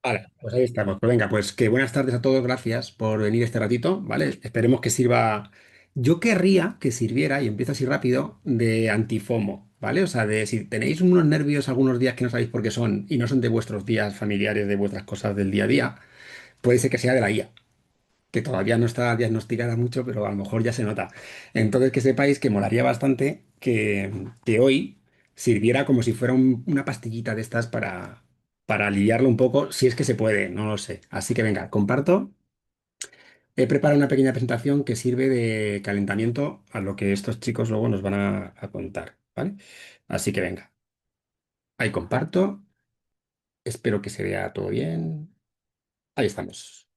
Vale, pues ahí estamos. Pues venga, pues que buenas tardes a todos, gracias por venir este ratito, ¿vale? Esperemos que sirva. Yo querría que sirviera, y empiezo así rápido, de antifomo, ¿vale? O sea, de si tenéis unos nervios algunos días que no sabéis por qué son y no son de vuestros días familiares, de vuestras cosas del día a día, puede ser que sea de la IA, que todavía no está diagnosticada mucho, pero a lo mejor ya se nota. Entonces, que sepáis que molaría bastante que hoy sirviera como si fuera una pastillita de estas para aliviarlo un poco, si es que se puede, no lo sé. Así que venga, comparto. He preparado una pequeña presentación que sirve de calentamiento a lo que estos chicos luego nos van a contar, ¿vale? Así que venga, ahí comparto. Espero que se vea todo bien. Ahí estamos,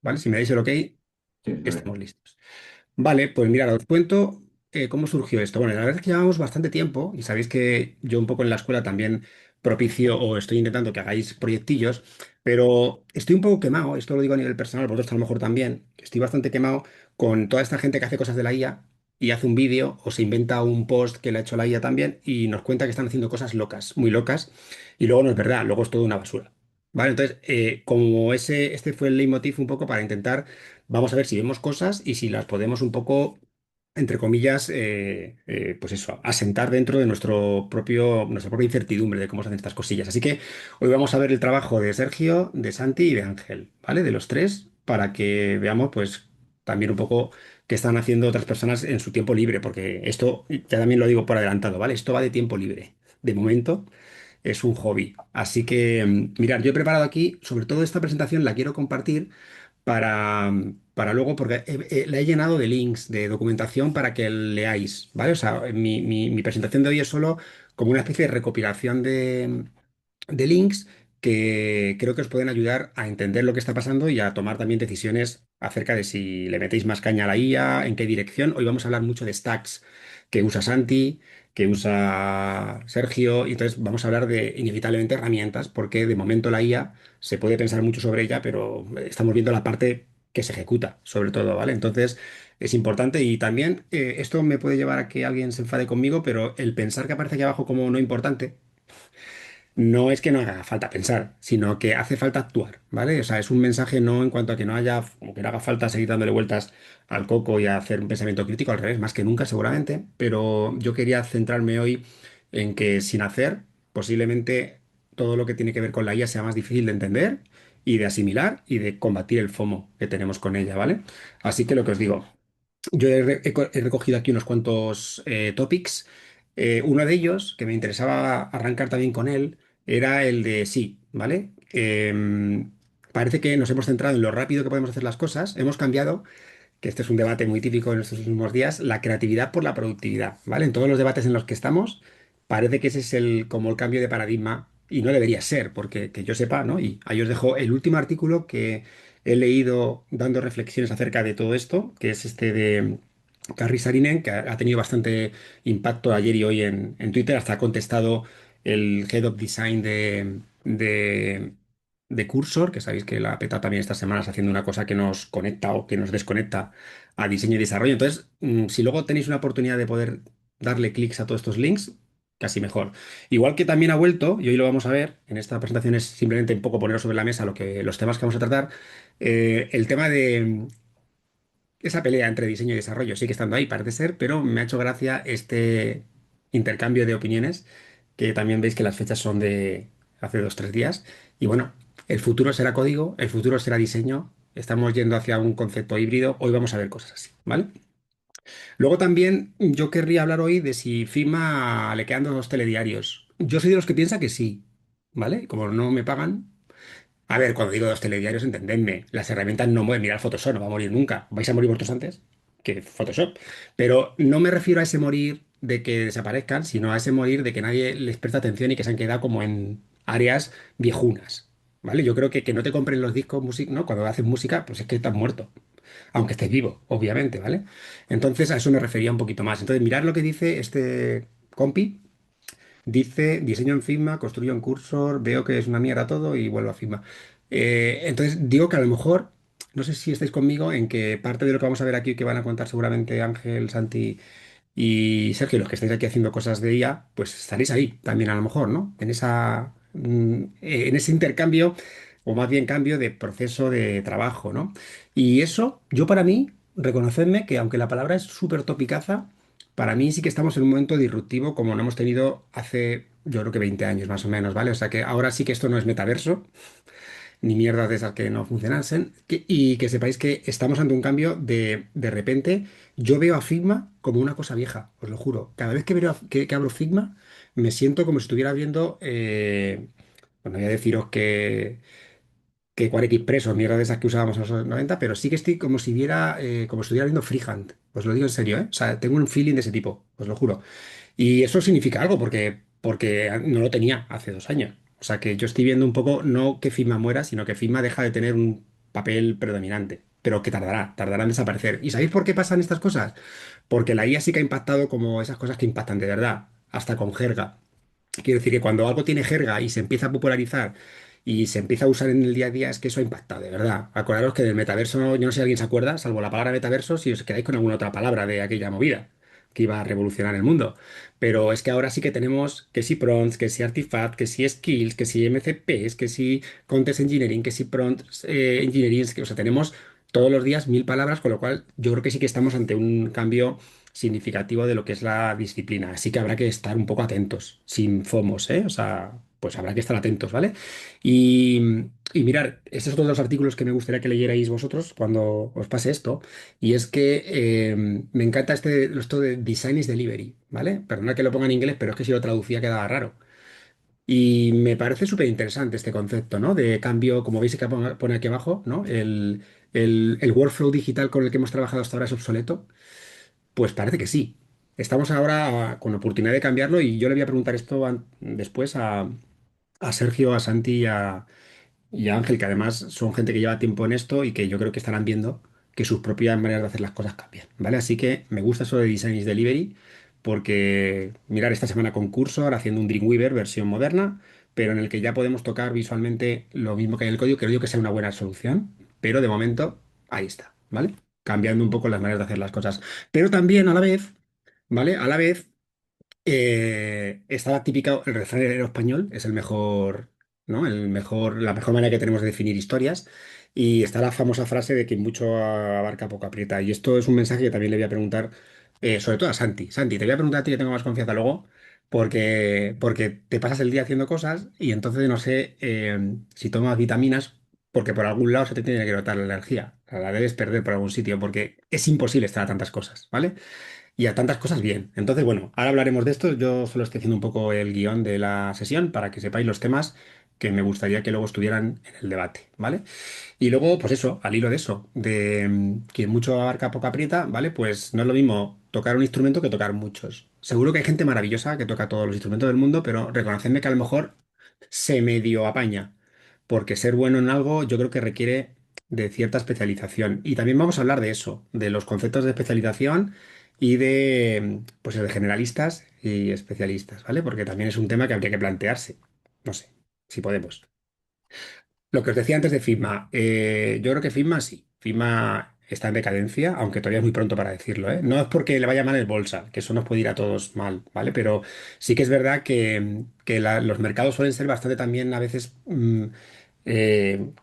¿vale? Si me dais el ok, Sí, está estamos bien. listos. Vale, pues mira, os cuento cómo surgió esto. Bueno, la verdad es que llevamos bastante tiempo y sabéis que yo un poco en la escuela también propicio o estoy intentando que hagáis proyectillos, pero estoy un poco quemado, esto lo digo a nivel personal, vosotros a lo mejor también, estoy bastante quemado con toda esta gente que hace cosas de la IA y hace un vídeo o se inventa un post que le ha hecho la IA también y nos cuenta que están haciendo cosas locas, muy locas, y luego no es verdad, luego es todo una basura. Vale, entonces, como este fue el leitmotiv un poco para intentar. Vamos a ver si vemos cosas y si las podemos un poco, entre comillas, pues eso, asentar dentro de nuestra propia incertidumbre de cómo se hacen estas cosillas. Así que hoy vamos a ver el trabajo de Sergio, de Santi y de Ángel, ¿vale? De los tres, para que veamos, pues, también un poco qué están haciendo otras personas en su tiempo libre, porque esto, ya también lo digo por adelantado, ¿vale? Esto va de tiempo libre. De momento es un hobby. Así que, mirad, yo he preparado aquí, sobre todo esta presentación la quiero compartir para luego, porque la he llenado de links, de documentación para que leáis, ¿vale? O sea, mi presentación de hoy es solo como una especie de recopilación de links que creo que os pueden ayudar a entender lo que está pasando y a tomar también decisiones acerca de si le metéis más caña a la IA, en qué dirección. Hoy vamos a hablar mucho de stacks que usa Santi, que usa Sergio, y entonces vamos a hablar de inevitablemente herramientas, porque de momento la IA se puede pensar mucho sobre ella, pero estamos viendo la parte que se ejecuta, sobre todo, ¿vale? Entonces es importante y también esto me puede llevar a que alguien se enfade conmigo, pero el pensar que aparece aquí abajo como no importante no es que no haga falta pensar, sino que hace falta actuar, ¿vale? O sea, es un mensaje no en cuanto a que no haya, como que no haga falta seguir dándole vueltas al coco y a hacer un pensamiento crítico, al revés, más que nunca seguramente, pero yo quería centrarme hoy en que sin hacer, posiblemente todo lo que tiene que ver con la IA sea más difícil de entender y de asimilar y de combatir el FOMO que tenemos con ella, ¿vale? Así que lo que os digo. Yo he recogido aquí unos cuantos topics. Uno de ellos, que me interesaba arrancar también con él, era el de sí, ¿vale? Parece que nos hemos centrado en lo rápido que podemos hacer las cosas. Hemos cambiado, que este es un debate muy típico en estos últimos días, la creatividad por la productividad, ¿vale? En todos los debates en los que estamos, parece que ese es como el cambio de paradigma y no debería ser, porque que yo sepa, ¿no? Y ahí os dejo el último artículo que he leído dando reflexiones acerca de todo esto, que es este de Carrie Sarinen, que ha tenido bastante impacto ayer y hoy en Twitter, hasta ha contestado el Head of Design de Cursor, que sabéis que la peta también estas semanas haciendo una cosa que nos conecta o que nos desconecta a diseño y desarrollo. Entonces, si luego tenéis una oportunidad de poder darle clics a todos estos links, casi mejor. Igual que también ha vuelto, y hoy lo vamos a ver, en esta presentación es simplemente un poco poner sobre la mesa los temas que vamos a tratar, el tema de esa pelea entre diseño y desarrollo sigue estando ahí, parece ser, pero me ha hecho gracia este intercambio de opiniones, que también veis que las fechas son de hace 2, 3 días. Y bueno, el futuro será código, el futuro será diseño, estamos yendo hacia un concepto híbrido, hoy vamos a ver cosas así, ¿vale? Luego también yo querría hablar hoy de si Figma le quedan dos telediarios. Yo soy de los que piensa que sí, ¿vale? Como no me pagan. A ver, cuando digo dos telediarios, entendedme, las herramientas no mueren. Mirad Photoshop, no va a morir nunca. ¿Vais a morir vosotros antes que Photoshop? Pero no me refiero a ese morir de que desaparezcan, sino a ese morir de que nadie les presta atención y que se han quedado como en áreas viejunas. ¿Vale? Yo creo que no te compren los discos música, ¿no? Cuando haces música, pues es que estás muerto. Aunque estés vivo, obviamente, ¿vale? Entonces a eso me refería un poquito más. Entonces, mirad lo que dice este compi. Dice, diseño en Figma, construyo en Cursor, veo que es una mierda todo y vuelvo a Figma. Entonces, digo que a lo mejor, no sé si estáis conmigo en que parte de lo que vamos a ver aquí, que van a contar seguramente Ángel, Santi y Sergio, los que estáis aquí haciendo cosas de IA, pues estaréis ahí también a lo mejor, ¿no? En esa, en ese intercambio, o más bien cambio de proceso de trabajo, ¿no? Y eso, yo para mí, reconocerme que aunque la palabra es súper topicaza, para mí sí que estamos en un momento disruptivo como no hemos tenido hace, yo creo que 20 años más o menos, ¿vale? O sea que ahora sí que esto no es metaverso, ni mierdas de esas que no funcionasen, y que sepáis que estamos ante un cambio de repente, yo veo a Figma como una cosa vieja, os lo juro. Cada vez que, que abro Figma, me siento como si estuviera viendo, bueno, voy a deciros que Core Express o mierda de esas que usábamos en los 90, pero sí que estoy como si viera, como si estuviera viendo Freehand. Os lo digo en serio, ¿eh? O sea, tengo un feeling de ese tipo, os lo juro. Y eso significa algo porque no lo tenía hace 2 años. O sea que yo estoy viendo un poco, no que Figma muera, sino que Figma deja de tener un papel predominante, pero que tardará en desaparecer. ¿Y sabéis por qué pasan estas cosas? Porque la IA sí que ha impactado como esas cosas que impactan de verdad, hasta con jerga. Quiero decir que cuando algo tiene jerga y se empieza a popularizar y se empieza a usar en el día a día, es que eso ha impactado, de verdad. Acordaros que del metaverso, yo no sé si alguien se acuerda, salvo la palabra metaverso, si os quedáis con alguna otra palabra de aquella movida que iba a revolucionar el mundo. Pero es que ahora sí que tenemos que si prompts, que si artifact, que si skills, que si MCPs, que si context engineering, que si prompt engineering, o sea, tenemos todos los días 1000 palabras, con lo cual yo creo que sí que estamos ante un cambio significativo de lo que es la disciplina. Así que habrá que estar un poco atentos, sin FOMOS, ¿eh? O sea, pues habrá que estar atentos, ¿vale? Y, y mirar, este es otro de los artículos que me gustaría que leyerais vosotros cuando os pase esto, y es que me encanta esto de Design is Delivery, ¿vale? Perdona que lo ponga en inglés, pero es que si lo traducía quedaba raro. Y me parece súper interesante este concepto, ¿no? De cambio, como veis que pone aquí abajo, ¿no? El workflow digital con el que hemos trabajado hasta ahora es obsoleto. Pues parece que sí. Estamos ahora con oportunidad de cambiarlo y yo le voy a preguntar esto después a Sergio, a Santi y a Ángel, que además son gente que lleva tiempo en esto y que yo creo que estarán viendo que sus propias maneras de hacer las cosas cambian, ¿vale? Así que me gusta eso de Design is Delivery porque mirar esta semana concurso, ahora haciendo un Dreamweaver versión moderna, pero en el que ya podemos tocar visualmente lo mismo que hay en el código, que no digo que sea una buena solución, pero de momento ahí está, ¿vale? Cambiando un poco las maneras de hacer las cosas. Pero también a la vez, ¿vale? A la vez está la típica, el refranero español es el mejor, ¿no? La mejor manera que tenemos de definir historias. Y está la famosa frase de que mucho abarca, poco aprieta. Y esto es un mensaje que también le voy a preguntar, sobre todo a Santi. Santi, te voy a preguntar a ti que tengo más confianza luego, porque te pasas el día haciendo cosas y entonces no sé si tomas vitaminas, porque por algún lado se te tiene que notar la energía. O sea, la debes perder por algún sitio, porque es imposible estar a tantas cosas, ¿vale? Y a tantas cosas bien. Entonces, bueno, ahora hablaremos de esto. Yo solo estoy haciendo un poco el guión de la sesión para que sepáis los temas que me gustaría que luego estuvieran en el debate, ¿vale? Y luego, pues eso, al hilo de eso, de quien mucho abarca, poco aprieta, ¿vale? Pues no es lo mismo tocar un instrumento que tocar muchos. Seguro que hay gente maravillosa que toca todos los instrumentos del mundo, pero reconocedme que a lo mejor se medio apaña, porque ser bueno en algo yo creo que requiere de cierta especialización. Y también vamos a hablar de eso, de los conceptos de especialización y pues, de generalistas y especialistas, ¿vale? Porque también es un tema que habría que plantearse. No sé, si podemos. Lo que os decía antes de Figma, yo creo que Figma sí. Figma está en decadencia, aunque todavía es muy pronto para decirlo, ¿eh? No es porque le vaya mal el bolsa, que eso nos puede ir a todos mal, ¿vale? Pero sí que es verdad que los mercados suelen ser bastante también a veces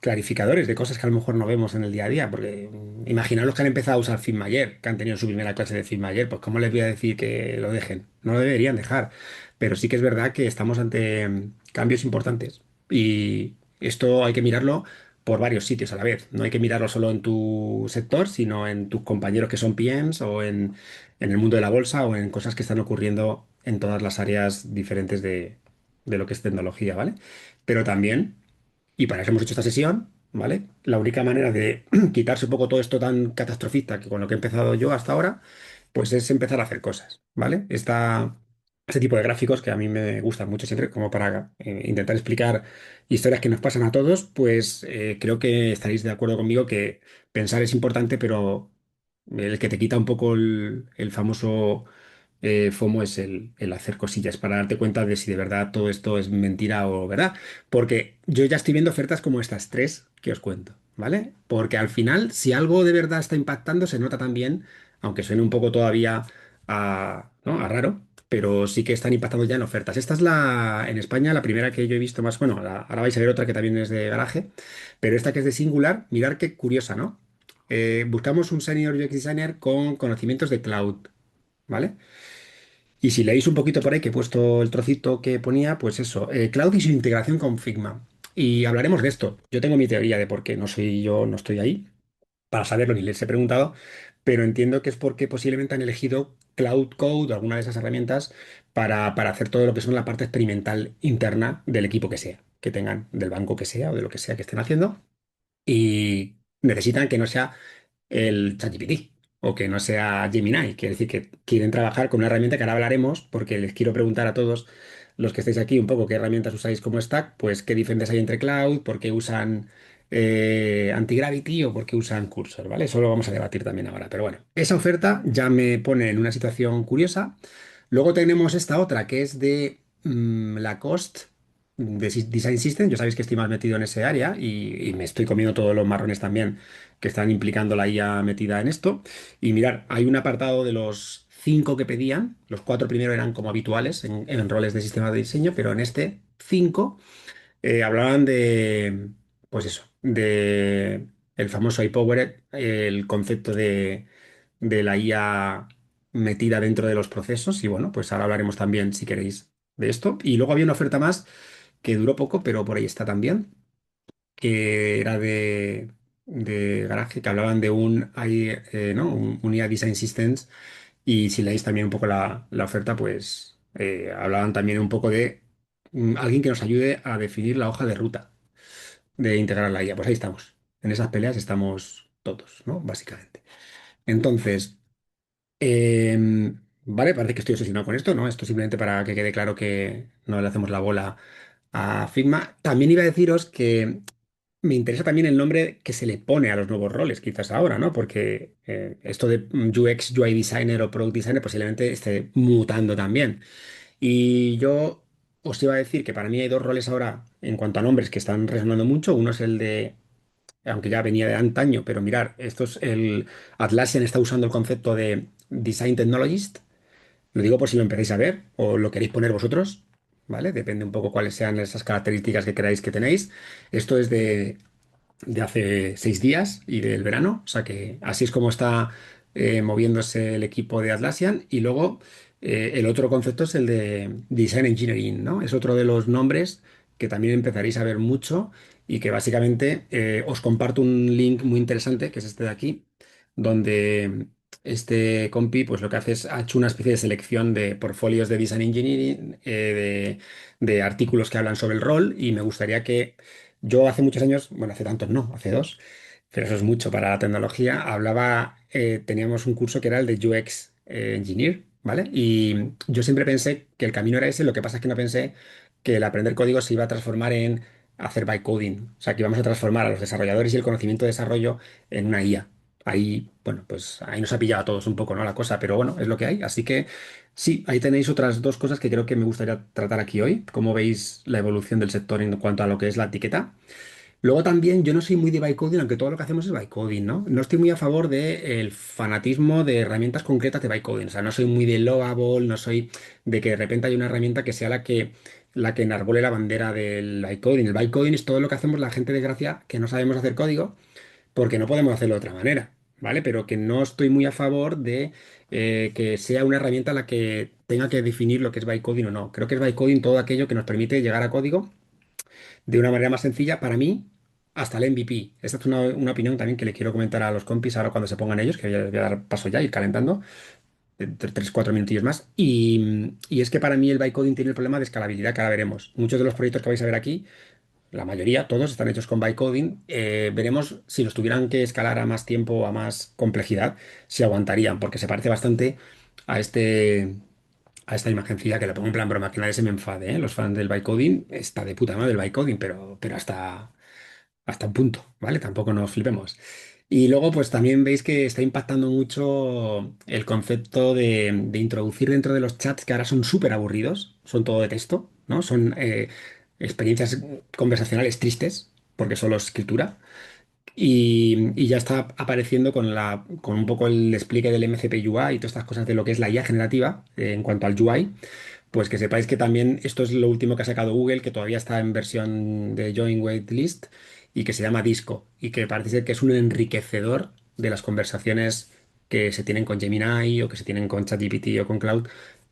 clarificadores de cosas que a lo mejor no vemos en el día a día. Porque imaginaos los que han empezado a usar Figma ayer, que han tenido su primera clase de Figma ayer, pues ¿cómo les voy a decir que lo dejen? No lo deberían dejar. Pero sí que es verdad que estamos ante cambios importantes. Y esto hay que mirarlo por varios sitios a la vez. No hay que mirarlo solo en tu sector, sino en tus compañeros que son PMs o en el mundo de la bolsa o en cosas que están ocurriendo en todas las áreas diferentes de lo que es tecnología, ¿vale? Pero también, y para eso hemos hecho esta sesión, ¿vale? La única manera de quitarse un poco todo esto tan catastrofista que con lo que he empezado yo hasta ahora, pues es empezar a hacer cosas, ¿vale? Este tipo de gráficos que a mí me gustan mucho siempre, como para intentar explicar historias que nos pasan a todos, pues creo que estaréis de acuerdo conmigo que pensar es importante, pero el que te quita un poco el famoso FOMO es el hacer cosillas para darte cuenta de si de verdad todo esto es mentira o verdad. Porque yo ya estoy viendo ofertas como estas tres que os cuento, ¿vale? Porque al final, si algo de verdad está impactando, se nota también, aunque suene un poco todavía ¿no? a raro, pero sí que están impactando ya en ofertas. Esta es en España, la primera que yo he visto más, bueno, ahora vais a ver otra que también es de garaje, pero esta que es de Singular, mirar qué curiosa, ¿no? Buscamos un senior UX designer con conocimientos de cloud, ¿vale? Y si leéis un poquito por ahí, que he puesto el trocito que ponía, pues eso, cloud y su integración con Figma. Y hablaremos de esto. Yo tengo mi teoría de por qué no soy yo, no estoy ahí para saberlo ni les he preguntado, pero entiendo que es porque posiblemente han elegido Cloud Code o alguna de esas herramientas para hacer todo lo que son la parte experimental interna del equipo que sea, que tengan, del banco que sea o de lo que sea que estén haciendo. Y necesitan que no sea el ChatGPT o que no sea Gemini. Quiere decir que quieren trabajar con una herramienta que ahora hablaremos, porque les quiero preguntar a todos los que estáis aquí un poco qué herramientas usáis como Stack, pues qué diferencias hay entre cloud, por qué usan Antigravity o por qué usan Cursor, ¿vale? Eso lo vamos a debatir también ahora. Pero bueno, esa oferta ya me pone en una situación curiosa. Luego tenemos esta otra que es de Lacoste, de Design System. Yo sabéis que estoy más metido en ese área y me estoy comiendo todos los marrones también que están implicando la IA metida en esto. Y mirar, hay un apartado de los 5 que pedían, los 4 primero eran como habituales en roles de sistema de diseño, pero en este 5 hablaban de, pues eso, de el famoso iPowered, el concepto de la IA metida dentro de los procesos. Y bueno, pues ahora hablaremos también, si queréis, de esto. Y luego había una oferta más que duró poco, pero por ahí está también, que era de garaje, que hablaban de ¿no? Un IA Design Systems. Y si leéis también un poco la oferta, pues hablaban también un poco de alguien que nos ayude a definir la hoja de ruta de integrar la IA. Pues ahí estamos. En esas peleas estamos todos, ¿no? Básicamente. Entonces, vale, parece que estoy obsesionado con esto, ¿no? Esto simplemente para que quede claro que no le hacemos la bola a Figma. También iba a deciros que me interesa también el nombre que se le pone a los nuevos roles, quizás ahora, ¿no? Porque esto de UX, UI Designer o Product Designer posiblemente esté mutando también. Y yo os iba a decir que para mí hay dos roles ahora en cuanto a nombres que están resonando mucho. Uno es el de, aunque ya venía de antaño, pero mirar, esto es el Atlassian está usando el concepto de Design Technologist. Lo digo por si lo empezáis a ver o lo queréis poner vosotros, ¿vale? Depende un poco cuáles sean esas características que queráis que tenéis. Esto es de hace 6 días y del verano. O sea que así es como está moviéndose el equipo de Atlassian. Y luego el otro concepto es el de Design Engineering, ¿no? Es otro de los nombres que también empezaréis a ver mucho y que básicamente os comparto un link muy interesante, que es este de aquí, donde este compi pues lo que hace es ha hecho una especie de selección de portfolios de Design Engineering, de artículos que hablan sobre el rol y me gustaría que yo hace muchos años, bueno, hace tantos no, hace 2, pero eso es mucho para la tecnología, teníamos un curso que era el de UX Engineer, ¿vale? Y yo siempre pensé que el camino era ese, lo que pasa es que no pensé que el aprender código se iba a transformar en hacer bytecoding, o sea, que íbamos a transformar a los desarrolladores y el conocimiento de desarrollo en una IA. Ahí, bueno, pues ahí nos ha pillado a todos un poco, ¿no? La cosa, pero bueno, es lo que hay. Así que sí, ahí tenéis otras dos cosas que creo que me gustaría tratar aquí hoy. Cómo veis la evolución del sector en cuanto a lo que es la etiqueta. Luego también, yo no soy muy de bytecoding, aunque todo lo que hacemos es bytecoding, ¿no? No estoy muy a favor del fanatismo de herramientas concretas de bytecoding. O sea, no soy muy de Lovable, no soy de que de repente hay una herramienta que sea la que enarbole la bandera del bytecoding. El bytecoding es todo lo que hacemos la gente de Gracia que no sabemos hacer código porque no podemos hacerlo de otra manera, ¿vale? Pero que no estoy muy a favor de que sea una herramienta la que tenga que definir lo que es bytecoding o no. Creo que es bytecoding todo aquello que nos permite llegar a código de una manera más sencilla para mí, hasta el MVP. Esta es una opinión también que le quiero comentar a los compis ahora cuando se pongan ellos, que voy a dar paso ya, ir calentando, 3, 4 minutillos más. Y es que para mí el bytecoding tiene el problema de escalabilidad que ahora veremos. Muchos de los proyectos que vais a ver aquí, la mayoría, todos están hechos con bytecoding. Veremos si los tuvieran que escalar a más tiempo o a más complejidad, si aguantarían, porque se parece bastante a a esta imagencilla que le pongo en plan broma, que nadie se me enfade, ¿eh? Los fans del bytecoding, está de puta madre el bytecoding, pero hasta un punto, ¿vale? Tampoco nos flipemos. Y luego, pues también veis que está impactando mucho el concepto de introducir dentro de los chats que ahora son súper aburridos, son todo de texto, ¿no? Son experiencias conversacionales tristes, porque solo es escritura. y ya está apareciendo con un poco el despliegue del MCP UI y todas estas cosas de lo que es la IA generativa en cuanto al UI. Pues que sepáis que también esto es lo último que ha sacado Google, que todavía está en versión de Joint Waitlist y que se llama Disco y que parece ser que es un enriquecedor de las conversaciones que se tienen con Gemini o que se tienen con ChatGPT o con Cloud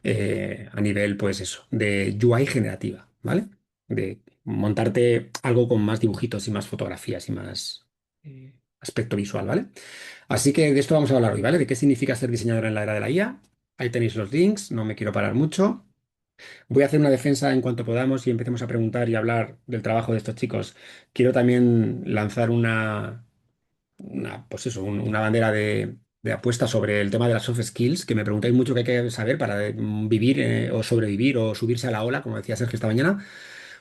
a nivel, pues eso, de UI generativa, ¿vale? De montarte algo con más dibujitos y más fotografías y más aspecto visual, ¿vale? Así que de esto vamos a hablar hoy, ¿vale? De qué significa ser diseñador en la era de la IA. Ahí tenéis los links, no me quiero parar mucho. Voy a hacer una defensa en cuanto podamos y empecemos a preguntar y hablar del trabajo de estos chicos. Quiero también lanzar pues eso, una bandera de apuesta sobre el tema de las soft skills, que me preguntáis mucho qué hay que saber para vivir o sobrevivir o subirse a la ola, como decía Sergio esta mañana.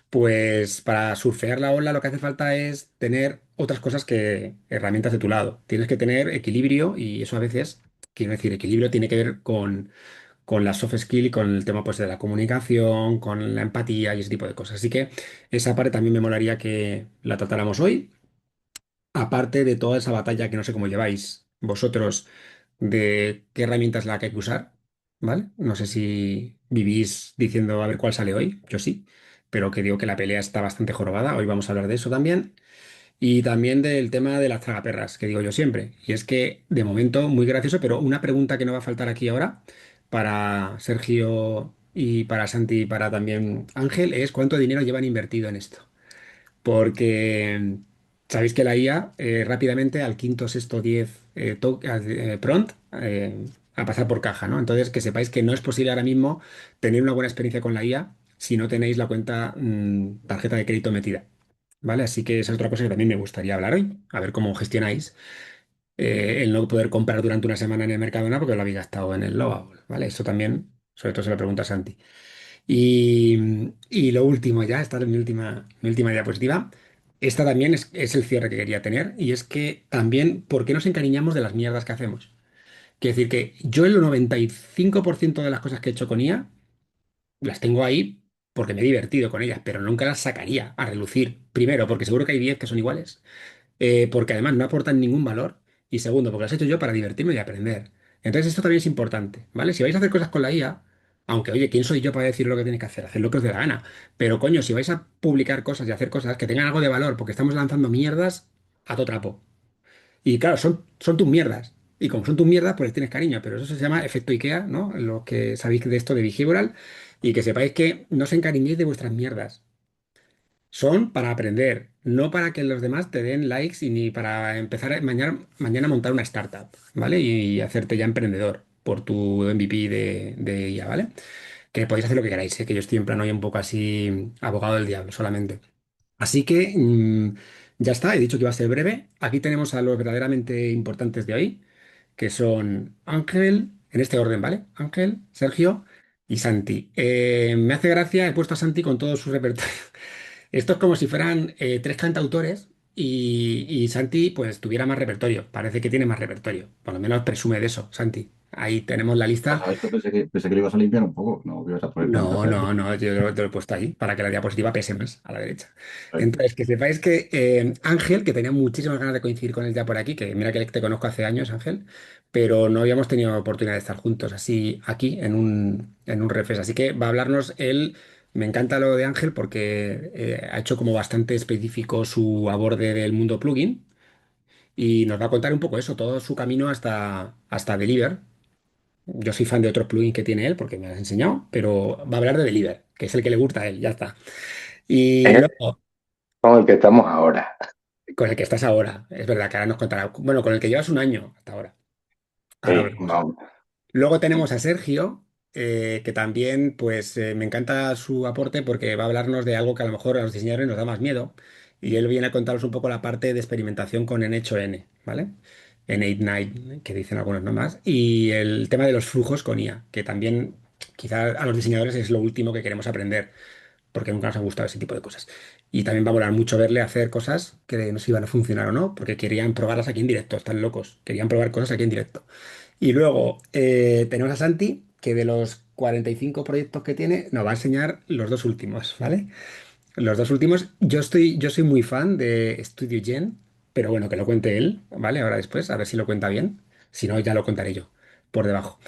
Pues para surfear la ola lo que hace falta es tener otras cosas que herramientas de tu lado. Tienes que tener equilibrio y eso a veces, quiero decir, equilibrio tiene que ver con la soft skill y con el tema pues, de la comunicación, con la empatía y ese tipo de cosas. Así que esa parte también me molaría que la tratáramos hoy, aparte de toda esa batalla que no sé cómo lleváis vosotros de qué herramientas la que hay que usar, ¿vale? No sé si vivís diciendo a ver cuál sale hoy, yo sí, pero que digo que la pelea está bastante jorobada, hoy vamos a hablar de eso también. Y también del tema de las tragaperras, que digo yo siempre. Y es que, de momento, muy gracioso, pero una pregunta que no va a faltar aquí ahora para Sergio y para Santi y para también Ángel es ¿cuánto dinero llevan invertido en esto? Porque sabéis que la IA rápidamente al quinto, sexto, 10 prompt a pasar por caja, ¿no? Entonces, que sepáis que no es posible ahora mismo tener una buena experiencia con la IA si no tenéis la cuenta tarjeta de crédito metida. ¿Vale? Así que esa es otra cosa que también me gustaría hablar hoy, a ver cómo gestionáis el no poder comprar durante una semana en el Mercadona porque lo habéis gastado en el Lovable, ¿vale? Eso también, sobre todo se lo pregunta a Santi. Y lo último ya, esta es mi última diapositiva. Esta también es el cierre que quería tener y es que también, ¿por qué nos encariñamos de las mierdas que hacemos? Quiero decir que yo el 95% de las cosas que he hecho con IA las tengo ahí porque me he divertido con ellas, pero nunca las sacaría a relucir. Primero, porque seguro que hay 10 que son iguales. Porque además no aportan ningún valor. Y segundo, porque las he hecho yo para divertirme y aprender. Entonces esto también es importante, ¿vale? Si vais a hacer cosas con la IA, aunque oye, ¿quién soy yo para decir lo que tenéis que hacer? Haced lo que os dé la gana. Pero coño, si vais a publicar cosas y hacer cosas que tengan algo de valor, porque estamos lanzando mierdas a todo trapo. Y claro, son tus mierdas. Y como son tus mierdas, pues les tienes cariño. Pero eso se llama efecto IKEA, ¿no? Lo que sabéis de esto de behavioral. Y que sepáis que no os encariñéis de vuestras mierdas. Son para aprender, no para que los demás te den likes y ni para empezar mañana a montar una startup, ¿vale? Y hacerte ya emprendedor por tu MVP de IA, ¿vale? Que podéis hacer lo que queráis, ¿eh? Que yo estoy en plan hoy un poco así abogado del diablo solamente. Así que ya está, he dicho que iba a ser breve. Aquí tenemos a los verdaderamente importantes de hoy, que son Ángel, en este orden, ¿vale? Ángel, Sergio y Santi. Me hace gracia, he puesto a Santi con todo su repertorio. Esto es como si fueran tres cantautores y Santi pues tuviera más repertorio. Parece que tiene más repertorio. Por lo menos presume de eso, Santi. Ahí tenemos la lista. Pasa esto, pensé que lo ibas a limpiar un poco, no, que ibas a poner No, cantadores. no, no, yo te lo he puesto ahí para que la diapositiva pese más a la derecha. Entonces, que sepáis que Ángel, que tenía muchísimas ganas de coincidir con él ya por aquí, que mira que te conozco hace años, Ángel, pero no habíamos tenido oportunidad de estar juntos así aquí en un refes. Así que va a hablarnos él. Me encanta lo de Ángel porque ha hecho como bastante específico su aborde del mundo plugin y nos va a contar un poco eso, todo su camino hasta Deliver. Yo soy fan de otros plugins que tiene él porque me lo has enseñado, pero va a hablar de Deliver, que es el que le gusta a él, ya está. Y Es luego, con el que estamos ahora. con el que estás ahora, es verdad que ahora nos contará. Bueno, con el que llevas un año hasta ahora. Ahora hablamos. Vamos. Luego tenemos a Sergio, que también, pues, me encanta su aporte porque va a hablarnos de algo que a lo mejor a los diseñadores nos da más miedo. Y él viene a contaros un poco la parte de experimentación con N8N, ¿vale? N8Night, que dicen algunos nomás. Y el tema de los flujos con IA, que también quizá a los diseñadores es lo último que queremos aprender, porque nunca nos ha gustado ese tipo de cosas. Y también va a volar mucho verle hacer cosas que no sé si iban a funcionar o no, porque querían probarlas aquí en directo, están locos. Querían probar cosas aquí en directo. Y luego tenemos a Santi, que de los 45 proyectos que tiene, nos va a enseñar los dos últimos, ¿vale? Los dos últimos, yo soy muy fan de Studio Gen, pero bueno, que lo cuente él, ¿vale? Ahora después, a ver si lo cuenta bien. Si no, ya lo contaré yo por debajo.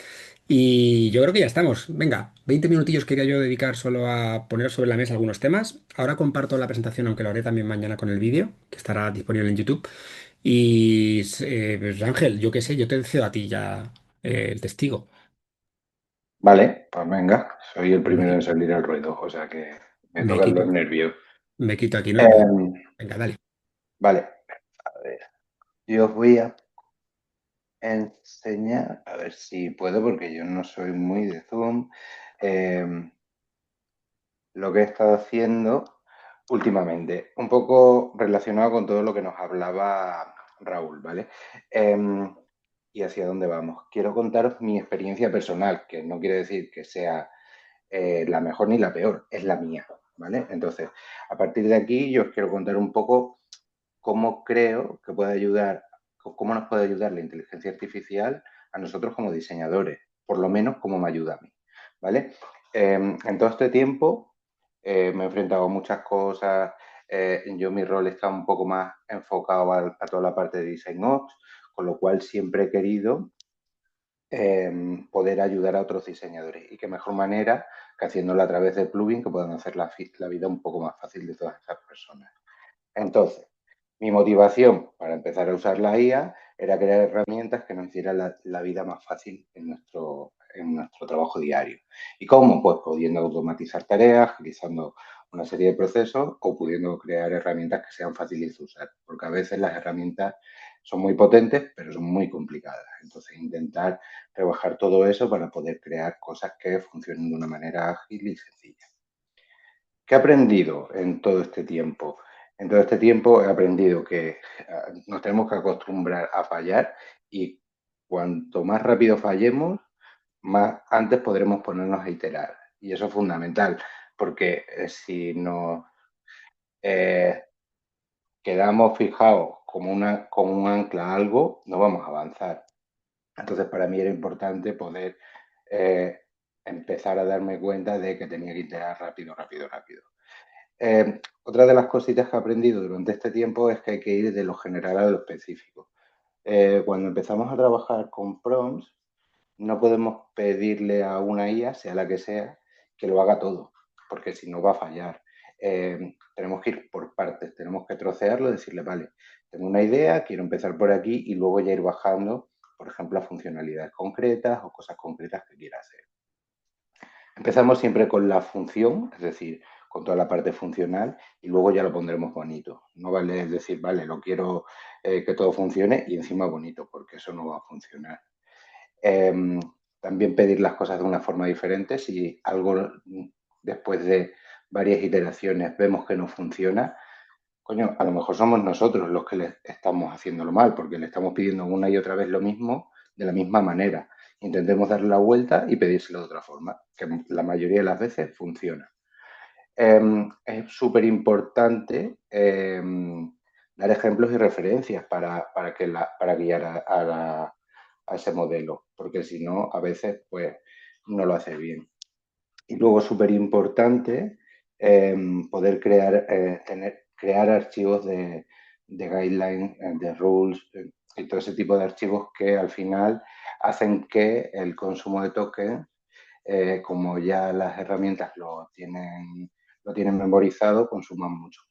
Y yo creo que ya estamos. Venga, 20 minutillos quería yo dedicar solo a poner sobre la mesa algunos temas. Ahora comparto la presentación, aunque lo haré también mañana con el vídeo, que estará disponible en YouTube. Y pues, Ángel, yo qué sé, yo te cedo a ti ya el testigo. Vale, pues venga, soy el Me, primero en qui- salir al ruedo, o sea que me me tocan los quito, nervios. me quito aquí, ¿no? Em, Venga, dale. vale, a ver, yo os voy a enseñar, a ver si puedo, porque yo no soy muy de Zoom, em, lo que he estado haciendo últimamente, un poco relacionado con todo lo que nos hablaba Raúl, ¿vale? Em, y hacia dónde vamos. Quiero contaros mi experiencia personal, que no quiere decir que sea la mejor ni la peor, es la mía, ¿vale? Entonces, a partir de aquí yo os quiero contar un poco cómo creo que puede ayudar, cómo nos puede ayudar la inteligencia artificial a nosotros como diseñadores, por lo menos como me ayuda a mí, ¿vale? En todo este tiempo me he enfrentado a muchas cosas, yo mi rol está un poco más enfocado a toda la parte de Design Ops, con lo cual siempre he querido poder ayudar a otros diseñadores y qué mejor manera que haciéndolo a través de plugin que puedan hacer la vida un poco más fácil de todas esas personas. Entonces, mi motivación para empezar a usar la IA era crear herramientas que nos hicieran la vida más fácil en nuestro trabajo diario. ¿Y cómo? Pues pudiendo automatizar tareas, agilizando una serie de procesos o pudiendo crear herramientas que sean fáciles de usar, porque a veces las herramientas son muy potentes, pero son muy complicadas. Entonces, intentar rebajar todo eso para poder crear cosas que funcionen de una manera ágil y sencilla. ¿Qué he aprendido en todo este tiempo? En todo este tiempo he aprendido que nos tenemos que acostumbrar a fallar y cuanto más rápido fallemos, más antes podremos ponernos a iterar. Y eso es fundamental, porque si nos eh, quedamos fijados como un ancla a algo, no vamos a avanzar. Entonces, para mí era importante poder eh, empezar a darme cuenta de que tenía que iterar rápido, rápido, rápido. Otra de las cositas que he aprendido durante este tiempo es que hay que ir de lo general a lo específico. Cuando empezamos a trabajar con prompts, no podemos pedirle a una IA, sea la que sea, que lo haga todo, porque si no va a fallar. Tenemos que ir por partes, tenemos que trocearlo, decirle, vale, tengo una idea, quiero empezar por aquí y luego ya ir bajando, por ejemplo, a funcionalidades concretas o cosas concretas que quiera hacer. Empezamos siempre con la función, es decir, con toda la parte funcional y luego ya lo pondremos bonito. No vale decir, vale, lo quiero que todo funcione y encima bonito, porque eso no va a funcionar. Eh, También pedir las cosas de una forma diferente. Si algo después de varias iteraciones vemos que no funciona, coño, a lo mejor somos nosotros los que le estamos haciéndolo mal, porque le estamos pidiendo una y otra vez lo mismo de la misma manera. Intentemos darle la vuelta y pedírselo de otra forma, que la mayoría de las veces funciona. Es súper importante dar ejemplos y referencias para guiar a ese modelo, porque si no, a veces pues no lo hace bien. Y luego, súper importante, poder crear archivos de guidelines, de rules y todo ese tipo de archivos que al final hacen que el consumo de tokens, como ya las herramientas lo tienen memorizado, consuman mucho.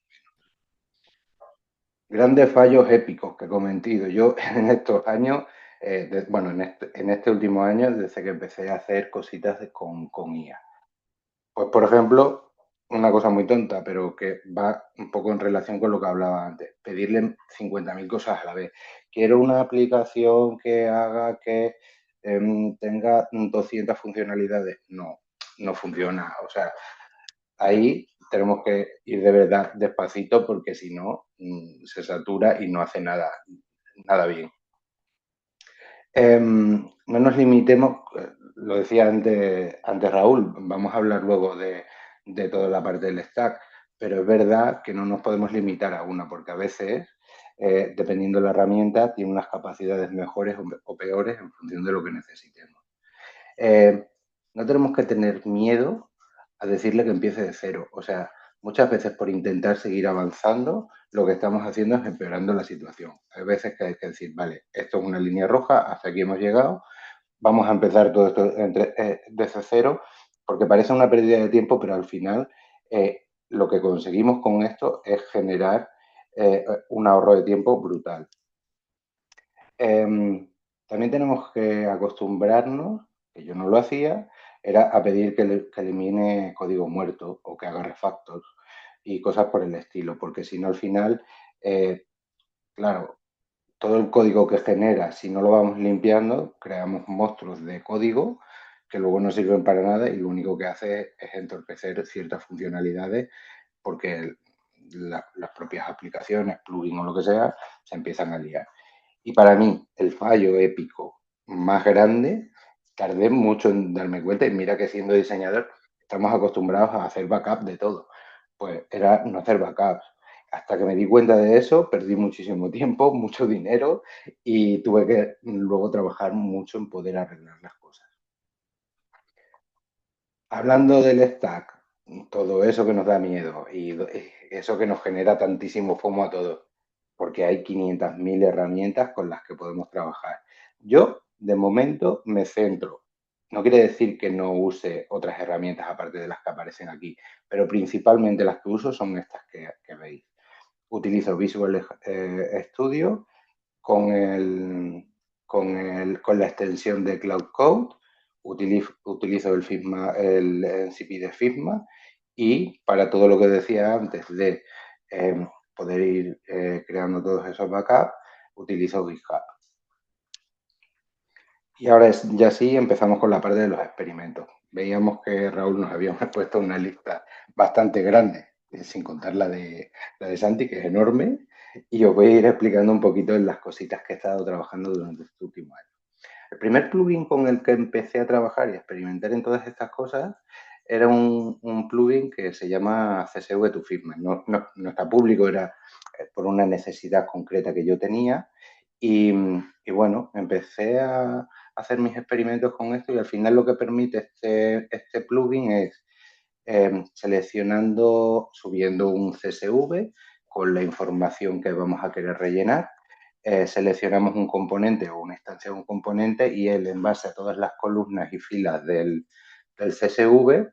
Grandes fallos épicos que he cometido yo en estos años, bueno, en este último año, desde que empecé a hacer cositas con IA. Pues, por ejemplo, una cosa muy tonta, pero que va un poco en relación con lo que hablaba antes, pedirle 50.000 cosas a la vez. Quiero una aplicación que haga que tenga 200 funcionalidades. No, no funciona. O sea, ahí tenemos que ir de verdad despacito porque si no, se satura y no hace nada, nada bien. No nos limitemos, lo decía antes Raúl, vamos a hablar luego de toda la parte del stack, pero es verdad que no nos podemos limitar a una, porque a veces, dependiendo de la herramienta, tiene unas capacidades mejores o peores en función de lo que necesitemos. No tenemos que tener miedo a decirle que empiece de cero. O sea, muchas veces por intentar seguir avanzando lo que estamos haciendo es empeorando la situación. Hay veces que hay que decir, vale, esto es una línea roja, hasta aquí hemos llegado, vamos a empezar todo esto desde cero, porque parece una pérdida de tiempo, pero al final lo que conseguimos con esto es generar un ahorro de tiempo brutal. También tenemos que acostumbrarnos, que yo no lo hacía, era a pedir que elimine código muerto o que haga refactors y cosas por el estilo, porque si no al final, claro, todo el código que genera, si no lo vamos limpiando, creamos monstruos de código que luego no sirven para nada y lo único que hace es entorpecer ciertas funcionalidades porque las propias aplicaciones, plugin o lo que sea, se empiezan a liar. Y para mí, el fallo épico más grande, tardé mucho en darme cuenta, y mira que siendo diseñador estamos acostumbrados a hacer backup de todo. Pues era no hacer backups. Hasta que me di cuenta de eso, perdí muchísimo tiempo, mucho dinero y tuve que luego trabajar mucho en poder arreglar las cosas. Hablando del stack, todo eso que nos da miedo y eso que nos genera tantísimo FOMO a todos, porque hay 500.000 herramientas con las que podemos trabajar. Yo, de momento, me centro. No quiere decir que no use otras herramientas aparte de las que aparecen aquí, pero principalmente las que uso son estas que veis. Utilizo Visual Studio con, con la extensión de Cloud Code, utilizo el Figma, el NCP de Figma y para todo lo que decía antes de poder ir creando todos esos backups, utilizo GitHub. Y ahora ya sí empezamos con la parte de los experimentos. Veíamos que Raúl nos habíamos puesto una lista bastante grande, sin contar la de Santi, que es enorme, y os voy a ir explicando un poquito en las cositas que he estado trabajando durante este último año. El primer plugin con el que empecé a trabajar y a experimentar en todas estas cosas era un plugin que se llama CSV to Figma. No está público, era por una necesidad concreta que yo tenía. Y bueno, empecé a hacer mis experimentos con esto y al final lo que permite este plugin es seleccionando, subiendo un CSV con la información que vamos a querer rellenar. Seleccionamos un componente o una instancia de un componente y él, en base a todas las columnas y filas del CSV,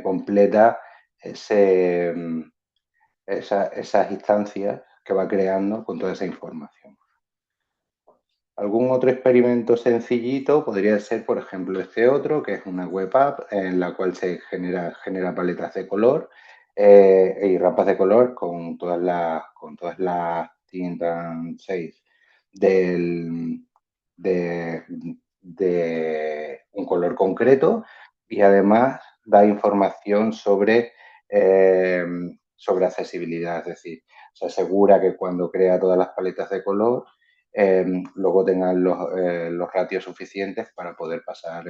completa esas instancias que va creando con toda esa información. Algún otro experimento sencillito podría ser, por ejemplo, este otro, que es una web app en la cual se genera paletas de color y rampas de color con todas las tintas 6 del, de, de un color concreto y además da información sobre accesibilidad, es decir, se asegura que cuando crea todas las paletas de color luego tengan los ratios suficientes para poder pasar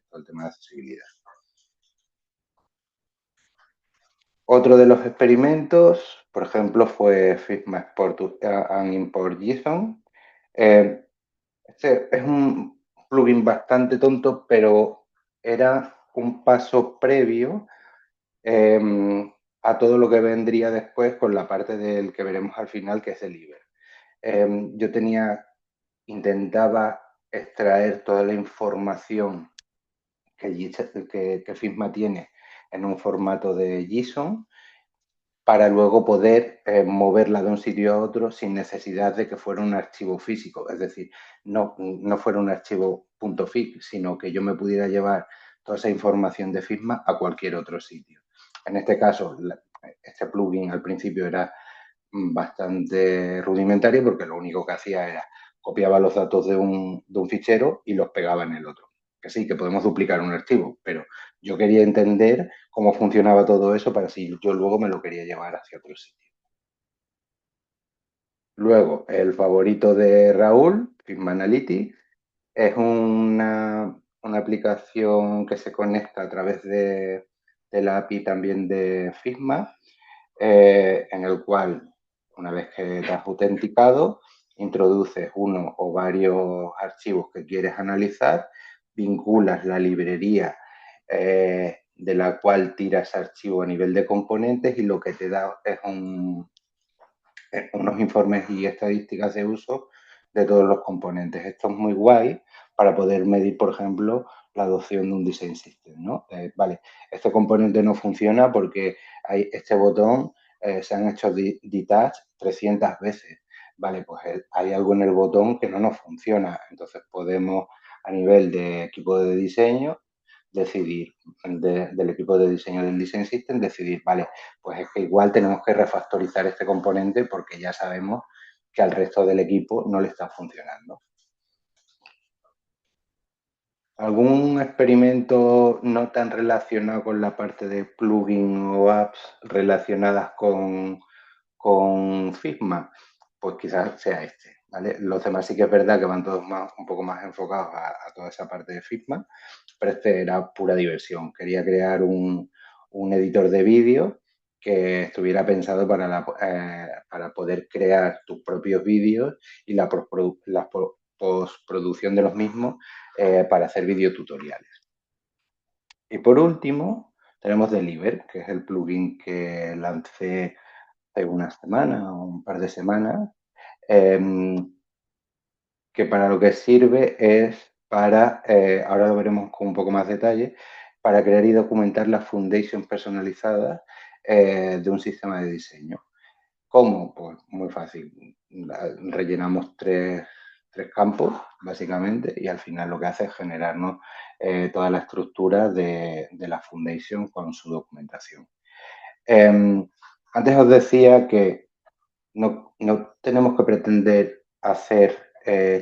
todo el tema de accesibilidad. Otro de los experimentos, por ejemplo, fue Figma Export and Import JSON. Este es un plugin bastante tonto, pero era un paso previo a todo lo que vendría después con la parte del que veremos al final, que es el IBER. Yo intentaba extraer toda la información que Figma tiene en un formato de JSON para luego poder moverla de un sitio a otro sin necesidad de que fuera un archivo físico. Es decir, no fuera un archivo .fig, sino que yo me pudiera llevar toda esa información de Figma a cualquier otro sitio. En este caso, este plugin al principio era bastante rudimentario porque lo único que hacía era copiaba los datos de un fichero y los pegaba en el otro. Que sí, que podemos duplicar un archivo, pero yo quería entender cómo funcionaba todo eso para si yo luego me lo quería llevar hacia otro sitio. Luego, el favorito de Raúl, Figma Analytics, es una aplicación que se conecta a través de la API también de Figma, en el cual, una vez que te has autenticado, introduces uno o varios archivos que quieres analizar, vinculas la librería de la cual tiras archivo a nivel de componentes y lo que te da es unos informes y estadísticas de uso de todos los componentes. Esto es muy guay para poder medir, por ejemplo, la adopción de un design system, ¿no? Vale, este componente no funciona porque hay este botón, se han hecho detach 300 veces. Vale, pues hay algo en el botón que no nos funciona. Entonces podemos, a nivel de equipo de diseño, decidir, del equipo de diseño del Design System, decidir, vale, pues es que igual tenemos que refactorizar este componente porque ya sabemos que al resto del equipo no le está funcionando. ¿Algún experimento no tan relacionado con la parte de plugin o apps relacionadas con Figma? Pues quizás sea este, ¿vale? Los demás sí que es verdad que van todos un poco más enfocados a toda esa parte de Figma, pero este era pura diversión. Quería crear un editor de vídeo que estuviera pensado para poder crear tus propios vídeos y la postproducción de los mismos para hacer videotutoriales. Y por último, tenemos Deliver, que es el plugin que lancé hace una semana o un par de semanas, eh, que para lo que sirve es para, ahora lo veremos con un poco más detalle, para crear y documentar las foundations personalizadas de un sistema de diseño. ¿Cómo? Pues muy fácil. Rellenamos tres campos, básicamente, y al final lo que hace es generarnos toda la estructura de la foundation con su documentación. Antes os decía que no tenemos que pretender hacer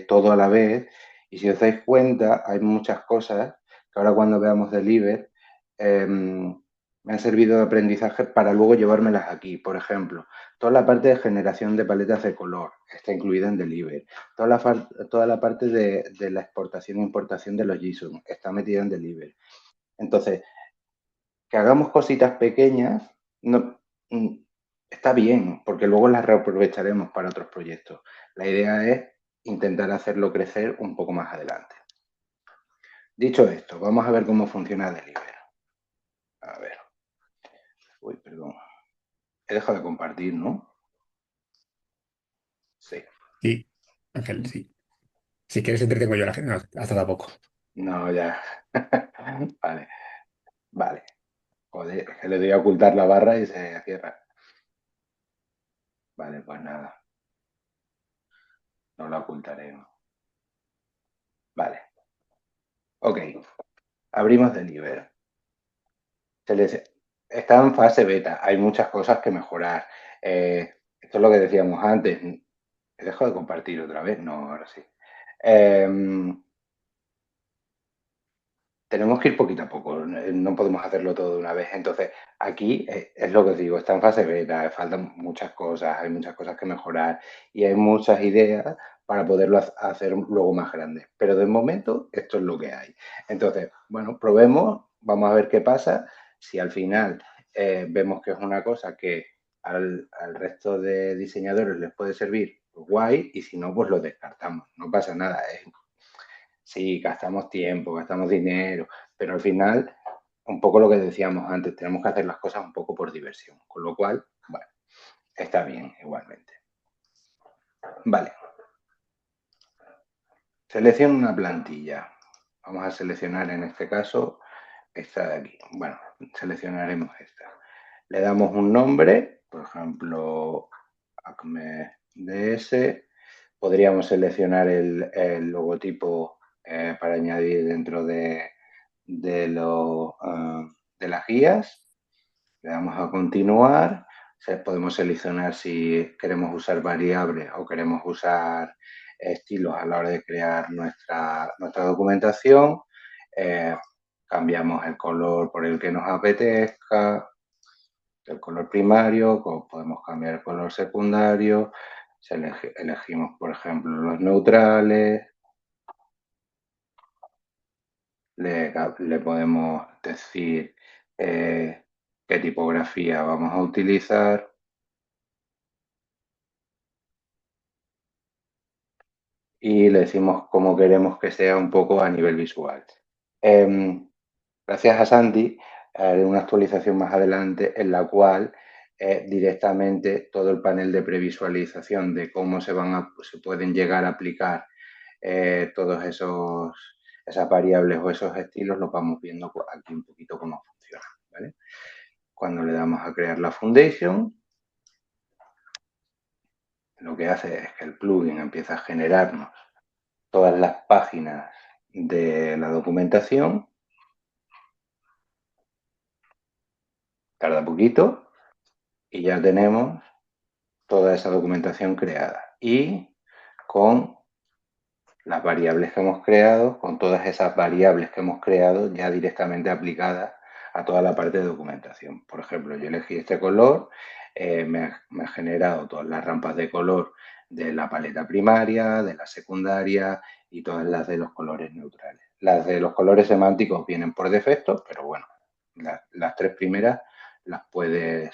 todo a la vez y si os dais cuenta hay muchas cosas que ahora cuando veamos Deliver me han servido de aprendizaje para luego llevármelas aquí. Por ejemplo, toda la parte de generación de paletas de color está incluida en Deliver. Toda la parte de la exportación e importación de los JSON está metida en Deliver. Entonces, que hagamos cositas pequeñas no, está bien, porque luego las reaprovecharemos para otros proyectos. La idea es intentar hacerlo crecer un poco más adelante. Dicho esto, vamos a ver cómo funciona Deliver. A ver. Uy, perdón. He dejado de compartir, ¿no? Sí. Sí, Ángel, sí. Si quieres entretengo yo la gente, no, hasta tampoco. No, ya. Vale, vale. Joder, es que le doy a ocultar la barra y se cierra. Vale, pues nada. No la ocultaré. Vale. Ok. Abrimos Deliver. Está en fase beta, hay muchas cosas que mejorar. Esto es lo que decíamos antes. ¿He dejado de compartir otra vez? No, ahora sí. Tenemos que ir poquito a poco, no podemos hacerlo todo de una vez. Entonces, aquí es lo que os digo, está en fase beta, faltan muchas cosas, hay muchas cosas que mejorar y hay muchas ideas para poderlo hacer luego más grande. Pero de momento, esto es lo que hay. Entonces, bueno, probemos, vamos a ver qué pasa. Si al final vemos que es una cosa que al resto de diseñadores les puede servir, pues guay, y si no, pues lo descartamos. No pasa nada, sí, gastamos tiempo, gastamos dinero, pero al final, un poco lo que decíamos antes, tenemos que hacer las cosas un poco por diversión, con lo cual, bueno, está bien igualmente. Vale. Selecciono una plantilla. Vamos a seleccionar en este caso esta de aquí. Bueno, seleccionaremos esta. Le damos un nombre, por ejemplo, Acme DS. Podríamos seleccionar el logotipo para añadir dentro de las guías. Le damos a continuar. Podemos seleccionar si queremos usar variables o queremos usar estilos a la hora de crear nuestra documentación. Cambiamos el color por el que nos apetezca, el color primario, podemos cambiar el color secundario, elegimos, por ejemplo, los neutrales, le podemos decir qué tipografía vamos a utilizar y le decimos cómo queremos que sea un poco a nivel visual. Gracias a Santi, haré una actualización más adelante en la cual directamente todo el panel de previsualización de cómo se pueden llegar a aplicar todos esas variables o esos estilos los vamos viendo aquí un poquito cómo funciona, ¿vale? Cuando le damos a crear la foundation, lo que hace es que el plugin empieza a generarnos todas las páginas de la documentación, tarda poquito y ya tenemos toda esa documentación creada. Y con las variables que hemos creado, con todas esas variables que hemos creado ya directamente aplicadas a toda la parte de documentación. Por ejemplo, yo elegí este color, me ha generado todas las rampas de color de la paleta primaria, de la secundaria y todas las de los colores neutrales. Las de los colores semánticos vienen por defecto, pero bueno, las tres primeras las puedes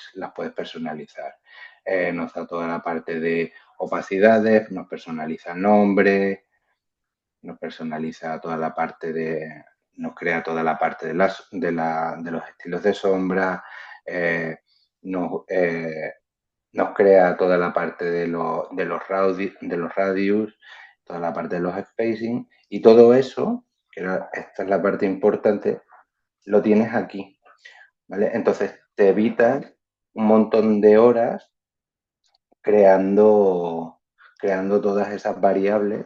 personalizar. Nos da toda la parte de opacidades, nos personaliza nombre, nos personaliza toda la parte nos crea toda la parte de los estilos de sombra, eh, nos, eh, nos crea toda la parte de los radius, toda la parte de los spacing y todo eso, esta es la parte importante, lo tienes aquí, ¿vale? Entonces te evitas un montón de horas creando, creando todas esas variables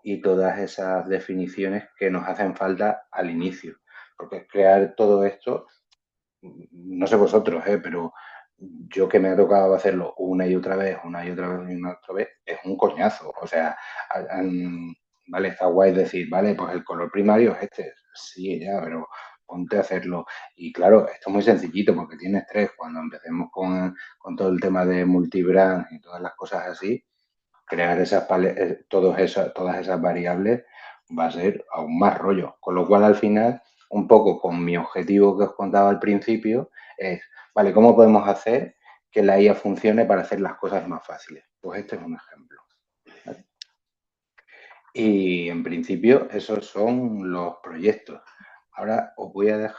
y todas esas definiciones que nos hacen falta al inicio. Porque crear todo esto, no sé vosotros, pero yo que me ha tocado hacerlo una y otra vez, una y otra vez y una y otra vez, es un coñazo. O sea, vale, está guay decir, vale, pues el color primario es este. Sí, ya, pero ponte a hacerlo. Y claro, esto es muy sencillito porque tienes tres. Cuando empecemos con todo el tema de multibrand y todas las cosas así, crear todas esas variables va a ser aún más rollo. Con lo cual, al final, un poco con mi objetivo que os contaba al principio, es, vale, ¿cómo podemos hacer que la IA funcione para hacer las cosas más fáciles? Pues este es un ejemplo. ¿Vale? Y en principio, esos son los proyectos. Ahora os voy a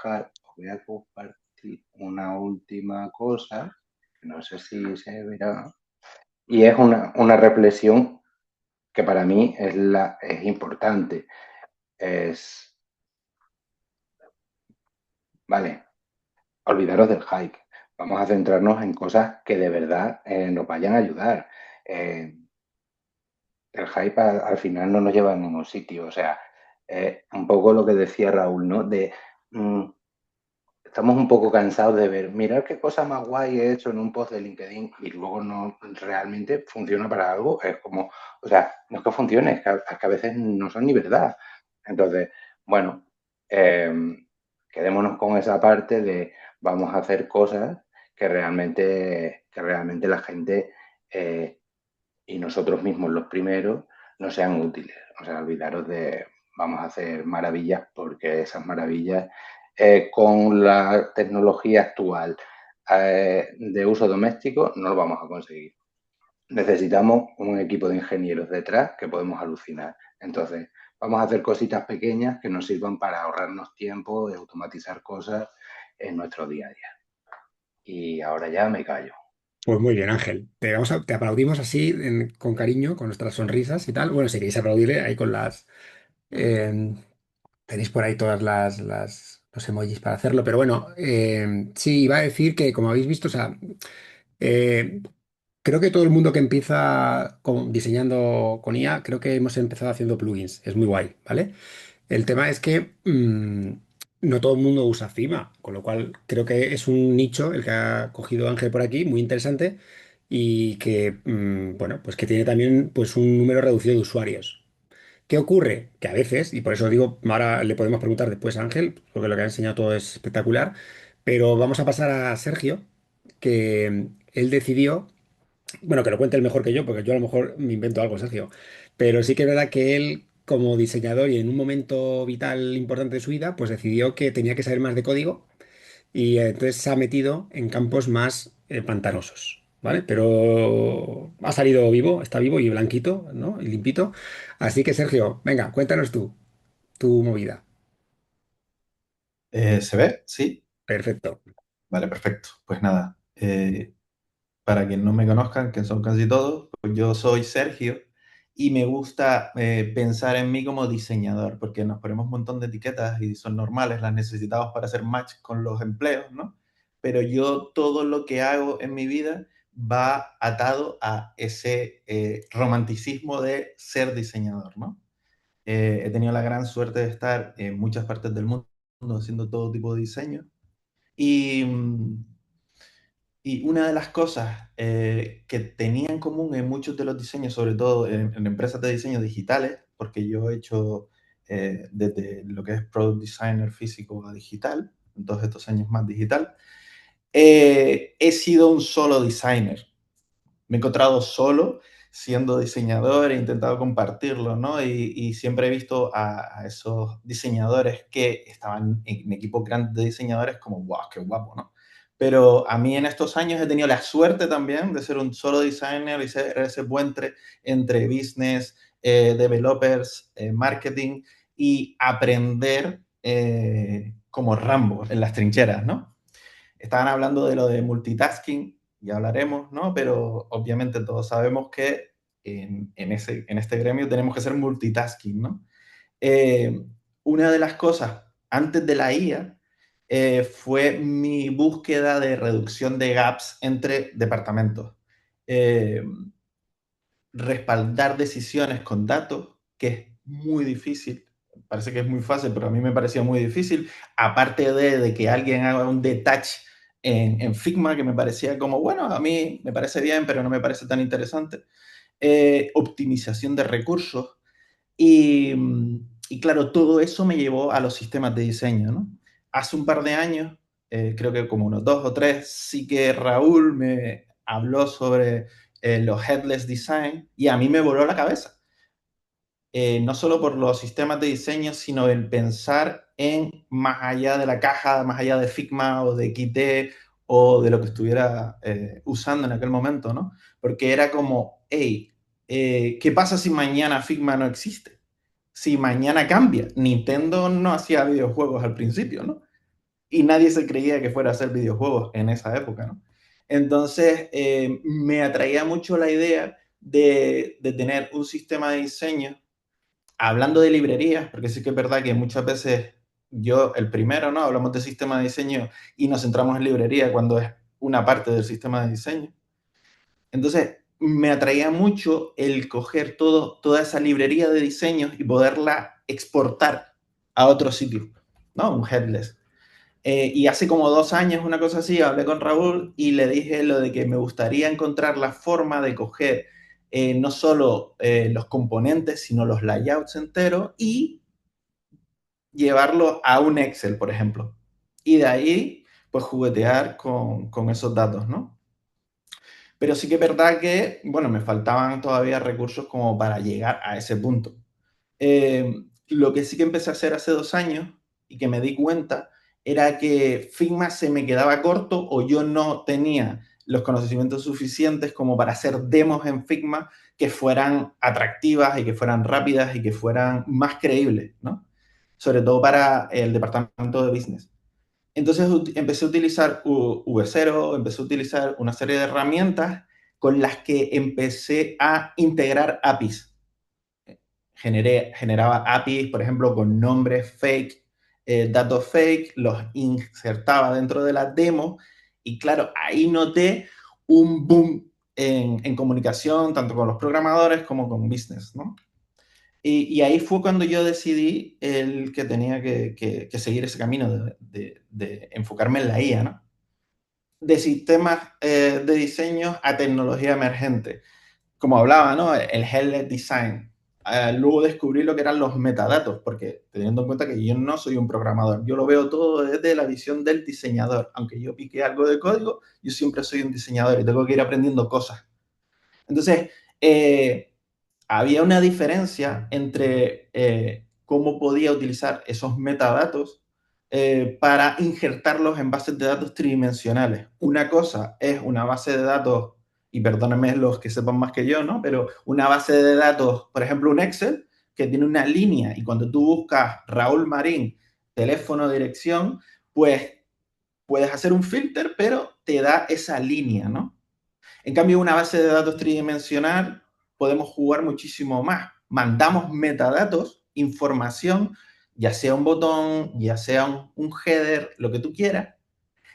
compartir una última cosa, que no sé si se verá, y es una reflexión que para mí es importante. Es, vale, olvidaros del hype. Vamos a centrarnos en cosas que de verdad nos vayan a ayudar. Eh, el hype al final no nos lleva a ningún sitio. O sea, un poco lo que decía Raúl, ¿no? Mm, estamos un poco cansados de ver, mirar qué cosa más guay he hecho en un post de LinkedIn y luego no realmente funciona para algo. Es como, o sea, no es que funcione, es que a veces no son ni verdad. Entonces, bueno, eh, quedémonos con esa parte de vamos a hacer cosas que realmente la gente y nosotros mismos los primeros no sean útiles. O sea, olvidaros de vamos a hacer maravillas porque esas maravillas con la tecnología actual de uso doméstico no lo vamos a conseguir. Necesitamos un equipo de ingenieros detrás que podemos alucinar. Entonces, vamos a hacer cositas pequeñas que nos sirvan para ahorrarnos tiempo y automatizar cosas en nuestro día a día. Y ahora ya me callo. Pues muy bien, Ángel. Te aplaudimos así con cariño, con nuestras sonrisas y tal. Bueno, si queréis aplaudirle ahí con las... eh, tenéis por ahí todas los emojis para hacerlo, pero bueno, sí, iba a decir que como habéis visto, o sea, eh, creo que todo el mundo que empieza diseñando con IA, creo que hemos empezado haciendo plugins. Es muy guay, ¿vale? El tema es que no todo el mundo usa Figma, con lo cual creo que es un nicho el que ha cogido Ángel por aquí, muy interesante, y que, bueno, pues que tiene también pues, un número reducido de usuarios. ¿Qué ocurre? Que a veces, y por eso digo, ahora le podemos preguntar después a Ángel, porque lo que ha enseñado todo es espectacular, pero vamos a pasar a Sergio, que él decidió bueno, que lo cuente él mejor que yo, porque yo a lo mejor me invento algo, Sergio. Pero sí que es verdad que él, como diseñador y en un momento vital importante de su vida, pues decidió que tenía que saber más de código y entonces se ha metido en campos más pantanosos, ¿vale? Pero ha salido vivo, está vivo y blanquito, ¿no? Y limpito. Así que, Sergio, venga, cuéntanos tú, tu movida. ¿Se ve? Sí. Perfecto. Vale, perfecto. Pues nada, para quien no me conozcan, que son casi todos, pues yo soy Sergio y me gusta pensar en mí como diseñador, porque nos ponemos un montón de etiquetas y son normales, las necesitamos para hacer match con los empleos, ¿no? Pero yo todo lo que hago en mi vida va atado a ese romanticismo de ser diseñador, ¿no? He tenido la gran suerte de estar en muchas partes del mundo haciendo todo tipo de diseño y y una de las cosas que tenía en común en muchos de los diseños, sobre todo en empresas de diseño digitales, porque yo he hecho desde lo que es product designer físico a digital, en todos estos años más digital, he sido un solo designer. Me he encontrado solo siendo diseñador, he intentado compartirlo, ¿no? Y siempre he visto a esos diseñadores que estaban en equipos grandes de diseñadores como, wow, qué guapo, ¿no? Pero a mí en estos años he tenido la suerte también de ser un solo designer y ser ese puente entre business, developers, marketing y aprender como Rambo en las trincheras, ¿no? Estaban hablando de lo de multitasking, ya hablaremos, ¿no? Pero obviamente todos sabemos que en este gremio tenemos que ser multitasking, ¿no? Eh, una de las cosas antes de la IA fue mi búsqueda de reducción de gaps entre departamentos. Eh, Respaldar decisiones con datos, que es muy difícil. Parece que es muy fácil, pero a mí me parecía muy difícil. Aparte de que alguien haga un detach en Figma, que me parecía como, bueno, a mí me parece bien, pero no me parece tan interesante. Optimización de recursos. Y, y claro, todo eso me llevó a los sistemas de diseño, ¿no? Hace un par de años, creo que como unos 2 o 3, sí que Raúl me habló sobre los headless design y a mí me voló la cabeza. No solo por los sistemas de diseño, sino el pensar en más allá de la caja, más allá de Figma o de Qt o de lo que estuviera usando en aquel momento, ¿no? Porque era como, hey, ¿qué pasa si mañana Figma no existe? Si mañana cambia. Nintendo no hacía videojuegos al principio, ¿no? Y nadie se creía que fuera a hacer videojuegos en esa época, ¿no? Entonces, me atraía mucho la idea de tener un sistema de diseño, hablando de librerías, porque sí que es verdad que muchas veces yo, el primero, ¿no? Hablamos de sistema de diseño y nos centramos en librería cuando es una parte del sistema de diseño. Entonces, me atraía mucho el coger toda esa librería de diseños y poderla exportar a otro sitio, ¿no? Un headless. Y hace como 2 años, una cosa así, hablé con Raúl y le dije lo de que me gustaría encontrar la forma de coger no solo los componentes, sino los layouts enteros y llevarlo a un Excel, por ejemplo. Y de ahí, pues juguetear con esos datos, ¿no? Pero sí que es verdad que, bueno, me faltaban todavía recursos como para llegar a ese punto. Lo que sí que empecé a hacer hace 2 años y que me di cuenta era que Figma se me quedaba corto o yo no tenía los conocimientos suficientes como para hacer demos en Figma que fueran atractivas y que fueran rápidas y que fueran más creíbles, ¿no? Sobre todo para el departamento de business. Entonces empecé a utilizar V0, empecé a utilizar una serie de herramientas con las que empecé a integrar APIs. Generaba APIs, por ejemplo, con nombres fake, datos fake, los insertaba dentro de la demo y claro, ahí noté un boom en comunicación, tanto con los programadores como con business, ¿no? Y ahí fue cuando yo decidí el que tenía que seguir ese camino de enfocarme en la IA, ¿no? De sistemas de diseño a tecnología emergente. Como hablaba, ¿no? El headless design. Luego descubrí lo que eran los metadatos, porque teniendo en cuenta que yo no soy un programador, yo lo veo todo desde la visión del diseñador. Aunque yo pique algo de código, yo siempre soy un diseñador y tengo que ir aprendiendo cosas. Entonces, había una diferencia entre cómo podía utilizar esos metadatos para injertarlos en bases de datos tridimensionales. Una cosa es una base de datos, y perdónenme los que sepan más que yo, ¿no? Pero una base de datos, por ejemplo, un Excel, que tiene una línea y cuando tú buscas Raúl Marín, teléfono, dirección, pues puedes hacer un filter, pero te da esa línea, ¿no? En cambio, una base de datos tridimensional podemos jugar muchísimo más. Mandamos metadatos, información, ya sea un botón, ya sea un header, lo que tú quieras,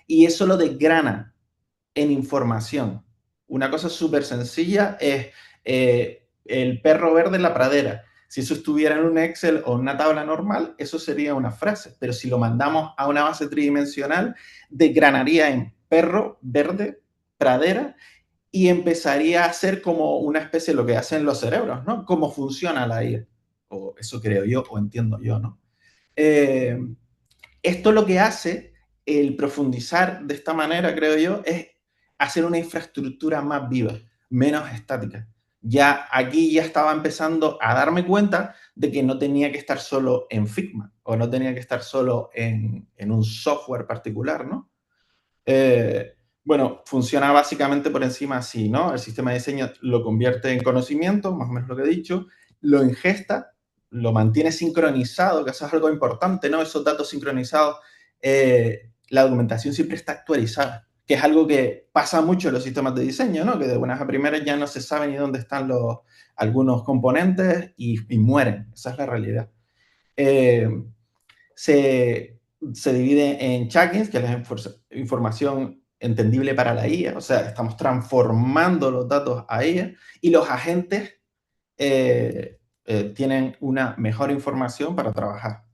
y eso lo desgrana en información. Una cosa súper sencilla es el perro verde en la pradera. Si eso estuviera en un Excel o en una tabla normal, eso sería una frase. Pero si lo mandamos a una base tridimensional, desgranaría en perro verde, pradera, y empezaría a ser como una especie de lo que hacen los cerebros, ¿no? Cómo funciona la IA. O eso creo yo, o entiendo yo, ¿no? Eh, Esto lo que hace, el profundizar de esta manera, creo yo, es hacer una infraestructura más viva, menos estática. Ya aquí ya estaba empezando a darme cuenta de que no tenía que estar solo en Figma o no tenía que estar solo en un software particular, ¿no? Eh, bueno, funciona básicamente por encima así, ¿no? El sistema de diseño lo convierte en conocimiento, más o menos lo que he dicho, lo ingesta, lo mantiene sincronizado, que eso es algo importante, ¿no? Esos datos sincronizados, la documentación siempre está actualizada, que es algo que pasa mucho en los sistemas de diseño, ¿no? Que de buenas a primeras ya no se sabe ni dónde están algunos componentes y mueren, esa es la realidad. Eh, se divide en check-ins, que es la información entendible para la IA, o sea, estamos transformando los datos a IA, y los agentes tienen una mejor información para trabajar.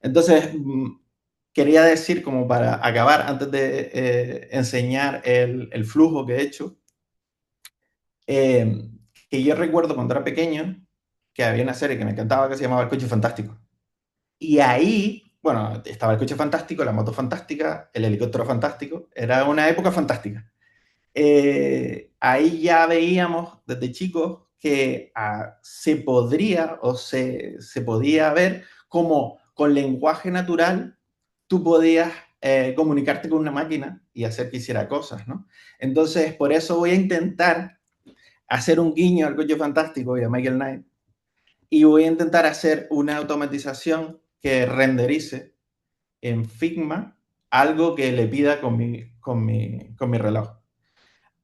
Entonces, quería decir, como para acabar, antes de enseñar el flujo que he hecho, eh, que yo recuerdo cuando era pequeño que había una serie que me encantaba que se llamaba El Coche Fantástico. Y ahí, bueno, estaba el coche fantástico, la moto fantástica, el helicóptero fantástico. Era una época fantástica. Ahí ya veíamos desde chicos que se podría o se podía ver cómo con lenguaje natural tú podías comunicarte con una máquina y hacer que hiciera cosas, ¿no? Entonces, por eso voy a intentar hacer un guiño al coche fantástico y a Michael Knight, y voy a intentar hacer una automatización que renderice en Figma algo que le pida con mi reloj.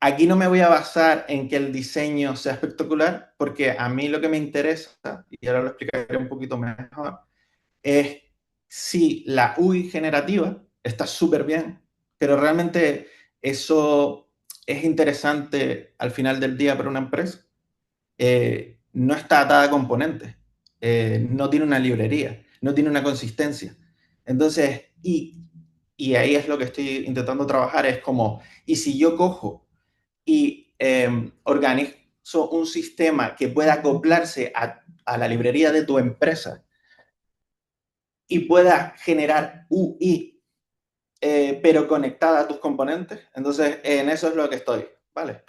Aquí no me voy a basar en que el diseño sea espectacular, porque a mí lo que me interesa, y ahora lo explicaré un poquito mejor, es si la UI generativa está súper bien, pero realmente eso es interesante al final del día para una empresa. No está atada a componentes, no tiene una librería, no tiene una consistencia. Entonces, y ahí es lo que estoy intentando trabajar, es como, y si yo cojo y organizo un sistema que pueda acoplarse a la librería de tu empresa y pueda generar UI, pero conectada a tus componentes, entonces en eso es lo que estoy, ¿vale?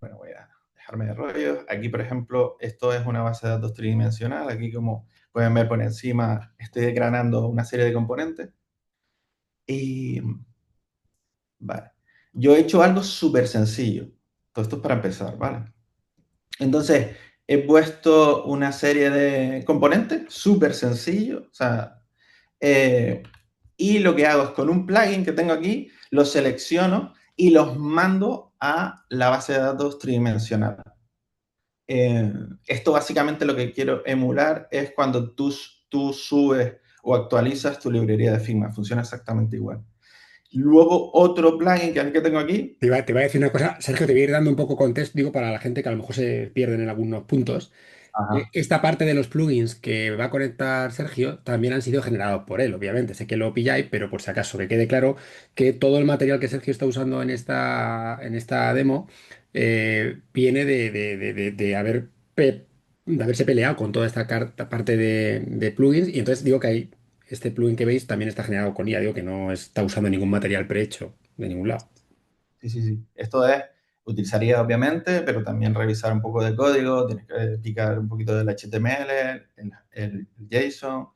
Bueno, voy a dejarme de rollos. Aquí, por ejemplo, esto es una base de datos tridimensional. Aquí, como pueden ver por encima, estoy desgranando una serie de componentes. Y, vale. Yo he hecho algo súper sencillo. Todo esto es para empezar, ¿vale? Entonces, he puesto una serie de componentes súper sencillo. O sea, y lo que hago es con un plugin que tengo aquí, los selecciono y los mando a la base de datos tridimensional. Esto básicamente lo que quiero emular es cuando tú subes o actualizas tu librería de Figma. Funciona exactamente igual. Luego, otro plugin que tengo aquí. Te iba a decir una cosa, Sergio, te voy a ir dando un poco contexto, digo, para la gente que a lo mejor se pierden en algunos puntos. Ajá. Esta parte de los plugins que va a conectar Sergio también han sido generados por él, obviamente. Sé que lo pilláis, pero por si acaso, que quede claro que todo el material que Sergio está usando en esta demo viene de haberse peleado con toda esta parte de plugins. Y entonces digo que este plugin que veis también está generado con IA. Digo que no está usando ningún material prehecho de ningún lado. Sí, sí, sí. Esto es, utilizaría obviamente, pero también revisar un poco de código, tienes que picar un poquito del HTML, el JSON,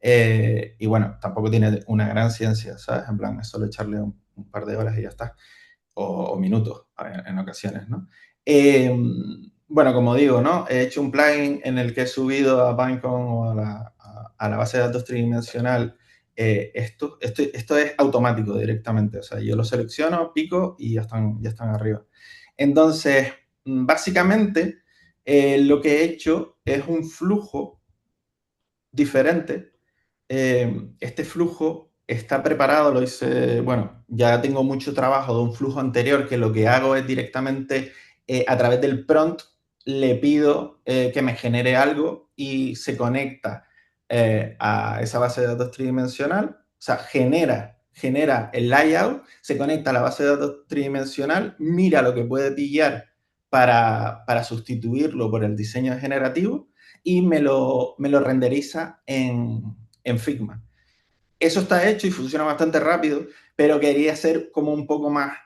y bueno, tampoco tiene una gran ciencia, ¿sabes? En plan, es solo echarle un par de horas y ya está, o minutos en ocasiones, ¿no? Eh, bueno, como digo, ¿no? He hecho un plugin en el que he subido a Pinecone o a la base de datos tridimensional esto es automático directamente. O sea, yo lo selecciono, pico y ya están arriba. Entonces, básicamente, lo que he hecho es un flujo diferente. Este flujo está preparado, lo hice, bueno, ya tengo mucho trabajo de un flujo anterior que lo que hago es directamente a través del prompt le pido que me genere algo y se conecta a esa base de datos tridimensional, o sea, genera el layout, se conecta a la base de datos tridimensional, mira lo que puede pillar para sustituirlo por el diseño generativo y me lo renderiza en Figma. Eso está hecho y funciona bastante rápido, pero quería ser como un poco más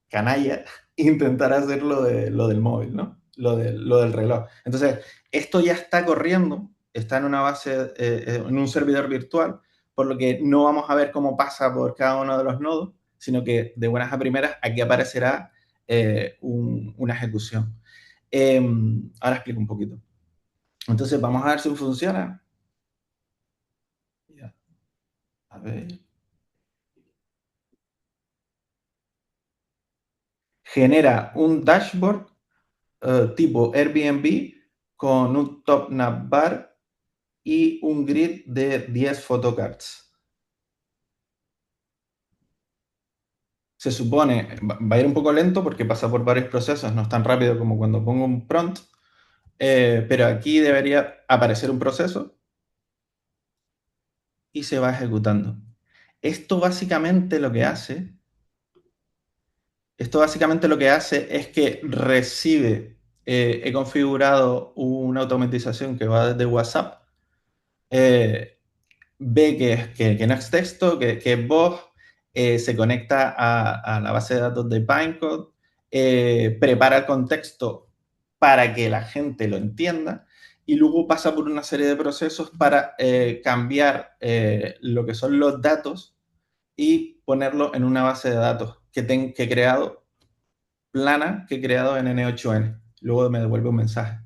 canalla, intentar hacer lo del móvil, ¿no? Lo del reloj. Entonces, esto ya está corriendo, está en una base, en un servidor virtual, por lo que no vamos a ver cómo pasa por cada uno de los nodos, sino que de buenas a primeras aquí aparecerá una ejecución. Ahora explico un poquito. Entonces, vamos a ver si funciona. Ya, a ver. Genera un dashboard tipo Airbnb con un top navbar y un grid de 10 photocards. Se supone, va a ir un poco lento porque pasa por varios procesos, no es tan rápido como cuando pongo un prompt, pero aquí debería aparecer un proceso y se va ejecutando. Esto básicamente lo que hace, esto básicamente lo que hace es que recibe, he configurado una automatización que va desde WhatsApp, eh, ve que no es texto, que es voz, se conecta a la base de datos de Pinecode, prepara el contexto para que la gente lo entienda y luego pasa por una serie de procesos para cambiar lo que son los datos y ponerlo en una base de datos que he creado, plana, que he creado en N8N. Luego me devuelve un mensaje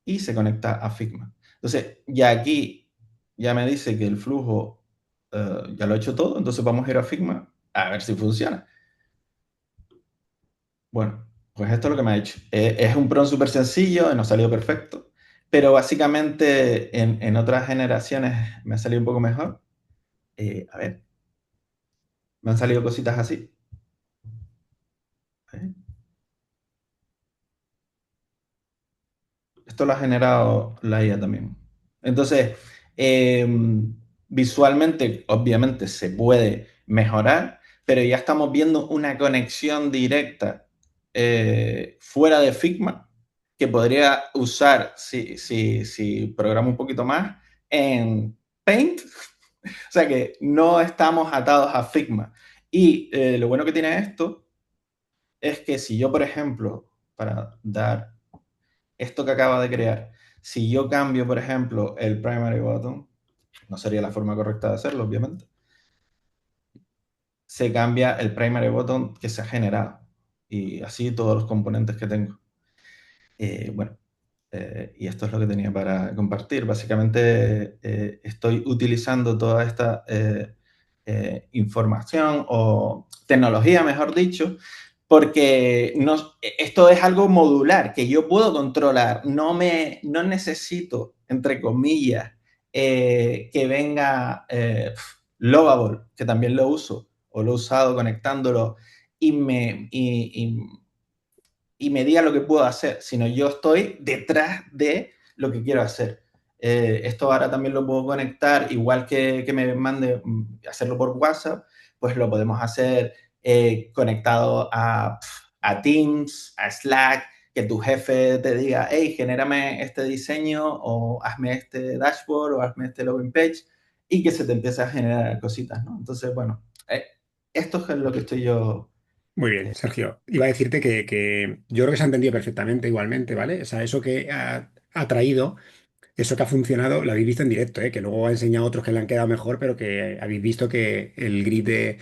y se conecta a Figma. Entonces, ya aquí ya me dice que el flujo ya lo he hecho todo, entonces vamos a ir a Figma a ver si funciona. Bueno, pues esto es lo que me ha hecho. Es un prompt súper sencillo, no ha salido perfecto, pero básicamente en otras generaciones me ha salido un poco mejor. A ver, me han salido cositas así. ¿Eh? Esto lo ha generado la IA también. Entonces, eh, visualmente, obviamente, se puede mejorar, pero ya estamos viendo una conexión directa fuera de Figma que podría usar, si programo un poquito más, en Paint. O sea que no estamos atados a Figma. Y lo bueno que tiene esto es que si yo, por ejemplo, para dar esto que acaba de crear, si yo cambio, por ejemplo, el primary button, no sería la forma correcta de hacerlo, obviamente, se cambia el primary button que se ha generado y así todos los componentes que tengo. Bueno, y esto es lo que tenía para compartir. Básicamente estoy utilizando toda esta información o tecnología, mejor dicho, porque no, esto es algo modular que yo puedo controlar. No necesito, entre comillas, que venga Lovable, que también lo uso o lo he usado conectándolo y me diga lo que puedo hacer, sino yo estoy detrás de lo que quiero hacer. Esto ahora también lo puedo conectar, igual que me mande hacerlo por WhatsApp, pues lo podemos hacer conectado a Teams, a Slack, que tu jefe te diga, hey, genérame este diseño o hazme este dashboard o hazme este login page y que se te empiece a generar cositas, ¿no? Entonces, bueno, esto es lo que estoy yo. Muy bien, Sergio. Iba a decirte que yo creo que se ha entendido perfectamente igualmente, ¿vale? O sea, eso que ha traído, eso que ha funcionado, lo habéis visto en directo, ¿eh? Que luego ha enseñado a otros que le han quedado mejor, pero que habéis visto que el grid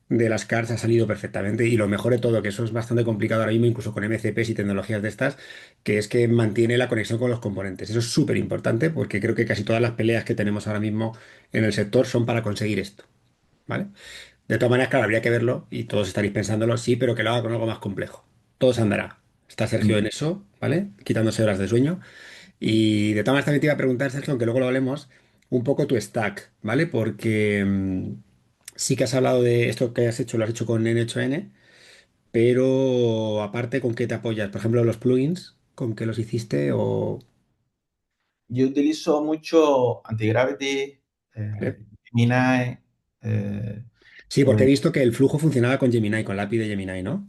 de las cards ha salido perfectamente y lo mejor de todo, que eso es bastante complicado ahora mismo, incluso con MCPs y tecnologías de estas, que es que mantiene la conexión con los componentes. Eso es súper importante porque creo que casi todas las peleas que tenemos ahora mismo en el sector son para conseguir esto, ¿vale? De todas maneras, claro, habría que verlo y todos estaréis pensándolo, sí, pero que lo haga con algo más complejo. Todo se andará. Está Sergio en Mm. eso, ¿vale? Quitándose horas de sueño. Y de todas maneras también te iba a preguntar, Sergio, aunque luego lo hablemos, un poco tu stack, ¿vale? Porque sí que has hablado de esto que has hecho, lo has hecho con N8N, pero aparte, ¿con qué te apoyas? Por ejemplo, los plugins, ¿con qué los hiciste? O, Yo utilizo mucho Antigravity, ¿vale? Gemini. eh, Sí, porque he eh, visto que el flujo funcionaba con Gemini, con la API de Gemini, ¿no?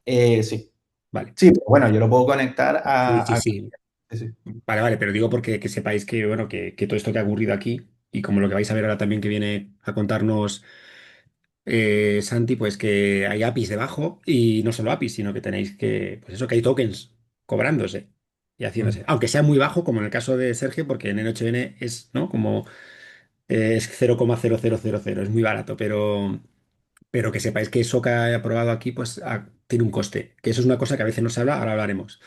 sí, Vale. sí, pero bueno, yo lo puedo conectar Sí, sí, a sí. sí, sí. Vale, vale, pero digo porque que sepáis que, bueno, que todo esto que ha ocurrido aquí y como lo que vais a ver ahora también que viene a contarnos Santi, pues que hay APIs debajo y no solo APIs, sino que tenéis que, pues eso, que hay tokens cobrándose y Mm, haciéndose. Aunque sea muy bajo, como en el caso de Sergio, porque en N8N es, ¿no? Como es 0,0000, es muy barato, pero que sepáis que eso que ha aprobado aquí, pues tiene un coste. Que eso es una cosa que a veces no se habla, ahora hablaremos.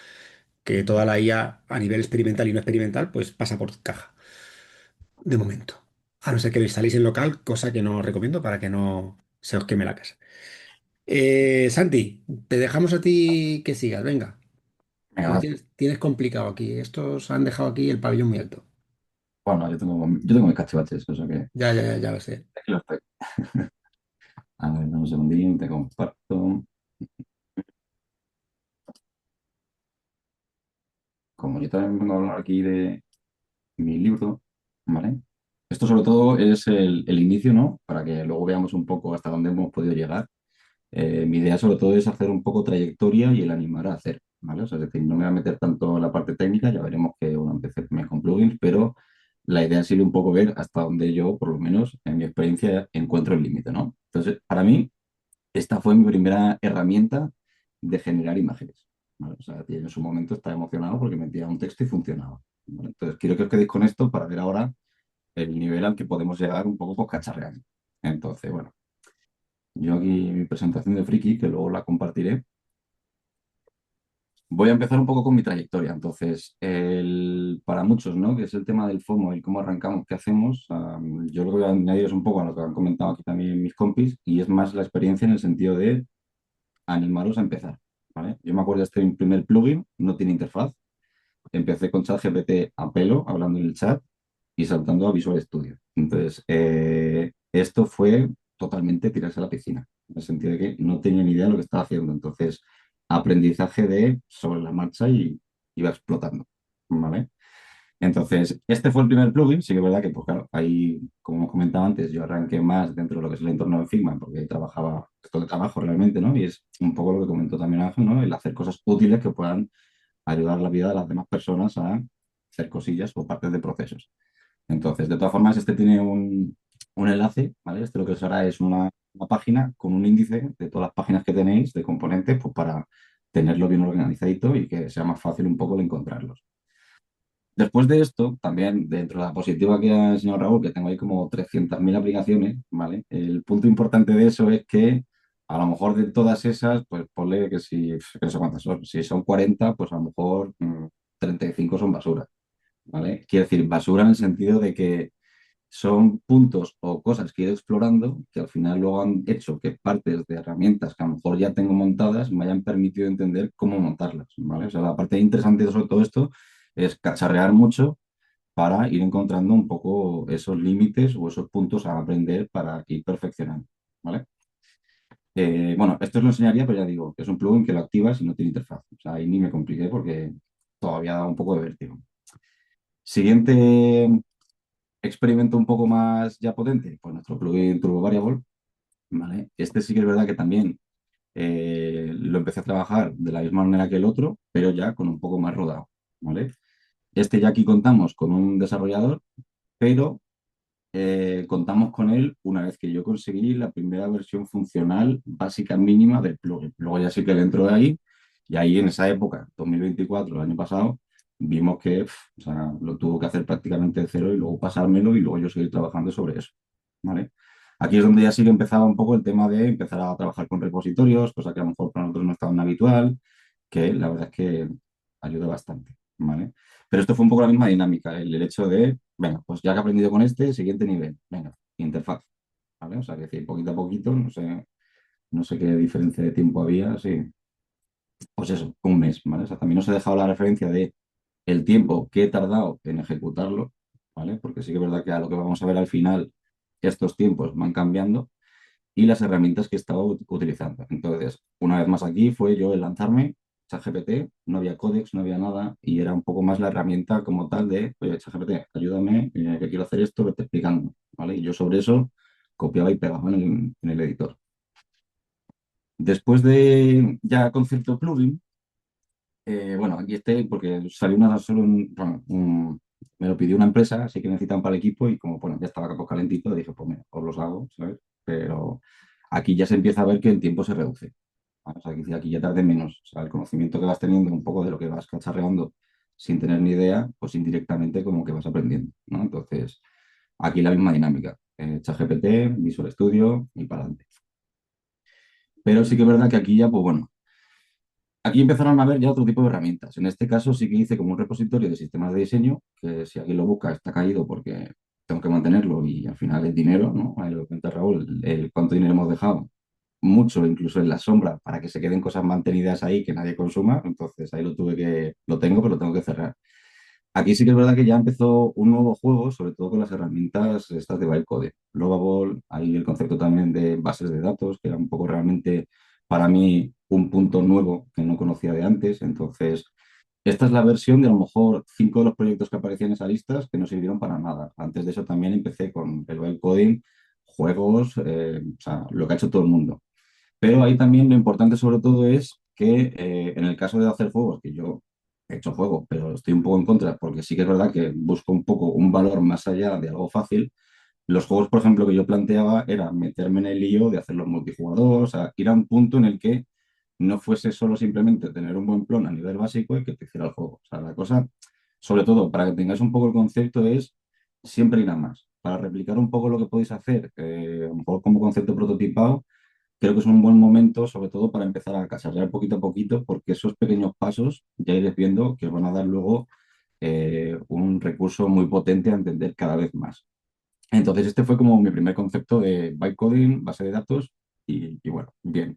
Que toda la IA a nivel experimental y no experimental, pues pasa por caja, de momento. A no ser que lo instaléis en local, cosa que no os recomiendo para que no se os queme la casa. Santi, te dejamos a ti que sigas, venga. Venga, Lo va. tienes complicado aquí. Estos han dejado aquí el pabellón muy alto. Bueno, yo tengo mis cachivaches, o sea que Ya, ya, ya, ya lo sé. aquí lo estoy. A ver, dame un segundín, te comparto. Como yo también vengo a hablar aquí de mi libro, ¿vale? Esto sobre todo es el inicio, ¿no? Para que luego veamos un poco hasta dónde hemos podido llegar. Mi idea sobre todo es hacer un poco trayectoria y el animar a hacer, ¿vale? O sea, es decir, no me voy a meter tanto en la parte técnica, ya veremos que uno empecé primero con plugins, pero la idea es ir un poco ver hasta dónde yo, por lo menos en mi experiencia, encuentro el límite, ¿no? Entonces, para mí, esta fue mi primera herramienta de generar imágenes, ¿vale? O sea, yo en su momento estaba emocionado porque metía un texto y funcionaba, ¿vale? Entonces, quiero que os quedéis con esto para ver ahora el nivel al que podemos llegar un poco pues, cacharreando. Entonces, bueno, yo aquí mi presentación de Friki, que luego la compartiré. Voy a empezar un poco con mi trayectoria. Entonces, para muchos, ¿no? Que es el tema del FOMO y cómo arrancamos, qué hacemos. Yo lo que voy a añadir es un poco a lo que han comentado aquí también mis compis y es más la experiencia en el sentido de animaros a empezar, ¿vale? Yo me acuerdo de este primer plugin, no tiene interfaz. Empecé con ChatGPT a pelo, hablando en el chat y saltando a Visual Studio. Entonces, esto fue totalmente tirarse a la piscina, en el sentido de que no tenía ni idea de lo que estaba haciendo. Entonces, aprendizaje de sobre la marcha y iba explotando, ¿vale? Entonces, este fue el primer plugin. Sí que es verdad que, pues claro, ahí, como hemos comentado antes, yo arranqué más dentro de lo que es el entorno de Figma, porque ahí trabajaba, esto de trabajo realmente, ¿no? Y es un poco lo que comentó también Ángel, ¿no? El hacer cosas útiles que puedan ayudar la vida de las demás personas a hacer cosillas o partes de procesos. Entonces, de todas formas, este tiene un enlace, ¿vale? Este lo que os hará es una página con un índice de todas las páginas que tenéis de componentes, pues para tenerlo bien organizadito y que sea más fácil un poco el encontrarlos. Después de esto, también dentro de la positiva que ha enseñado Raúl, que tengo ahí como 300.000 aplicaciones, ¿vale? El punto importante de eso es que a lo mejor de todas esas, pues ponle que si, que no sé cuántas son, si son 40, pues a lo mejor 35 son basura, ¿vale? Quiere decir, basura en el sentido de que son puntos o cosas que he ido explorando que al final luego han hecho que partes de herramientas que a lo mejor ya tengo montadas me hayan permitido entender cómo montarlas, ¿vale? O sea, la parte interesante de todo esto es cacharrear mucho para ir encontrando un poco esos límites o esos puntos a aprender para ir perfeccionando, ¿vale? Bueno, esto os lo enseñaría, pero ya digo, que es un plugin que lo activas y no tiene interfaz. O sea, ahí ni me compliqué porque todavía da un poco de vértigo. Siguiente experimento un poco más ya potente, pues nuestro plugin Turbo Variable, ¿vale? Este sí que es verdad que también lo empecé a trabajar de la misma manera que el otro, pero ya con un poco más rodado, ¿vale? Este ya aquí contamos con un desarrollador, pero contamos con él una vez que yo conseguí la primera versión funcional básica mínima del plugin. Luego ya sí que le entró de ahí y ahí en esa época, 2024, el año pasado, vimos que o sea, lo tuvo que hacer prácticamente de cero y luego pasármelo y luego yo seguir trabajando sobre eso. ¿Vale? Aquí es donde ya sí que empezaba un poco el tema de empezar a trabajar con repositorios, cosa que a lo mejor para nosotros no es tan habitual, que la verdad es que ayuda bastante, ¿vale? Pero esto fue un poco la misma dinámica, el hecho de, venga, pues ya que he aprendido con este, siguiente nivel, venga, interfaz, ¿vale? O sea, que decir, poquito a poquito, no sé qué diferencia de tiempo había, sí, pues eso, un mes, ¿vale? O sea, también os he dejado la referencia de el tiempo que he tardado en ejecutarlo, ¿vale? Porque sí que es verdad que a lo que vamos a ver al final, estos tiempos van cambiando y las herramientas que estaba utilizando. Entonces, una vez más aquí fue yo el lanzarme, ChatGPT, no había códex, no había nada, y era un poco más la herramienta como tal de, oye, ChatGPT, ayúdame, que quiero hacer esto, vete explicando, ¿vale? Y yo sobre eso copiaba y pegaba en el editor. Después de ya concepto plugin, bueno, aquí porque salió solo bueno, me lo pidió una empresa, así que necesitan para el equipo y como, bueno, ya estaba poco calentito, dije, pues mira, os los hago, ¿sabes? Pero aquí ya se empieza a ver que el tiempo se reduce. ¿Vale? O sea, aquí ya tarde menos. O sea, el conocimiento que vas teniendo un poco de lo que vas cacharreando sin tener ni idea, pues indirectamente como que vas aprendiendo, ¿no? Entonces, aquí la misma dinámica. ChatGPT, Visual Studio y para adelante. Pero sí que es verdad que aquí ya, pues bueno, aquí empezaron a ver ya otro tipo de herramientas. En este caso sí que hice como un repositorio de sistemas de diseño, que si alguien lo busca está caído porque tengo que mantenerlo y al final es dinero, ¿no? Ahí lo cuenta Raúl, cuánto dinero hemos dejado. Mucho, incluso en la sombra, para que se queden cosas mantenidas ahí que nadie consuma. Entonces ahí lo tengo, pero lo tengo que cerrar. Aquí sí que es verdad que ya empezó un nuevo juego, sobre todo con las herramientas estas de bytecode. Lovable, ahí el concepto también de bases de datos, que era un poco realmente para mí un punto nuevo que no conocía de antes. Entonces, esta es la versión de a lo mejor 5 de los proyectos que aparecían en esa lista que no sirvieron para nada. Antes de eso también empecé con el bytecoding, juegos, o sea, lo que ha hecho todo el mundo. Pero ahí también lo importante sobre todo es que en el caso de hacer juegos, que yo he hecho juegos, pero estoy un poco en contra, porque sí que es verdad que busco un poco un valor más allá de algo fácil. Los juegos, por ejemplo, que yo planteaba era meterme en el lío de hacerlos multijugador, o sea, ir a un punto en el que no fuese solo simplemente tener un buen plan a nivel básico y que te hiciera el juego. O sea, la cosa, sobre todo, para que tengáis un poco el concepto, es siempre ir a más. Para replicar un poco lo que podéis hacer, a lo mejor como concepto prototipado, creo que es un buen momento, sobre todo para empezar a cacharrear poquito a poquito, porque esos pequeños pasos ya iréis viendo que os van a dar luego un recurso muy potente a entender cada vez más. Entonces, este fue como mi primer concepto de bytecoding, base de datos, y bueno, bien.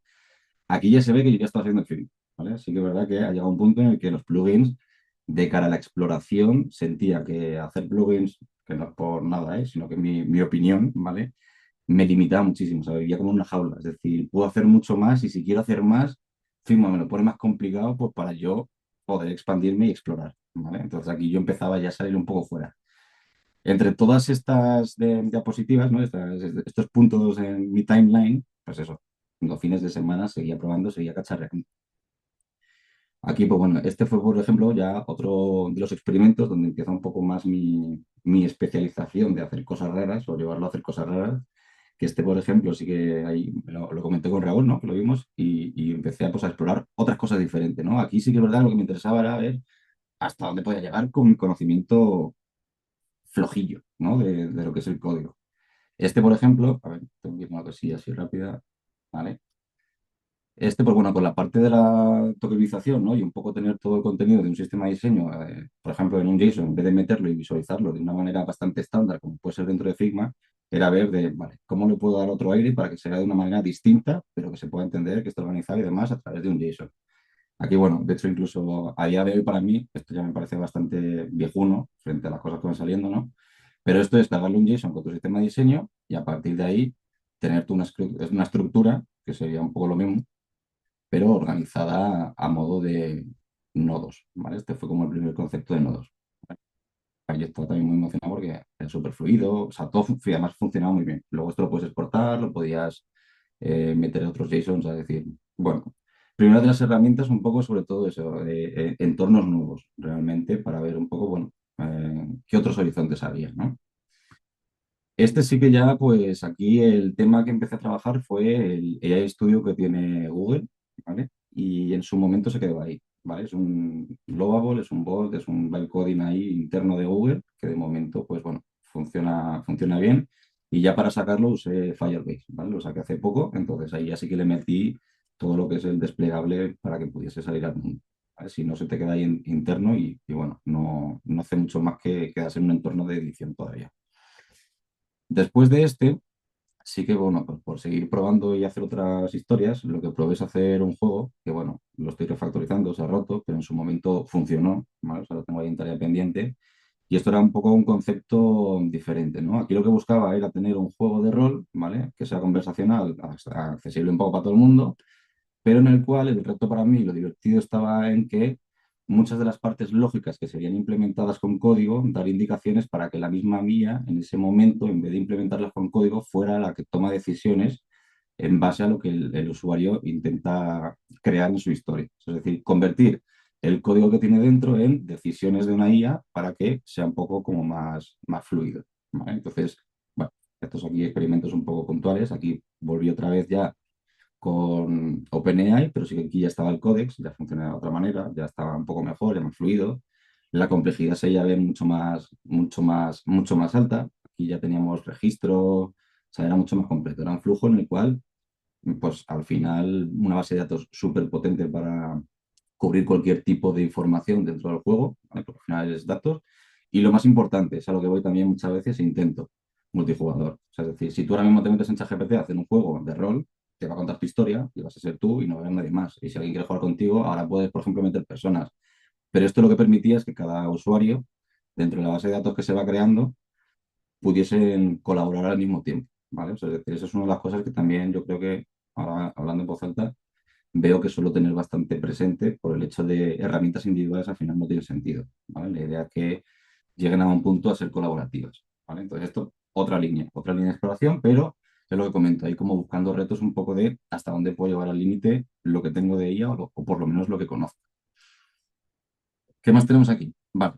Aquí ya se ve que yo ya estoy haciendo film, ¿vale? Así que es verdad que ha llegado un punto en el que los plugins, de cara a la exploración, sentía que hacer plugins, que no es por nada, sino que mi opinión, ¿vale? Me limitaba muchísimo, o sea, vivía como en una jaula. Es decir, puedo hacer mucho más y si quiero hacer más, Figma me lo pone más complicado pues para yo poder expandirme y explorar, ¿vale? Entonces aquí yo empezaba ya a salir un poco fuera. Entre todas estas diapositivas, ¿no? Estos puntos en mi timeline, pues eso, los fines de semana seguía probando, seguía cacharreando. Aquí, pues bueno, este fue, por ejemplo, ya otro de los experimentos donde empieza un poco más mi especialización de hacer cosas raras o llevarlo a hacer cosas raras. Que este, por ejemplo, sí que ahí lo comenté con Raúl, ¿no? Que lo vimos y empecé a, pues, a explorar otras cosas diferentes, ¿no? Aquí sí que es verdad, lo que me interesaba era ver hasta dónde podía llegar con mi conocimiento flojillo, ¿no? De lo que es el código. Este, por ejemplo, a ver, tengo que ir una cosilla así rápida, ¿vale? Este, pues bueno, con la parte de la tokenización, ¿no? Y un poco tener todo el contenido de un sistema de diseño, por ejemplo, en un JSON, en vez de meterlo y visualizarlo de una manera bastante estándar, como puede ser dentro de Figma, era ver vale, cómo le puedo dar otro aire para que sea de una manera distinta, pero que se pueda entender que está organizado y demás a través de un JSON. Aquí, bueno, de hecho, incluso a día de hoy para mí, esto ya me parece bastante viejuno frente a las cosas que van saliendo, ¿no? Pero esto es cargarle un JSON con tu sistema de diseño y a partir de ahí tener tú una estructura, que sería un poco lo mismo, pero organizada a modo de nodos, ¿vale? Este fue como el primer concepto de nodos. ¿Vale? Yo estaba también muy emocionado porque era súper fluido, o sea, todo además funcionaba muy bien. Luego esto lo puedes exportar, lo podías meter otros JSONs, es decir, bueno, primera de las herramientas un poco sobre todo eso, entornos nuevos, realmente, para ver un poco, bueno, qué otros horizontes había, ¿no? Este sí que ya, pues aquí el tema que empecé a trabajar fue el AI Studio que tiene Google, ¿vale? Y en su momento se quedó ahí, ¿vale? Es un Lovable, es un bot, es un bytecoding ahí interno de Google, que de momento, pues bueno, funciona bien. Y ya para sacarlo usé Firebase, ¿vale? Lo saqué hace poco, entonces ahí ya sí que le metí todo lo que es el desplegable para que pudiese salir al mundo. ¿Vale? Si no se te queda ahí interno y bueno, no hace mucho más que quedarse en un entorno de edición todavía. Después de este, sí que bueno, pues por seguir probando y hacer otras historias, lo que probé es hacer un juego que bueno, lo estoy refactorizando, se ha roto, pero en su momento funcionó, ¿vale? O sea, lo tengo ahí en tarea pendiente. Y esto era un poco un concepto diferente, ¿no? Aquí lo que buscaba era tener un juego de rol, ¿vale? Que sea conversacional, accesible un poco para todo el mundo, pero en el cual el reto para mí, lo divertido estaba en que muchas de las partes lógicas que serían implementadas con código, dar indicaciones para que la misma mía, en ese momento, en vez de implementarlas con código, fuera la que toma decisiones en base a lo que el usuario intenta crear en su historia. Es decir, convertir el código que tiene dentro en decisiones de una IA para que sea un poco como más fluido, ¿vale? Entonces, bueno, estos aquí experimentos un poco puntuales. Aquí volví otra vez ya con OpenAI, pero sí que aquí ya estaba el códex, ya funcionaba de otra manera, ya estaba un poco mejor, ya más fluido. La complejidad se ya ve mucho más alta. Aquí ya teníamos registro, o sea, era mucho más completo. Era un flujo en el cual, pues al final, una base de datos súper potente para cubrir cualquier tipo de información dentro del juego, ¿vale? Porque al final es datos. Y lo más importante, es a lo que voy también muchas veces, intento multijugador. O sea, es decir, si tú ahora mismo te metes en ChatGPT a hacer un juego de rol, te va a contar tu historia y vas a ser tú y no va a haber nadie más. Y si alguien quiere jugar contigo, ahora puedes, por ejemplo, meter personas. Pero esto lo que permitía es que cada usuario, dentro de la base de datos que se va creando, pudiesen colaborar al mismo tiempo, ¿vale? O sea, es decir, eso es una de las cosas que también yo creo que, ahora hablando en voz alta, veo que suelo tener bastante presente por el hecho de herramientas individuales al final no tiene sentido, ¿vale? La idea es que lleguen a un punto a ser colaborativas, ¿vale? Entonces esto, otra línea de exploración, pero es lo que comento, ahí como buscando retos un poco de hasta dónde puedo llevar al límite lo que tengo de ella o por lo menos lo que conozco. ¿Qué más tenemos aquí? Vale.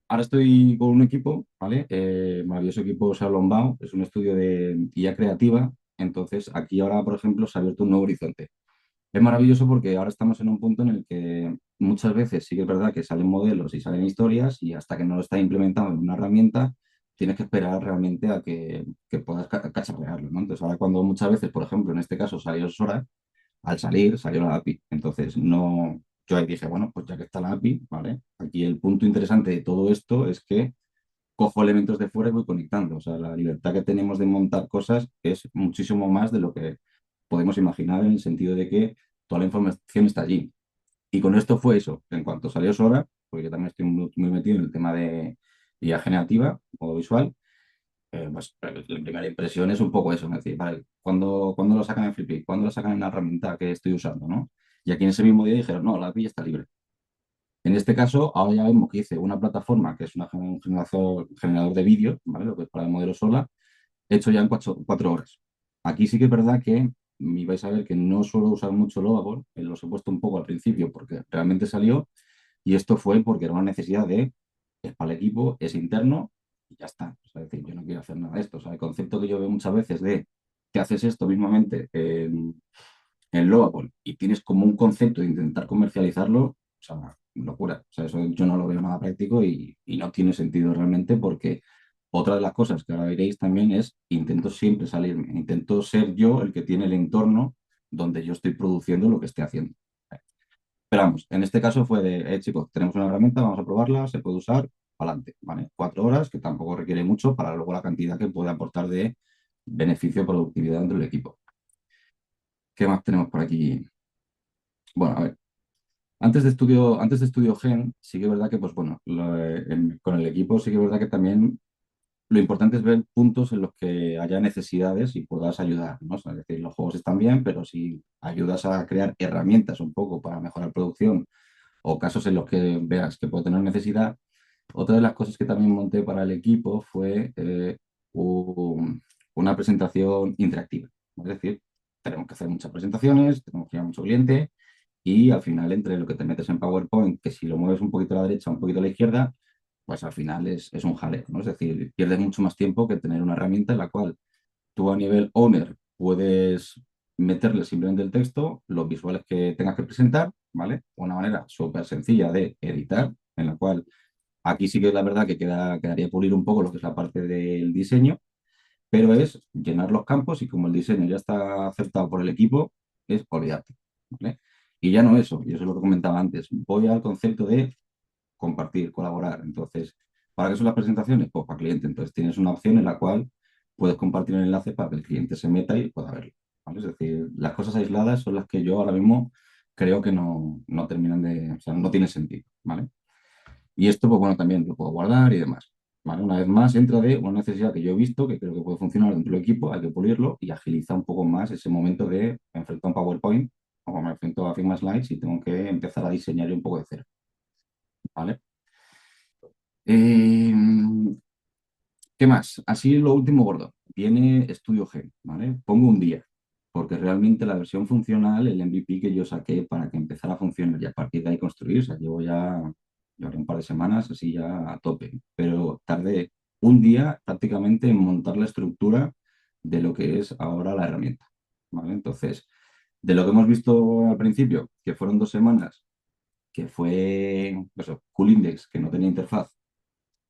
Ahora estoy con un equipo, ¿vale? Maravilloso equipo Salombao, es un estudio de IA creativa. Entonces, aquí ahora, por ejemplo, se ha abierto un nuevo horizonte. Es maravilloso porque ahora estamos en un punto en el que muchas veces sí que es verdad que salen modelos y salen historias y hasta que no lo está implementado en una herramienta, tienes que esperar realmente a que puedas cacharrearlo, ¿no? Entonces, ahora cuando muchas veces, por ejemplo, en este caso salió Sora, al salir salió la API. Entonces, no, yo ahí dije, bueno, pues ya que está la API, ¿vale? Aquí el punto interesante de todo esto es que cojo elementos de fuera y voy conectando. O sea, la libertad que tenemos de montar cosas es muchísimo más de lo que podemos imaginar en el sentido de que toda la información está allí. Y con esto fue eso. En cuanto salió Sora, porque yo también estoy muy metido en el tema de IA generativa, modo visual, pues la primera impresión es un poco eso, es decir, vale, ¿cuándo lo sacan en Flippy? ¿Cuándo lo sacan en la herramienta que estoy usando, ¿no? Y aquí en ese mismo día dijeron, no, la API ya está libre. En este caso, ahora ya vemos que hice una plataforma que es un generador de vídeo, ¿vale? Lo que es para el modelo sola, hecho ya en 4 horas. Aquí sí que es verdad que vais a ver que no suelo usar mucho Lovable, los he puesto un poco al principio porque realmente salió y esto fue porque era una necesidad es para el equipo, es interno y ya está. O sea, es decir, yo no quiero hacer nada de esto. O sea, el concepto que yo veo muchas veces de que haces esto mismamente en Lovable y tienes como un concepto de intentar comercializarlo, o sea, locura. O sea, eso yo no lo veo nada práctico y no tiene sentido realmente porque otra de las cosas que ahora veréis también es intento siempre salirme, intento ser yo el que tiene el entorno donde yo estoy produciendo lo que esté haciendo. Pero vamos, en este caso fue de, chicos, tenemos una herramienta, vamos a probarla, se puede usar, adelante, ¿vale? 4 horas, que tampoco requiere mucho para luego la cantidad que puede aportar de beneficio, productividad dentro del equipo. ¿Qué más tenemos por aquí? Bueno, a ver, antes de estudio Gen, sí que es verdad que, pues bueno, con el equipo sí que es verdad que también lo importante es ver puntos en los que haya necesidades y puedas ayudar, ¿no? O sea, es decir, los juegos están bien, pero si ayudas a crear herramientas un poco para mejorar producción o casos en los que veas que puede tener necesidad, otra de las cosas que también monté para el equipo fue una presentación interactiva. Es decir, tenemos que hacer muchas presentaciones, tenemos que ir a mucho cliente y al final entre lo que te metes en PowerPoint, que si lo mueves un poquito a la derecha, un poquito a la izquierda, pues al final es un jaleo, ¿no? Es decir, pierdes mucho más tiempo que tener una herramienta en la cual tú a nivel owner puedes meterle simplemente el texto, los visuales que tengas que presentar, ¿vale? Una manera súper sencilla de editar, en la cual aquí sí que es la verdad que quedaría pulir un poco lo que es la parte del diseño, pero es llenar los campos y como el diseño ya está aceptado por el equipo, es olvidarte, ¿vale? Y ya no eso, yo se lo que comentaba antes, voy al concepto de compartir, colaborar. Entonces, ¿para qué son las presentaciones? Pues para cliente. Entonces, tienes una opción en la cual puedes compartir un enlace para que el cliente se meta y pueda verlo, ¿vale? Es decir, las cosas aisladas son las que yo ahora mismo creo que no terminan de, o sea, no tiene sentido, ¿vale? Y esto, pues bueno, también lo puedo guardar y demás. ¿Vale? Una vez más, entra de una necesidad que yo he visto, que creo que puede funcionar dentro del equipo, hay que pulirlo y agiliza un poco más ese momento de me enfrento a un PowerPoint o me enfrento a Figma Slides y tengo que empezar a diseñar yo un poco de cero. ¿Vale? Eh, ¿Qué más? Así lo último gordo. Viene Studio G, ¿vale? Pongo un día, porque realmente la versión funcional, el MVP que yo saqué para que empezara a funcionar y a partir de ahí construir, o sea, llevaré un par de semanas así ya a tope, pero tardé un día prácticamente en montar la estructura de lo que es ahora la herramienta, ¿vale? Entonces, de lo que hemos visto al principio, que fueron 2 semanas, que fue, eso, Cool Index, que no tenía interfaz,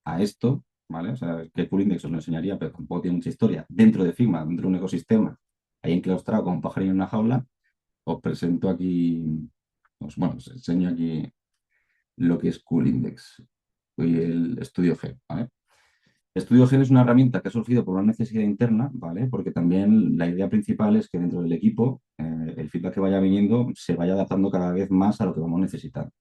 a esto, ¿vale? O sea, que Cool Index os lo enseñaría, pero tampoco tiene mucha historia. Dentro de Figma, dentro de un ecosistema, ahí enclaustrado con un pajarillo en una jaula, os presento aquí, bueno, os enseño aquí lo que es Cool Index y el Studio G, ¿vale? Studio G es una herramienta que ha surgido por una necesidad interna, ¿vale? Porque también la idea principal es que dentro del equipo el feedback que vaya viniendo se vaya adaptando cada vez más a lo que vamos necesitando.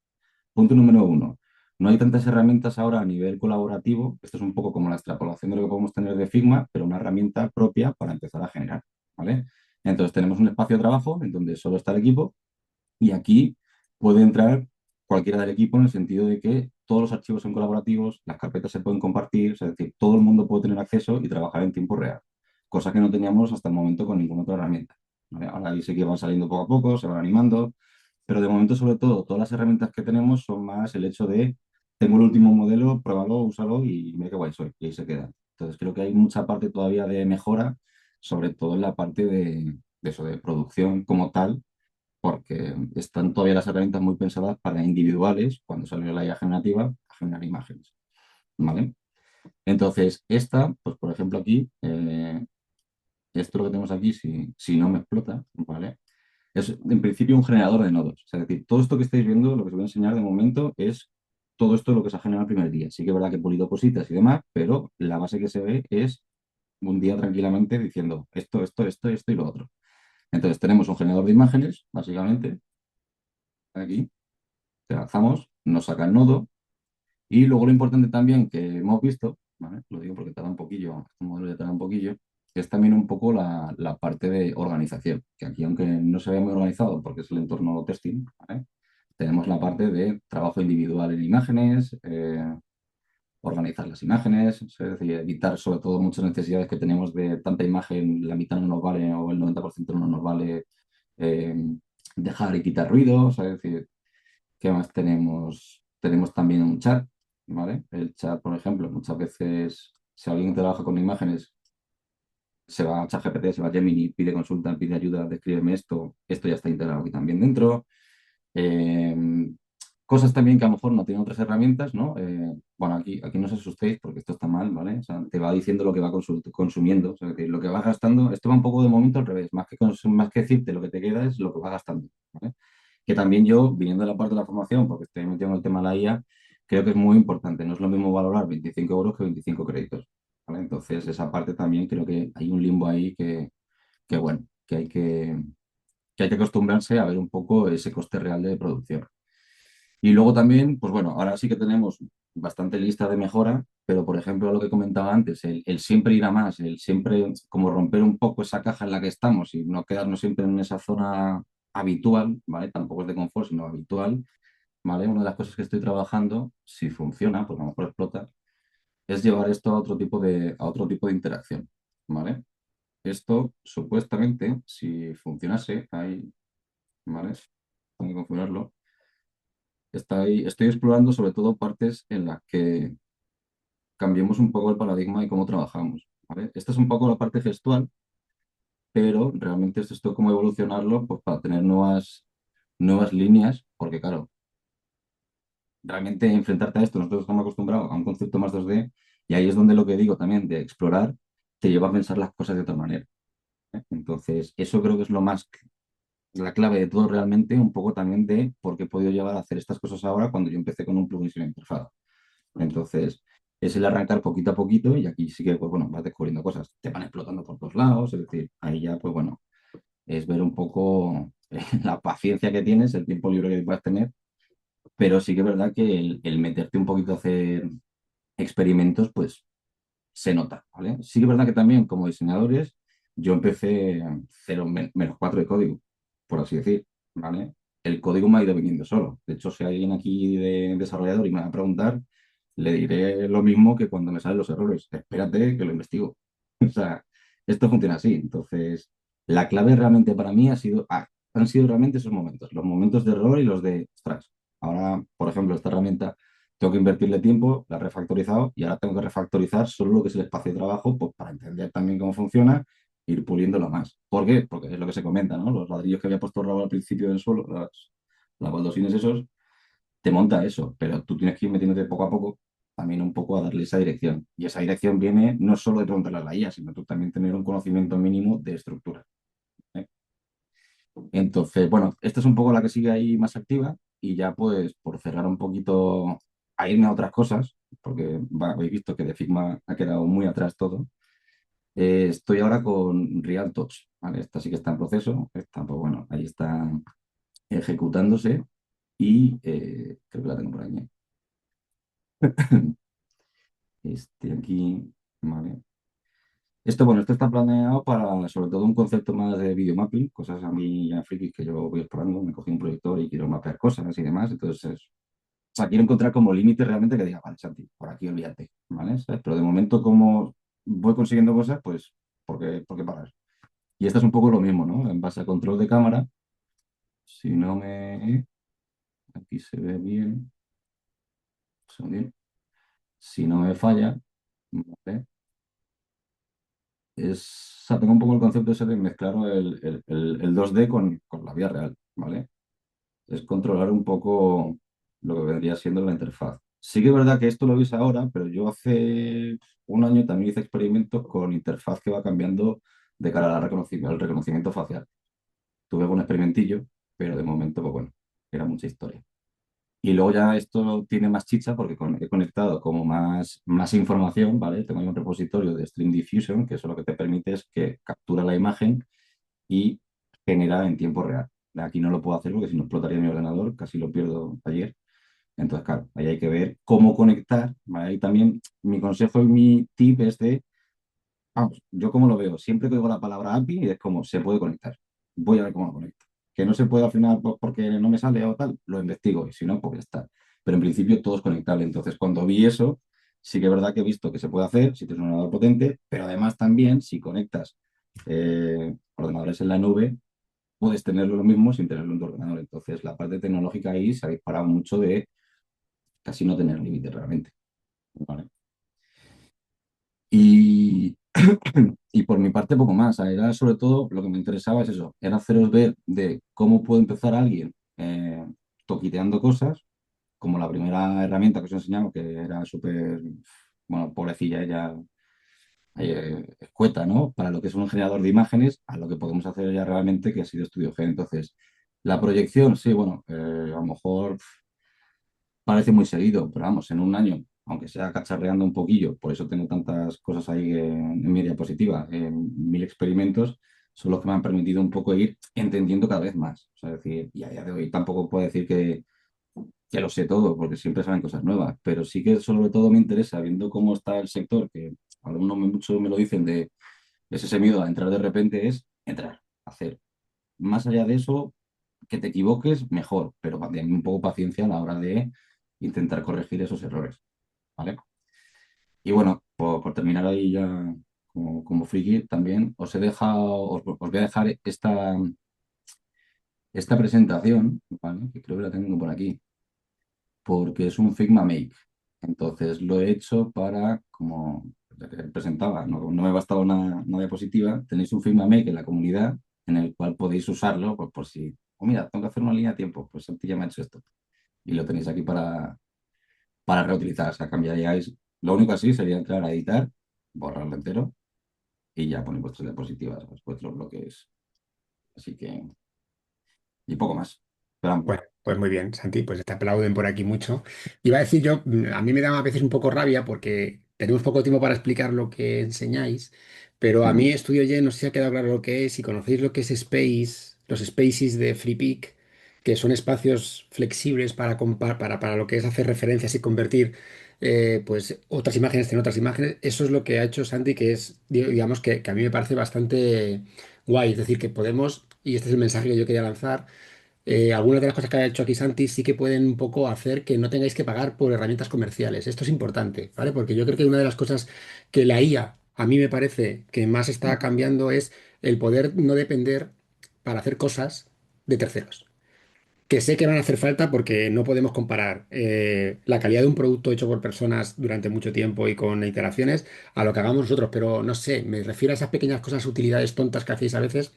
Punto número uno. No hay tantas herramientas ahora a nivel colaborativo. Esto es un poco como la extrapolación de lo que podemos tener de Figma, pero una herramienta propia para empezar a generar, ¿vale? Entonces tenemos un espacio de trabajo en donde solo está el equipo y aquí puede entrar cualquiera del equipo en el sentido de que todos los archivos son colaborativos, las carpetas se pueden compartir, es decir, todo el mundo puede tener acceso y trabajar en tiempo real, cosa que no teníamos hasta el momento con ninguna otra herramienta, ¿vale? Ahora ahí sí que van saliendo poco a poco, se van animando, pero de momento, sobre todo, todas las herramientas que tenemos son más el hecho de, tengo el último modelo, pruébalo, úsalo y mira qué guay soy, y ahí se queda. Entonces, creo que hay mucha parte todavía de mejora, sobre todo en la parte de eso, de producción como tal, porque están todavía las herramientas muy pensadas para individuales, cuando salió la IA generativa, a generar imágenes, ¿vale? Entonces, esta, pues por ejemplo aquí, esto lo que tenemos aquí, si no me explota, ¿vale? Es en principio un generador de nodos. O sea, es decir, todo esto que estáis viendo, lo que os voy a enseñar de momento es todo esto lo que se ha generado el primer día. Sí que es verdad que he pulido cositas y demás, pero la base que se ve es un día tranquilamente diciendo esto y lo otro. Entonces tenemos un generador de imágenes, básicamente, aquí, te lanzamos, nos saca el nodo y luego lo importante también que hemos visto, ¿vale? Lo digo porque tarda un poquillo, este modelo ya tarda un poquillo, es también un poco la parte de organización, que aquí aunque no se vea muy organizado porque es el entorno testing, ¿vale? Tenemos la parte de trabajo individual en imágenes, organizar las imágenes, es decir, evitar sobre todo muchas necesidades que tenemos de tanta imagen, la mitad no nos vale o el 90% no nos vale, eh, dejar y quitar ruidos, es decir, ¿qué más tenemos? Tenemos también un chat, ¿vale? El chat, por ejemplo, muchas veces si alguien trabaja con imágenes, se va a ChatGPT, se va a Gemini, pide consulta, pide ayuda, descríbeme esto ya está integrado aquí también dentro. Eh, Cosas también que a lo mejor no tienen otras herramientas, ¿no? Bueno, aquí no os asustéis porque esto está mal, ¿vale? O sea, te va diciendo lo que va consumiendo, o sea, que lo que vas gastando, esto va un poco de momento al revés, más que decirte lo que te queda es lo que vas gastando, ¿vale? Que también yo, viniendo de la parte de la formación, porque estoy metido en el tema de la IA, creo que es muy importante. No es lo mismo valorar 25 euros que 25 créditos, ¿vale? Entonces, esa parte también creo que hay un limbo ahí que bueno, que hay que acostumbrarse a ver un poco ese coste real de producción. Y luego también, pues bueno, ahora sí que tenemos bastante lista de mejora, pero por ejemplo lo que comentaba antes, el siempre ir a más, el siempre como romper un poco esa caja en la que estamos y no quedarnos siempre en esa zona habitual, ¿vale? Tampoco es de confort, sino habitual, ¿vale? Una de las cosas que estoy trabajando, si funciona, porque a lo mejor explota, es llevar esto a otro tipo de interacción, ¿vale? Esto supuestamente, si funcionase, ahí, ¿vale? Tengo que configurarlo. Estoy explorando sobre todo partes en las que cambiemos un poco el paradigma de cómo trabajamos, ¿vale? Esta es un poco la parte gestual, pero realmente esto es cómo evolucionarlo pues, para tener nuevas líneas, porque claro, realmente enfrentarte a esto, nosotros estamos acostumbrados a un concepto más 2D y ahí es donde lo que digo también de explorar te lleva a pensar las cosas de otra manera. Entonces, eso creo que es lo más, la clave de todo realmente, un poco también de por qué he podido llegar a hacer estas cosas ahora cuando yo empecé con un plugin sin interfaz. Entonces, es el arrancar poquito a poquito y aquí sí que, pues bueno, vas descubriendo cosas, te van explotando por todos lados, es decir, ahí ya, pues bueno, es ver un poco la paciencia que tienes, el tiempo libre que puedes tener, pero sí que es verdad que el meterte un poquito a hacer experimentos, pues se nota, ¿vale? Sí que es verdad que también como diseñadores yo empecé cero menos 4 de código, por así decir, ¿vale? El código me ha ido viniendo solo. De hecho, si hay alguien aquí de desarrollador y me va a preguntar, le diré lo mismo que cuando me salen los errores. Espérate que lo investigo. O sea, esto funciona así. Entonces, la clave realmente para mí han sido realmente esos momentos, los momentos de error y los de, ostras, ahora, por ejemplo, esta herramienta tengo que invertirle tiempo, la he refactorizado y ahora tengo que refactorizar solo lo que es el espacio de trabajo, pues para entender también cómo funciona, ir puliéndolo más. ¿Por qué? Porque es lo que se comenta, ¿no? Los ladrillos que había puesto Raúl al principio del suelo, las baldosines esos, te monta eso, pero tú tienes que ir metiéndote poco a poco también un poco a darle esa dirección. Y esa dirección viene no solo de preguntarle a la IA, sino tú también tener un conocimiento mínimo de estructura. ¿Eh? Entonces, bueno, esta es un poco la que sigue ahí más activa y ya pues por cerrar un poquito a irme a otras cosas, porque habéis visto que de Figma ha quedado muy atrás todo. Estoy ahora con Real Touch, ¿vale? Esta sí que está en proceso, esta pues bueno, ahí está ejecutándose y creo que la tengo por aquí. Este aquí, ¿vale? Esto, bueno, esto está planeado para sobre todo un concepto más de videomapping, cosas a mí ya frikis que yo voy explorando, me cogí un proyector y quiero mapear cosas y demás, entonces o sea, quiero encontrar como límite realmente que diga, vale, Santi, por aquí olvídate, ¿vale? ¿Sabes? Pero de momento como voy consiguiendo cosas, pues, ¿por qué parar? Y esto es un poco lo mismo, ¿no? En base a control de cámara, si no me... Aquí se ve bien, se ve bien. Si no me falla, ¿vale? O sea, tengo un poco el concepto ese de mezclar el 2D con la vida real, ¿vale? Es controlar un poco lo que vendría siendo la interfaz. Sí que es verdad que esto lo veis ahora, pero yo hace un año también hice experimentos con interfaz que va cambiando de cara al reconocimiento facial. Tuve algún experimentillo, pero de momento, pues bueno, era mucha historia. Y luego ya esto tiene más chicha porque he conectado como más información, ¿vale? Tengo ahí un repositorio de Stream Diffusion, que eso lo que te permite es que captura la imagen y genera en tiempo real. Aquí no lo puedo hacer porque si no explotaría mi ordenador, casi lo pierdo ayer. Entonces, claro, ahí hay que ver cómo conectar, ¿vale? Ahí también mi consejo y mi tip es de, vamos, yo como lo veo, siempre que digo la palabra API es como se puede conectar. Voy a ver cómo lo conecto. Que no se puede al final pues, porque no me sale o tal, lo investigo y si no, pues ya está. Pero en principio todo es conectable. Entonces, cuando vi eso, sí que es verdad que he visto que se puede hacer si tienes un ordenador potente, pero además también si conectas ordenadores en la nube, puedes tenerlo lo mismo sin tenerlo en tu ordenador. Entonces, la parte tecnológica ahí se ha disparado mucho de casi no tener límites realmente. ¿Vale? Y, y por mi parte, poco más. Era sobre todo lo que me interesaba es eso, era haceros ver de cómo puede empezar alguien toquiteando cosas, como la primera herramienta que os he enseñado, que era súper, bueno, pobrecilla ella, escueta, ¿no? Para lo que es un generador de imágenes, a lo que podemos hacer ya realmente, que ha sido StudioGen. Entonces, la proyección, sí, bueno, a lo mejor parece muy seguido, pero vamos, en un año, aunque sea cacharreando un poquillo, por eso tengo tantas cosas ahí en mi diapositiva, en 1000 experimentos, son los que me han permitido un poco ir entendiendo cada vez más. O sea, es decir, y a día de hoy tampoco puedo decir que lo sé todo, porque siempre salen cosas nuevas, pero sí que sobre todo me interesa, viendo cómo está el sector, que algunos muchos me lo dicen de es ese miedo a entrar de repente, es entrar, hacer. Más allá de eso, que te equivoques, mejor, pero también un poco paciencia a la hora de intentar corregir esos errores, ¿vale? Y bueno, por terminar ahí ya como friki, también os voy a dejar esta presentación, ¿vale? Que creo que la tengo por aquí, porque es un Figma Make. Entonces lo he hecho para, como ya que presentaba, no me bastaba una diapositiva, tenéis un Figma Make en la comunidad en el cual podéis usarlo pues, por si, oh, mira, tengo que hacer una línea de tiempo, pues Santi ya me ha hecho esto. Y lo tenéis aquí para reutilizar. O sea, cambiaríais. Lo único así sería entrar a editar, borrarlo entero y ya ponéis vuestras diapositivas, vuestros bloques. Así que, y poco más. Pero vamos, Bueno, pues muy bien, Santi, pues te aplauden por aquí mucho. Iba a decir yo, a mí me da a veces un poco rabia porque tenemos poco tiempo para explicar lo que enseñáis, pero a mí mm, Estudio Y no sé si ha quedado claro lo que es, si conocéis lo que es Space, los Spaces de FreePic, que son espacios flexibles para lo que es hacer referencias y convertir pues otras imágenes en otras imágenes. Eso es lo que ha hecho Santi, que es, digamos, que a mí me parece bastante guay. Es decir, que podemos, y este es el mensaje que yo quería lanzar, algunas de las cosas que ha hecho aquí Santi sí que pueden un poco hacer que no tengáis que pagar por herramientas comerciales. Esto es importante, ¿vale? Porque yo creo que una de las cosas que la IA a mí me parece que más está cambiando es el poder no depender para hacer cosas de terceros. Que sé que van a hacer falta porque no podemos comparar la calidad de un producto hecho por personas durante mucho tiempo y con iteraciones a lo que hagamos nosotros, pero no sé, me refiero a esas pequeñas cosas, utilidades tontas que hacéis a veces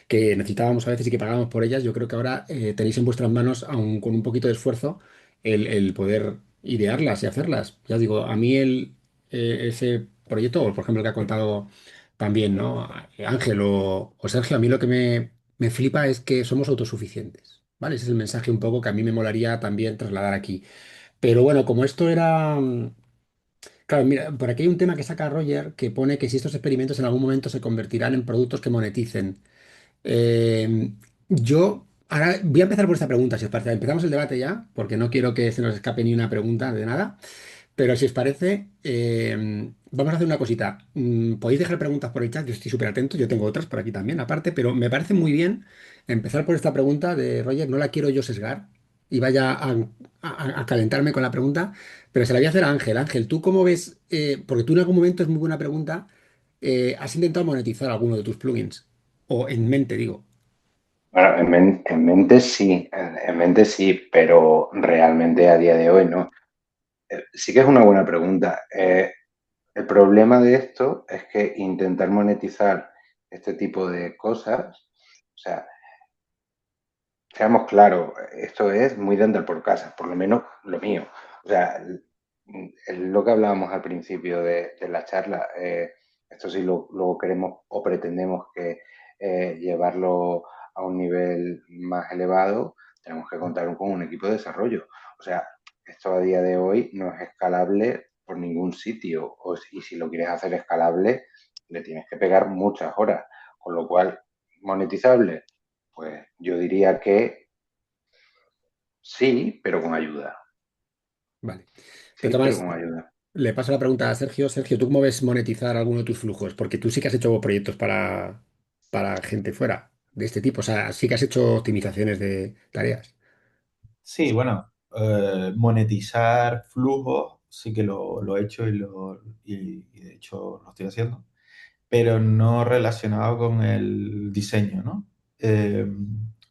que necesitábamos a veces y que pagábamos por ellas. Yo creo que ahora tenéis en vuestras manos, aun con un poquito de esfuerzo, el poder idearlas y hacerlas. Ya digo, a mí ese proyecto, o por ejemplo el que ha contado también, ¿no? Ángel o Sergio, a mí lo que me flipa es que somos autosuficientes. ¿Vale? Ese es el mensaje un poco que a mí me molaría también trasladar aquí. Pero bueno, como esto era... Claro, mira, por aquí hay un tema que saca Roger que pone que si estos experimentos en algún momento se convertirán en productos que moneticen. Eh, yo ahora voy a empezar por esta pregunta, si os parece. Empezamos el debate ya, porque no quiero que se nos escape ni una pregunta de nada. Pero si os parece, vamos a hacer una cosita. Podéis dejar preguntas por el chat, yo estoy súper atento, yo tengo otras por aquí también, aparte, pero me parece muy bien empezar por esta pregunta de Roger. No la quiero yo sesgar y vaya a calentarme con la pregunta, pero se la voy a hacer a Ángel. Ángel, ¿tú cómo ves? Porque tú en algún momento, es muy buena pregunta, ¿has intentado monetizar alguno de tus plugins? O en mente, digo. Bueno, en mente sí, en mente sí, pero realmente a día de hoy no. Sí que es una buena pregunta. El problema de esto es que intentar monetizar este tipo de cosas, o sea, seamos claros, esto es muy de andar por casa, por lo menos lo mío. O sea, lo que hablábamos al principio de la charla, esto sí lo queremos o pretendemos que llevarlo a un nivel más elevado, tenemos que contar con un equipo de desarrollo. O sea, esto a día de hoy no es escalable por ningún sitio. Y si lo quieres hacer escalable, le tienes que pegar muchas horas. Con lo cual, monetizable, pues yo diría que sí, pero con ayuda. Vale. De Sí, todas pero maneras, con ayuda. le paso la pregunta a Sergio. Sergio, ¿tú cómo ves monetizar alguno de tus flujos? Porque tú sí que has hecho proyectos para gente fuera de este tipo. O sea, sí que has hecho optimizaciones de tareas. Sí, bueno, monetizar flujos sí que lo he hecho y de hecho lo estoy haciendo, pero no relacionado con el diseño, ¿no? Eh,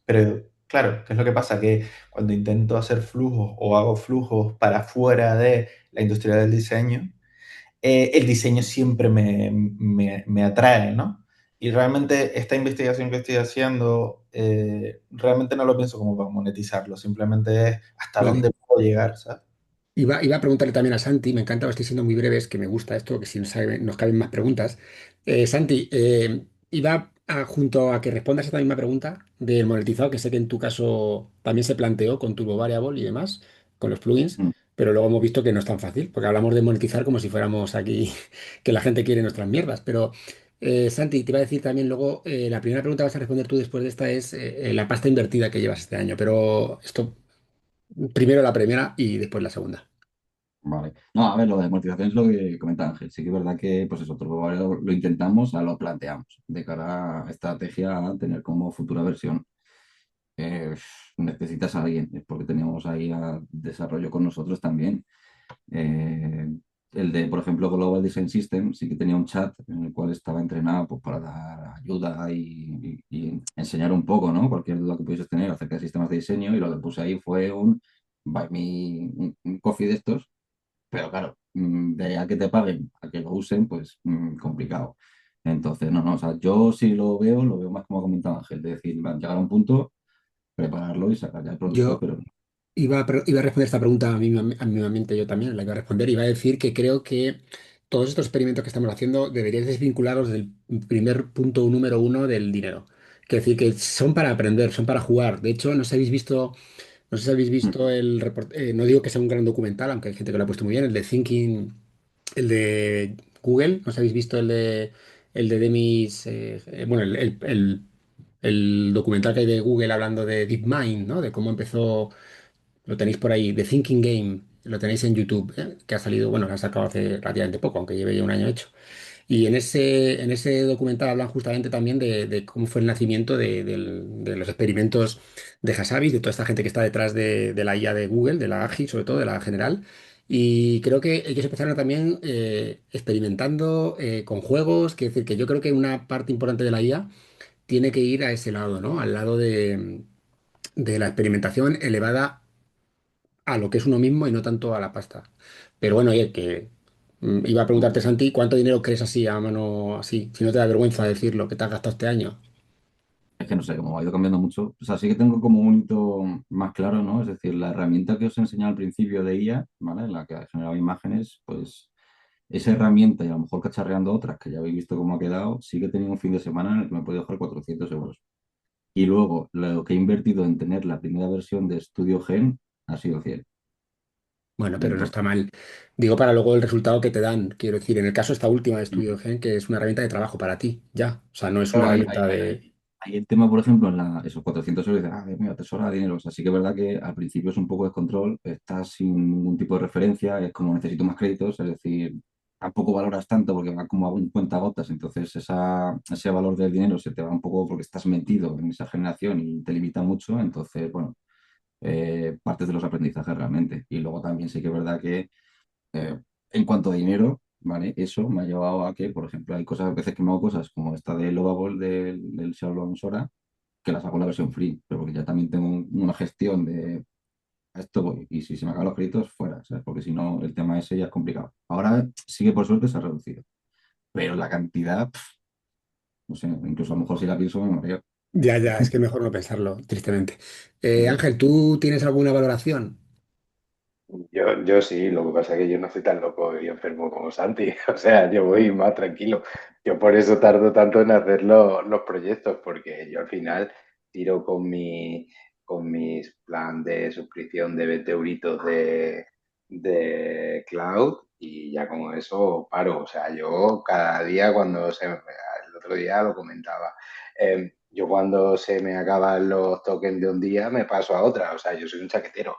pero claro, ¿qué es lo que pasa? Que cuando intento hacer flujos o hago flujos para fuera de la industria del diseño, el diseño siempre me atrae, ¿no? Y realmente esta investigación que estoy haciendo, realmente no lo pienso como para monetizarlo, simplemente es hasta Vale. dónde puedo llegar, ¿sabes? Iba a preguntarle también a Santi, me encanta, estoy siendo muy breves, que me gusta esto, que si nos caben más preguntas. Santi, junto a que respondas esta misma pregunta del monetizado, que sé que en tu caso también se planteó con Turbo Variable y demás, con los plugins, mm, pero luego hemos visto que no es tan fácil, porque hablamos de monetizar como si fuéramos aquí, que la gente quiere nuestras mierdas. Pero Santi, te iba a decir también luego, la primera pregunta que vas a responder tú después de esta es la pasta invertida que llevas este año, pero esto, primero la primera y después la segunda. vale. No, a ver, lo de amortización es lo que comenta Ángel. Sí que es verdad que, pues eso, lo intentamos, o sea, lo planteamos de cara a estrategia a tener como futura versión. Eh, necesitas a alguien, es porque tenemos ahí a desarrollo con nosotros también. Eh, el de, por ejemplo, Global Design System sí que tenía un chat en el cual estaba entrenado pues, para dar ayuda y enseñar un poco, ¿no? Cualquier duda que pudieses tener acerca de sistemas de diseño y lo que puse ahí fue buy me, un coffee de estos, pero claro, de ahí a que te paguen, a que lo usen, pues complicado. Entonces, no, no, o sea, yo sí lo veo más como ha comentado Ángel, de decir, va a llegar a un punto, prepararlo y sacar ya el producto, Yo pero iba a responder esta pregunta a mí mismamente, yo también la iba a responder. Iba a decir que creo que todos estos experimentos que estamos haciendo deberíais desvincularlos del primer punto número uno del dinero. Es decir, que son para aprender, son para jugar. De hecho, no sé si habéis visto no digo que sea un gran documental, aunque hay gente que lo ha puesto muy bien, el de Thinking, el de Google. ¿No sé si habéis visto el de Demis, bueno, el documental que hay de Google hablando de DeepMind, ¿no? De cómo empezó, lo tenéis por ahí, The Thinking Game, lo tenéis en YouTube, que ha salido, bueno, lo han sacado hace relativamente poco, aunque lleve ya un año hecho. Y en ese documental hablan justamente también de cómo fue el nacimiento de los experimentos de Hasabi, de toda esta gente que está detrás de la IA de Google, de la AGI, sobre todo, de la general. Y creo que ellos empezaron también experimentando con juegos, que decir que yo creo que una parte importante de la IA tiene que ir a ese lado, ¿no? Al lado de la experimentación elevada a lo que es uno mismo y no tanto a la pasta. Pero bueno, oye, que iba a preguntarte, Santi, ¿cuánto dinero crees así a mano así? Si no te da vergüenza decirlo, que te has gastado este año. Es que no sé, cómo ha ido cambiando mucho. O sea, sí que tengo como un hito más claro, ¿no? Es decir, la herramienta que os he enseñado al principio de IA, ¿vale? En la que ha generado imágenes, pues esa herramienta y a lo mejor cacharreando otras que ya habéis visto cómo ha quedado, sí que he tenido un fin de semana en el que me he podido dejar 400 euros. Y luego, lo que he invertido en tener la primera versión de Studio Gen ha sido 100. Bueno, pero no Entonces, está mal. Digo para luego el resultado que te dan. Quiero decir, en el caso de esta última de Studio mm, Gen, que es una herramienta de trabajo para ti, ya. O sea, no es una claro, herramienta de... ahí el tema, por ejemplo, en esos 400 euros, dices, ah, Dios mío, atesora dinero. O sea, sí que es verdad que al principio es un poco descontrol, estás sin ningún tipo de referencia, es como necesito más créditos, es decir, tampoco valoras tanto porque va como a un cuentagotas, entonces ese valor del dinero se te va un poco porque estás metido en esa generación y te limita mucho, entonces, bueno, partes de los aprendizajes realmente. Y luego también sí que es verdad que en cuanto a dinero, ¿vale? Eso me ha llevado a que, por ejemplo, hay cosas, a veces que me hago cosas como esta de Lovable del Shaolin Sora, que las hago en la versión free, pero porque ya también tengo una gestión de a esto voy, y si se me acaban los créditos, fuera, ¿sabes? Porque si no, el tema ese ya es complicado. Ahora sí que por suerte se ha reducido, pero la cantidad, no sé, incluso a lo mejor si la pienso me mareo. Ya, ya, es que mejor no pensarlo, tristemente. Eh, Ángel, ¿tú tienes alguna valoración? Yo sí, lo que pasa es que yo no soy tan loco y enfermo como Santi, o sea, yo voy más tranquilo. Yo por eso tardo tanto en hacer los proyectos, porque yo al final tiro con mis plan de suscripción de 20 euritos de cloud y ya con eso paro. O sea, yo cada día el otro día lo comentaba, yo cuando se me acaban los tokens de un día me paso a otra, o sea, yo soy un chaquetero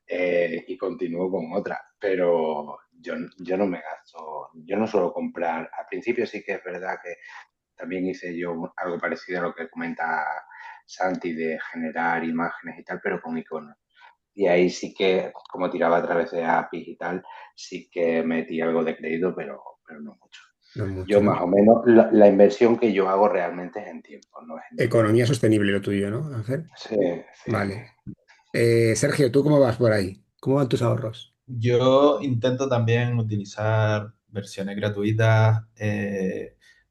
y continúo con otra. Pero yo no me gasto, yo no suelo comprar. Al principio sí que es verdad que también hice yo algo parecido a lo que comenta Santi de generar imágenes y tal, pero con iconos. Y ahí sí que, como tiraba a través de APIs y tal, sí que metí algo de crédito, pero no mucho. No es Yo mucho, más ¿no? o menos, la inversión que yo hago realmente es en tiempo, no es en dinero. Economía sostenible lo tuyo, ¿no, Ángel? Sí, sí. Vale. Sergio, ¿tú cómo vas por ahí? ¿Cómo van tus ahorros? Yo intento también utilizar versiones gratuitas,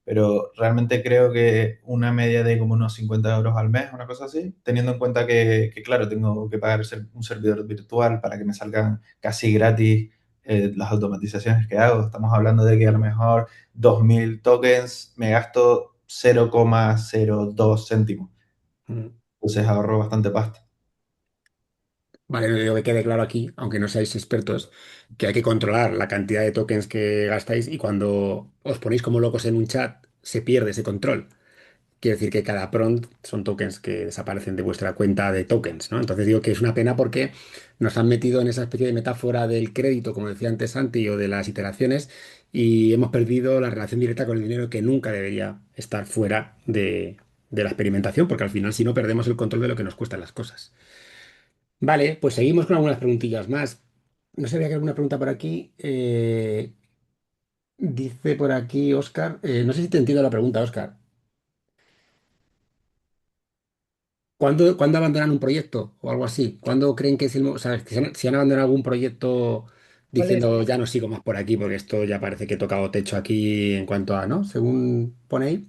pero realmente creo que una media de como unos 50 euros al mes, una cosa así, teniendo en cuenta que, claro, tengo que pagar un servidor virtual para que me salgan casi gratis las automatizaciones que hago. Estamos hablando de que a lo mejor 2.000 tokens me gasto 0,02 céntimos. Mm. Entonces ahorro bastante pasta. Vale, no digo que quede claro aquí, aunque no seáis expertos, que hay que controlar la cantidad de tokens que gastáis y cuando os ponéis como locos en un chat, se pierde ese control. Quiere decir que cada prompt son tokens que desaparecen de vuestra cuenta de tokens, ¿no? Entonces digo que es una pena porque nos han metido en esa especie de metáfora del crédito, como decía antes Santi, o de las iteraciones, y hemos perdido la relación directa con el dinero que nunca debería estar fuera de la experimentación, porque al final si no perdemos el control de lo que nos cuestan las cosas. Vale, pues seguimos con algunas preguntillas más. No sabía que hay alguna pregunta por aquí. Dice por aquí Oscar, no sé si te entiendo la pregunta, Oscar. ¿Cuándo abandonan un proyecto o algo así? ¿Cuándo creen que es o sea, que si han abandonado algún proyecto ¿Cuál es? diciendo ya no sigo más por aquí porque esto ya parece que he tocado techo aquí en cuanto a, ¿no? Según pone ahí.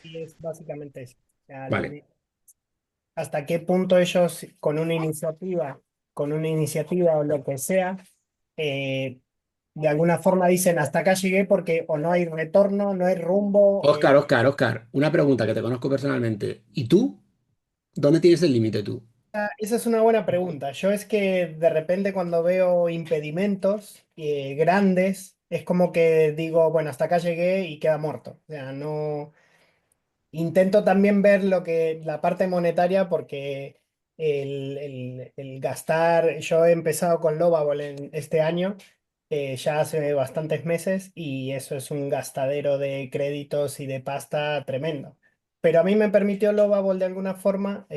Sí, es básicamente eso. O sea, Vale. hasta qué punto ellos con una iniciativa o lo que sea, eh, de alguna forma dicen hasta acá llegué porque o no hay retorno, no hay rumbo. Oscar, una pregunta que te conozco personalmente. ¿Y tú? ¿Dónde tienes el límite tú? Esa es una buena pregunta. Yo es que de repente cuando veo impedimentos grandes, es como que digo, bueno, hasta acá llegué y queda muerto. O sea, no. Intento también ver lo que la parte monetaria porque el gastar, yo he empezado con Lovable en este año, ya hace bastantes meses y eso es un gastadero de créditos y de pasta tremendo. Pero a mí me permitió Lovable de alguna forma,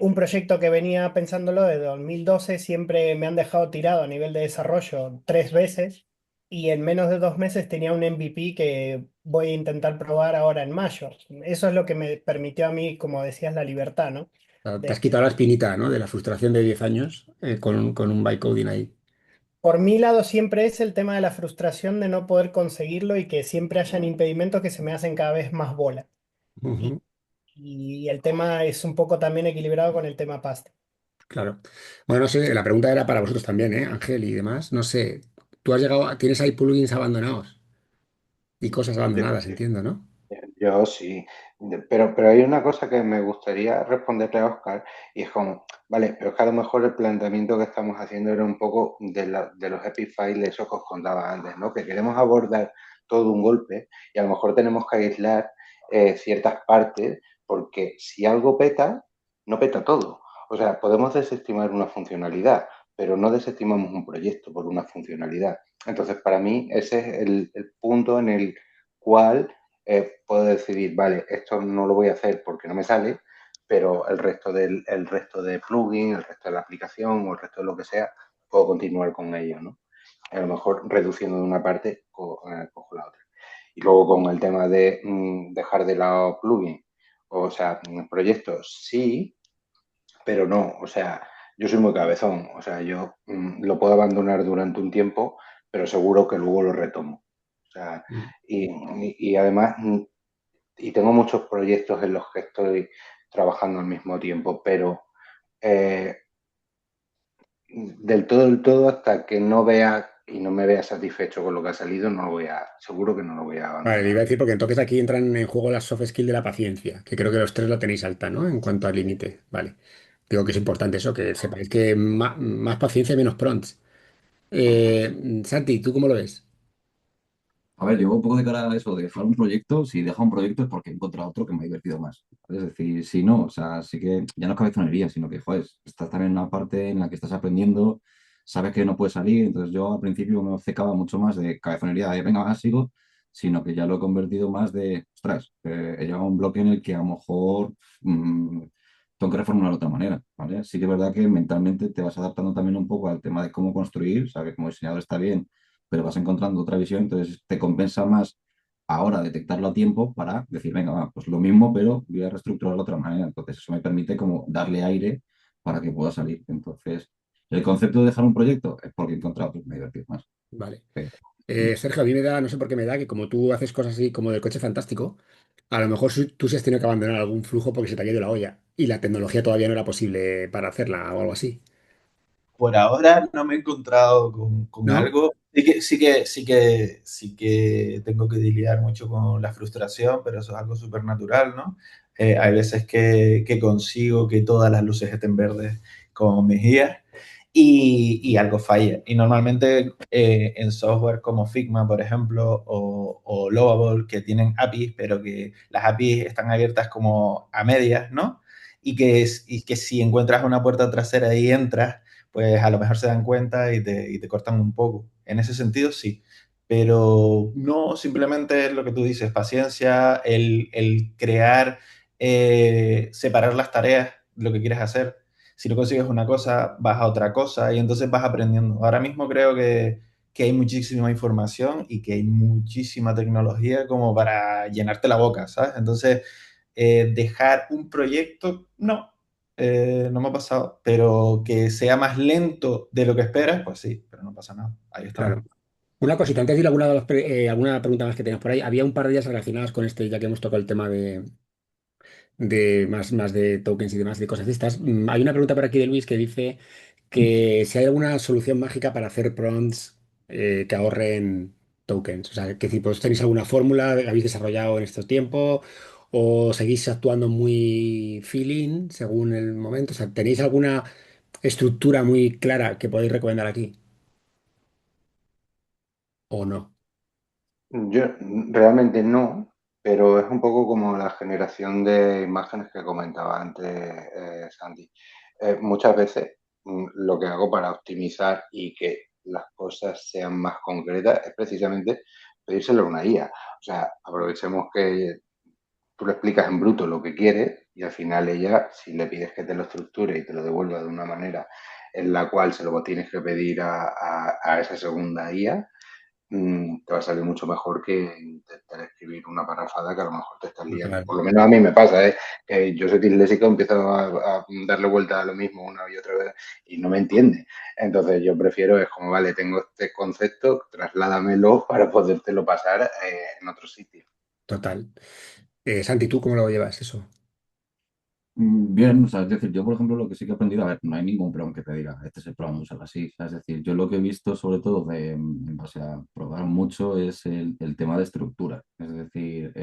un proyecto que venía pensándolo desde 2012, siempre me han dejado tirado a nivel de desarrollo 3 veces y en menos de 2 meses tenía un MVP que voy a intentar probar ahora en mayo. Eso es lo que me permitió a mí, como decías, la libertad, ¿no? Sea, te has De- quitado la espinita, ¿no? De la frustración de 10 años con un bytecoding ahí. por mi lado siempre es el tema de la frustración de no poder conseguirlo y que siempre hayan impedimentos que se me hacen cada vez más bola. Y, Ujú, y el tema es un poco también equilibrado con el tema pasta. claro. Bueno, no sé, la pregunta era para vosotros también, ¿eh? Ángel y demás. No sé, tú has llegado, tienes ahí plugins abandonados y cosas abandonadas, entiendo, ¿no? Yo sí, pero hay una cosa que me gustaría responderle a Oscar y es como, vale, pero es que a lo mejor el planteamiento que estamos haciendo era un poco de los epic files, eso que os contaba antes, ¿no? Que queremos abordar todo un golpe y a lo mejor tenemos que aislar ciertas partes porque si algo peta, no peta todo. O sea, podemos desestimar una funcionalidad, pero no desestimamos un proyecto por una funcionalidad. Entonces, para mí, ese es el punto en el cual puedo decidir, vale, esto no lo voy a hacer porque no me sale, pero el resto de plugin, el resto de la aplicación o el resto de lo que sea, puedo continuar con ello, ¿no? A lo mejor reduciendo de una parte, cojo la otra. Y luego con el tema de dejar de lado plugin, o sea, proyectos, sí, pero no, o sea, yo soy muy cabezón, o sea, yo lo puedo abandonar durante un tiempo, pero seguro que luego lo retomo. O sea, Mm. y además y tengo muchos proyectos en los que estoy trabajando al mismo tiempo, pero eh, del todo, hasta que no vea y no me vea satisfecho con lo que ha salido, no lo voy a, seguro que no lo voy a Vale, le abandonar. iba a decir porque entonces aquí entran en juego las soft skills de la paciencia, que creo que los tres la tenéis alta, ¿no? En cuanto al límite. Vale. Digo que es importante eso, que sepáis que más, paciencia y menos prompts. Santi, ¿tú cómo lo ves? A ver, yo un poco de cara a eso, de dejar un proyecto, si deja un proyecto es porque he encontrado otro que me ha divertido más. ¿Vale? Es decir, si no, o sea, sí que ya no es cabezonería, sino que, joder, estás también en una parte en la que estás aprendiendo, sabes que no puedes salir, entonces yo al principio me obcecaba mucho más de cabezonería, de venga, va, sigo, sino que ya lo he convertido más de, ostras, he llegado a un bloque en el que a lo mejor mm, tengo que reformular de otra manera, ¿vale? Sí que es verdad que mentalmente te vas adaptando también un poco al tema de cómo construir, o sea, que como diseñador está bien, pero vas encontrando otra visión, entonces te compensa más ahora detectarlo a tiempo para decir, venga, va, pues lo mismo, pero voy a reestructurarlo de otra manera. Entonces eso me permite como darle aire para que pueda salir. Entonces, el concepto de dejar un proyecto es porque he encontrado otro que me divertido más. Vale. Pero, Sergio, a mí me da, no sé por qué me da, que como tú haces cosas así como del coche fantástico, a lo mejor tú sí has tenido que abandonar algún flujo porque se te ha ido la olla y la tecnología todavía no era posible para hacerla o algo así. Por ahora no me he encontrado con ¿No? algo. Sí que tengo que lidiar mucho con la frustración, pero eso es algo súper natural, ¿no? Hay veces que consigo que todas las luces estén verdes con mis guías y algo falla. Y normalmente en software como Figma, por ejemplo, o Lovable, que tienen APIs, pero que las APIs están abiertas como a medias, ¿no? Y que si encuentras una puerta trasera y entras, pues a lo mejor se dan cuenta y te cortan un poco. En ese sentido, sí. Pero no simplemente es lo que tú dices, paciencia, el crear, separar las tareas, lo que quieres hacer. Si no consigues una cosa, vas a otra cosa y entonces vas aprendiendo. Ahora mismo creo que hay muchísima información y que hay muchísima tecnología como para llenarte la boca, ¿sabes? Entonces, dejar un proyecto, no, no me ha pasado, pero que sea más lento de lo que esperas, pues sí, pero no pasa nada. Ahí estamos. Claro. Una cosita, antes de ir a alguna pregunta más que tenías por ahí, había un par de ellas relacionadas con este, ya que hemos tocado el tema de más de tokens y demás, de cosas de estas. Hay una pregunta por aquí de Luis que dice que si hay alguna solución mágica para hacer prompts que ahorren tokens? O sea, ¿qué tipos tenéis alguna fórmula que habéis desarrollado en este tiempo? ¿O seguís actuando muy feeling según el momento? O sea, ¿tenéis alguna estructura muy clara que podéis recomendar aquí? ¿O no? Yo realmente no, pero es un poco como la generación de imágenes que comentaba antes, Sandy. Muchas veces lo que hago para optimizar y que las cosas sean más concretas es precisamente pedírselo a una IA. O sea, aprovechemos que tú le explicas en bruto lo que quieres y al final ella, si le pides que te lo estructure y te lo devuelva de una manera en la cual se lo tienes que pedir a esa segunda IA, te va a salir mucho mejor que intentar escribir una parrafada que a lo mejor te estás liando. Claro. Por lo menos a mí me pasa, ¿eh? Que yo soy disléxico, empiezo a darle vuelta a lo mismo una y otra vez y no me entiende. Entonces yo prefiero, es como, vale, tengo este concepto, trasládamelo para podértelo pasar en otro sitio. Total. Santi, ¿tú cómo lo llevas eso? Bien, o sea, es decir, yo por ejemplo lo que sí que he aprendido, a ver, no hay ningún prompt que te diga, este es el prompt, úsalo así, o sea, es decir, yo lo que he visto sobre todo en base a probar mucho es el tema de estructura, es decir,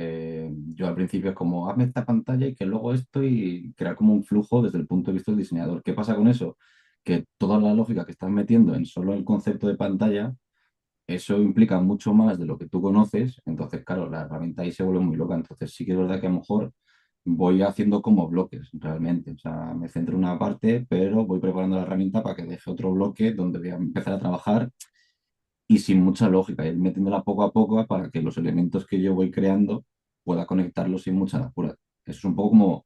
yo al principio es como, hazme esta pantalla y que luego esto y crear como un flujo desde el punto de vista del diseñador. ¿Qué pasa con eso? Que toda la lógica que estás metiendo en solo el concepto de pantalla, eso implica mucho más de lo que tú conoces, entonces, claro, la herramienta ahí se vuelve muy loca. Entonces, sí que es verdad que a lo mejor voy haciendo como bloques, realmente. O sea, me centro en una parte, pero voy preparando la herramienta para que deje otro bloque donde voy a empezar a trabajar y sin mucha lógica, ir metiéndola poco a poco para que los elementos que yo voy creando pueda conectarlos sin mucha apura. Eso es un poco como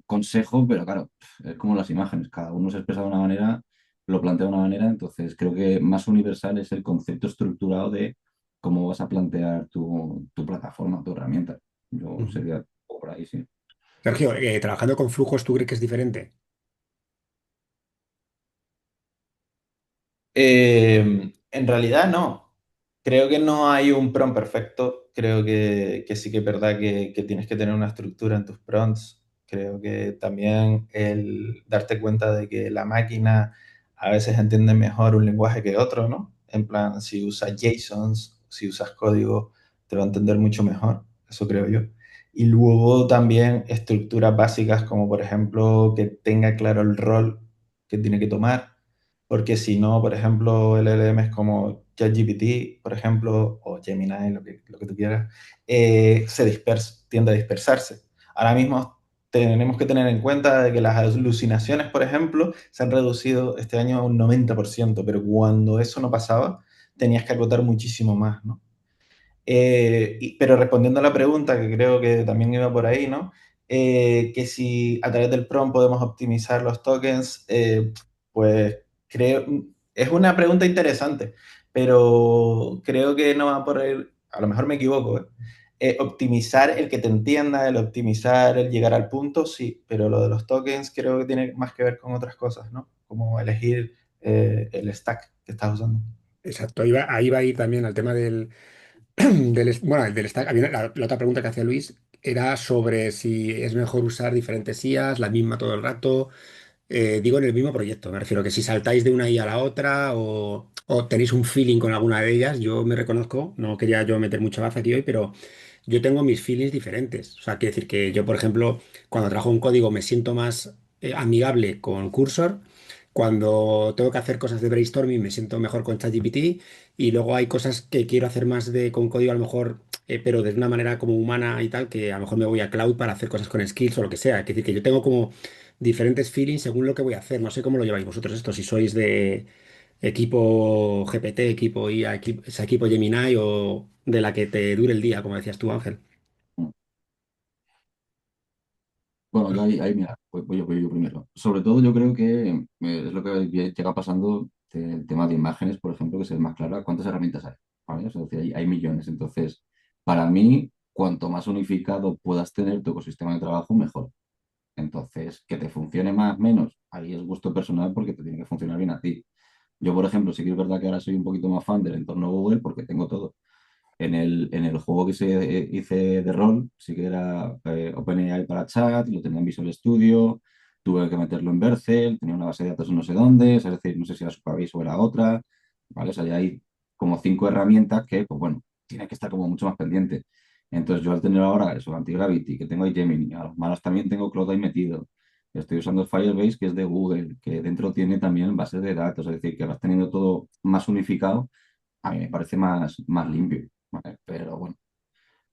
consejo, pero claro, es como las imágenes, cada uno se expresa de una manera, lo plantea de una manera, entonces creo que más universal es el concepto estructurado de cómo vas a plantear tu plataforma, tu herramienta. Yo Ujú. sería un poco por ahí, sí. Sergio, trabajando con flujos, ¿tú crees que es diferente? En realidad no. Creo que no hay un prompt perfecto. Creo que sí que es verdad que tienes que tener una estructura en tus prompts. Creo que también el darte cuenta de que la máquina a veces entiende mejor un lenguaje que otro, ¿no? En plan, si usas JSONs, si usas código, te va a entender mucho mejor. Eso creo yo. Y luego también estructuras básicas como por ejemplo que tenga claro el rol que tiene que tomar porque si no, por ejemplo, LLMs como ChatGPT, por ejemplo, o Gemini, lo que tú quieras, tiende a dispersarse. Ahora mismo tenemos que tener en cuenta de que las alucinaciones, por ejemplo, se han reducido este año a un 90%, pero cuando eso no pasaba, tenías que acotar muchísimo más, ¿no? Pero respondiendo a la pregunta, que creo que también iba por ahí, ¿no? Que si a través del prompt podemos optimizar los tokens, pues creo, es una pregunta interesante, pero creo que no va por ahí, a lo mejor me equivoco, ¿eh? Optimizar el que te entienda, el optimizar el llegar al punto, sí, pero lo de los tokens creo que tiene más que ver con otras cosas, ¿no? Como elegir el stack que estás usando. Exacto, ahí va a ir también al tema bueno, el del stack. La otra pregunta que hacía Luis era sobre si es mejor usar diferentes IAs, la misma todo el rato. Digo en el mismo proyecto, me refiero que si saltáis de una IA a la otra o tenéis un feeling con alguna de ellas, yo me reconozco, no quería yo meter mucha baza aquí hoy, pero yo tengo mis feelings diferentes. O sea, quiere decir que yo, por ejemplo, cuando trabajo un código me siento más amigable con Cursor. Cuando tengo que hacer cosas de brainstorming me siento mejor con ChatGPT y luego hay cosas que quiero hacer más con código a lo mejor, pero de una manera como humana y tal, que a lo mejor me voy a Cloud para hacer cosas con skills o lo que sea. Es decir, que yo tengo como diferentes feelings según lo que voy a hacer. No sé cómo lo lleváis vosotros esto, si sois de equipo GPT, equipo IA, equipo Gemini o de la que te dure el día, como decías tú, Ángel. Bueno, yo ahí, mira, voy yo primero. Sobre todo yo creo que es lo que llega pasando el tema de imágenes, por ejemplo, que es el más claro. ¿Cuántas herramientas hay? ¿Vale? O sea, es decir, hay millones. Entonces, para mí, cuanto más unificado puedas tener tu ecosistema de trabajo, mejor. Entonces, que te funcione más, menos, ahí es gusto personal porque te tiene que funcionar bien a ti. Yo, por ejemplo, sí que es verdad que ahora soy un poquito más fan del entorno Google porque tengo todo. En el juego que hice de rol, sí que era OpenAI para chat, lo tenía en Visual Studio, tuve que meterlo en Vercel, tenía una base de datos en no sé dónde, es decir, no sé si era Supabase o era otra, ¿vale? O sea, ya ahí como 5 herramientas que, pues bueno, tienes que estar como mucho más pendiente. Entonces yo al tener ahora eso, Antigravity, que tengo ahí Gemini, a los malos también tengo Cloud ahí metido. Estoy usando Firebase, que es de Google, que dentro tiene también bases de datos, es decir, que vas teniendo todo más unificado, a mí me parece más limpio, ¿vale? Pero bueno,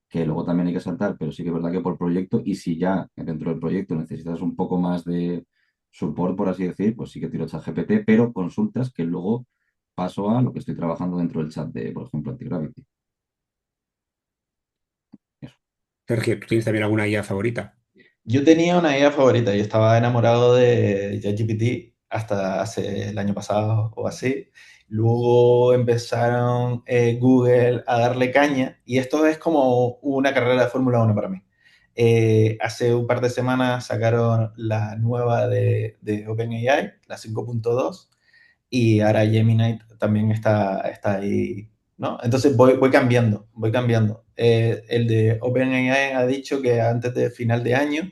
que luego también hay que saltar, pero sí que es verdad que por proyecto, y si ya dentro del proyecto necesitas un poco más de support, por así decir, pues sí que tiro ChatGPT, pero consultas que luego paso a lo que estoy trabajando dentro del chat de, por ejemplo, Antigravity. Eso. Sergio, ¿tú tienes también alguna IA favorita? Yo tenía una idea favorita, yo estaba enamorado de ChatGPT hasta hace el año pasado o así. Luego empezaron Google a darle caña y esto es como una carrera de Fórmula 1 para mí. Hace un par de semanas sacaron la nueva de OpenAI, la 5.2, y ahora Gemini también está ahí, ¿no? Entonces voy cambiando, voy cambiando. El de OpenAI ha dicho que antes de final de año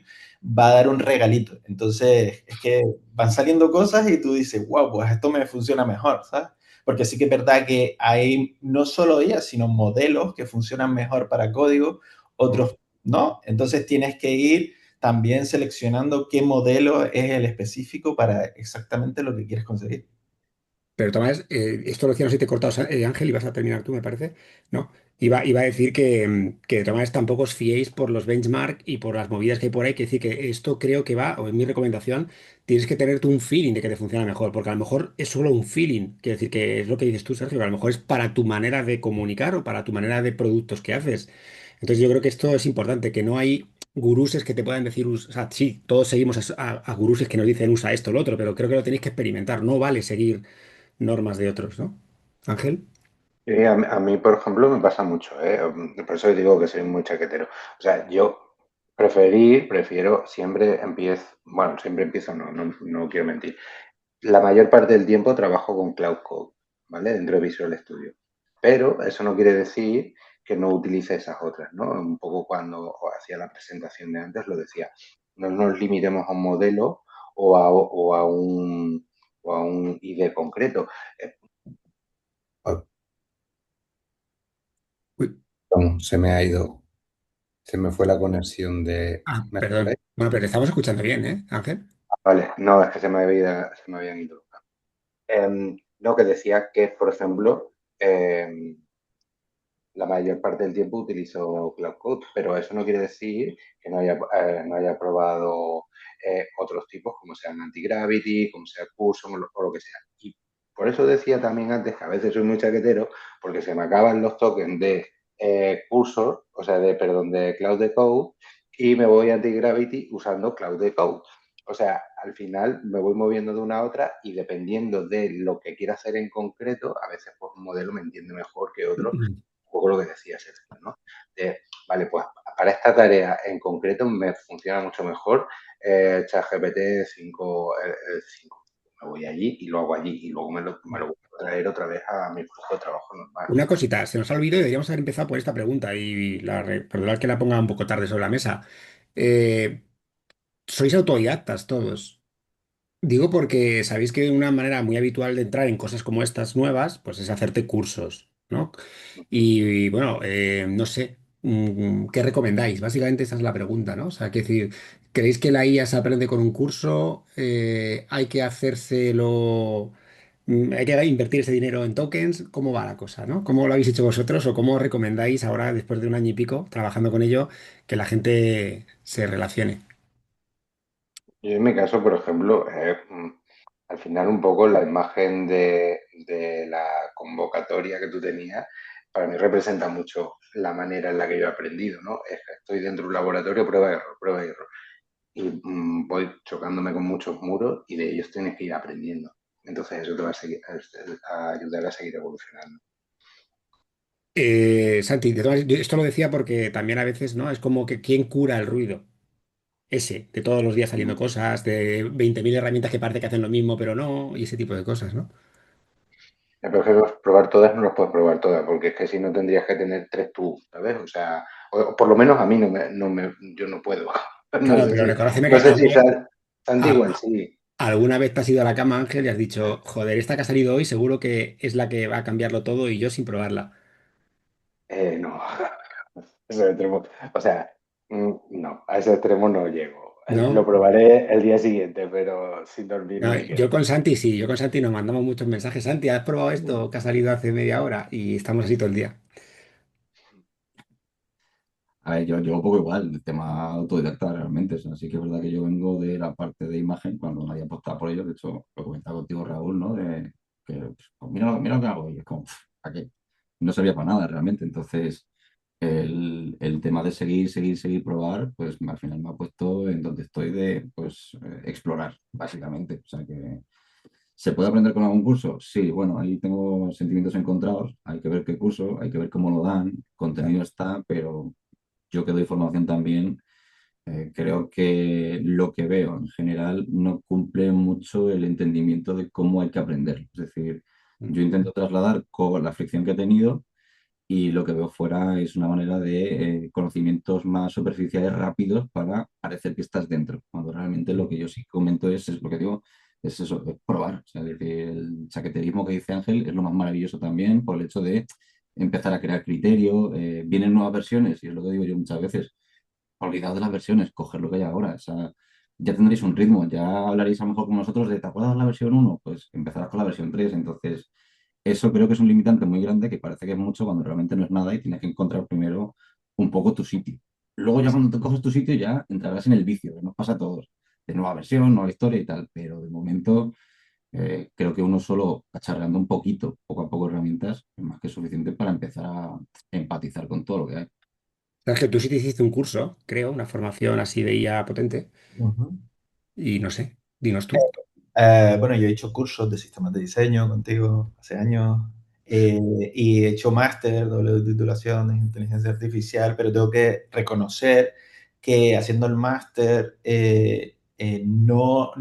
va a dar un regalito. Entonces es que van saliendo cosas y tú dices, wow, pues esto me funciona mejor, ¿sabes? Porque sí que es verdad que hay no solo IA, sino modelos que funcionan mejor para código, otros no. Entonces tienes que ir también seleccionando qué modelo es el específico para exactamente lo que quieres conseguir. Pero Tomás, esto lo decía, no sé si te he cortado, Ángel, y vas a terminar tú, me parece. No, iba a decir que Tomás tampoco os fiéis por los benchmark y por las movidas que hay por ahí, que decir que esto creo que va, o es mi recomendación, tienes que tener tú un feeling de que te funciona mejor, porque a lo mejor es solo un feeling, quiere decir que es lo que dices tú, Sergio, que a lo mejor es para tu manera de comunicar o para tu manera de productos que haces. Entonces yo creo que esto es importante, que no hay guruses que te puedan decir, o sea, sí, todos seguimos a guruses que nos dicen usa esto o lo otro, pero creo que lo tenéis que experimentar, no vale seguir normas de otros, ¿no? Ángel. A mí, por ejemplo, me pasa mucho, ¿eh? Por eso digo que soy muy chaquetero. O sea, yo prefiero siempre empiezo, no quiero mentir. La mayor parte del tiempo trabajo con Cloud Code, ¿vale? Dentro de Visual Studio. Pero eso no quiere decir que no utilice esas otras, ¿no? Un poco cuando hacía la presentación de antes lo decía, no nos limitemos a un modelo o a un ID concreto. Eh, Uy, Se me ha ido, se me fue la conexión de... ¿Me escucháis? perdón. Bueno, pero te estamos escuchando bien, ¿eh, Ángel? Vale, no, es que se me habían ido. No, que decía que, por ejemplo, la mayor parte del tiempo utilizo Cloud Code, pero eso no quiere decir que no haya probado otros tipos, como sean Antigravity, como sea Cursor o lo que sea. Y por eso decía también antes que a veces soy muy chaquetero, porque se me acaban los tokens de Cursor, o sea, perdón, de Cloud Code, y me voy a Antigravity usando Cloud Code. O sea, al final me voy moviendo de una a otra y dependiendo de lo que quiera hacer en concreto, a veces pues, un modelo me entiende mejor que otro, un poco lo que decía Sergio, ¿no? Vale, pues para esta tarea en concreto me funciona mucho mejor ChatGPT 5, 5. Me voy allí y lo hago allí y luego me lo voy a traer otra vez a mi flujo de trabajo normal. Una cosita, se nos ha olvidado y deberíamos haber empezado por esta pregunta y perdonad que la ponga un poco tarde sobre la mesa. Eh, ¿Sois autodidactas todos? Digo porque sabéis que una manera muy habitual de entrar en cosas como estas nuevas, pues es hacerte cursos, ¿no? Y, bueno, no sé, ¿qué recomendáis? Básicamente esa es la pregunta, ¿no? O sea, que decir, ¿creéis que la IA se aprende con un curso? ¿Hay que hacérselo, hay que invertir ese dinero en tokens? ¿Cómo va la cosa, ¿no? ¿Cómo lo habéis hecho vosotros o cómo recomendáis ahora, después de un año y pico trabajando con ello, que la gente se relacione? Yo en mi caso, por ejemplo, al final un poco la imagen de la convocatoria que tú tenías, para mí representa mucho la manera en la que yo he aprendido, ¿no? Es que estoy dentro de un laboratorio, prueba y error. Y voy chocándome con muchos muros y de ellos tienes que ir aprendiendo. Entonces eso te va a ayudar a seguir evolucionando. Santi, yo esto lo decía porque también a veces, ¿no? Es como que quién cura el ruido. Ese, de todos los días saliendo cosas, de 20.000 herramientas que parece que hacen lo mismo, pero no, y ese tipo de cosas, ¿no? Pero es que probar todas no las puedes probar todas, porque es que si no tendrías que tener tres tú, ¿sabes? O sea, o por lo menos a mí yo no puedo. No Claro, sé pero si, reconoceme no que sé si Santi igual a- sí. ¿Alguna vez te has ido a la cama, Ángel, y has dicho, joder, esta que ha salido hoy seguro que es la que va a cambiarlo todo y yo sin probarla? No, ese extremo, o sea, no, a ese extremo no llego. Lo ¿No? probaré el día siguiente, pero sin dormir no No, me quedo. yo con Santi sí, yo con Santi nos mandamos muchos mensajes. Santi, ¿has probado esto que ha salido hace media hora? Y estamos así todo el día. A ver, yo un poco igual, el tema autodidacta realmente. O sea, sí que es verdad que yo vengo de la parte de imagen cuando nadie apostaba por ello. De hecho, lo comentaba contigo, Raúl, ¿no? De que, pues, mira lo que hago. Y es como, ¿a qué? No servía para nada realmente. Entonces, el tema de seguir, probar, pues al final me ha puesto en donde estoy de, pues, explorar, básicamente. O sea que, ¿se puede aprender con algún curso? Sí, bueno, ahí tengo sentimientos encontrados. Hay que ver qué curso, hay que ver cómo lo dan, contenido está, pero yo que doy formación también, creo que lo que veo en general no cumple mucho el entendimiento de cómo hay que aprender. Es decir, yo intento trasladar con la fricción que he tenido y lo que veo fuera es una manera de conocimientos más superficiales, rápidos, para parecer que estás dentro, cuando realmente lo que yo sí comento es lo que digo, es eso, es probar. O sea, es decir, el chaqueterismo que dice Ángel es lo más maravilloso también por el hecho de empezar a crear criterio, vienen nuevas versiones, y es lo que digo yo muchas veces, olvidaos de las versiones, coger lo que hay ahora. O sea, ya tendréis un ritmo, ya hablaréis a lo mejor con nosotros de, ¿te acuerdas de la versión uno? Pues empezarás con la versión 3. Entonces, eso creo que es un limitante muy grande que parece que es mucho cuando realmente no es nada y tienes que encontrar primero un poco tu sitio. Luego ya cuando te coges tu sitio ya entrarás en el vicio, que nos pasa a todos, de nueva versión, nueva historia y tal, pero de momento creo que uno solo cacharreando un poquito, poco a poco herramientas, es más que suficiente para empezar a empatizar con todo lo que hay. Sabes que tú sí te hiciste un curso, creo, una formación así de IA potente, Ujú. y no sé, dinos tú. Bueno, yo he hecho cursos de sistemas de diseño contigo hace años y he hecho máster, doble titulación en inteligencia artificial, pero tengo que reconocer que haciendo el máster no